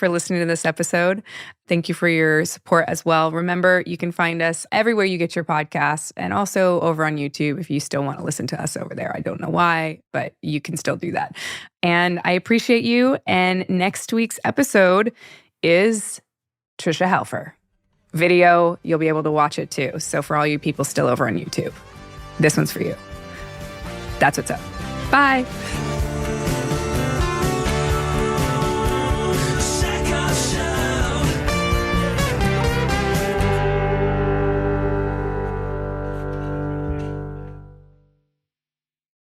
listening to this episode. Thank you for your support as well. Remember, you can find us everywhere you get your podcasts and also over on YouTube if you still want to listen to us over there. I don't know why, but you can still do that. And I appreciate you. And next week's episode is Trisha Helfer. Video, you'll be able to watch it too. So for all you people still over on YouTube, this one's for you. That's what's up. Bye.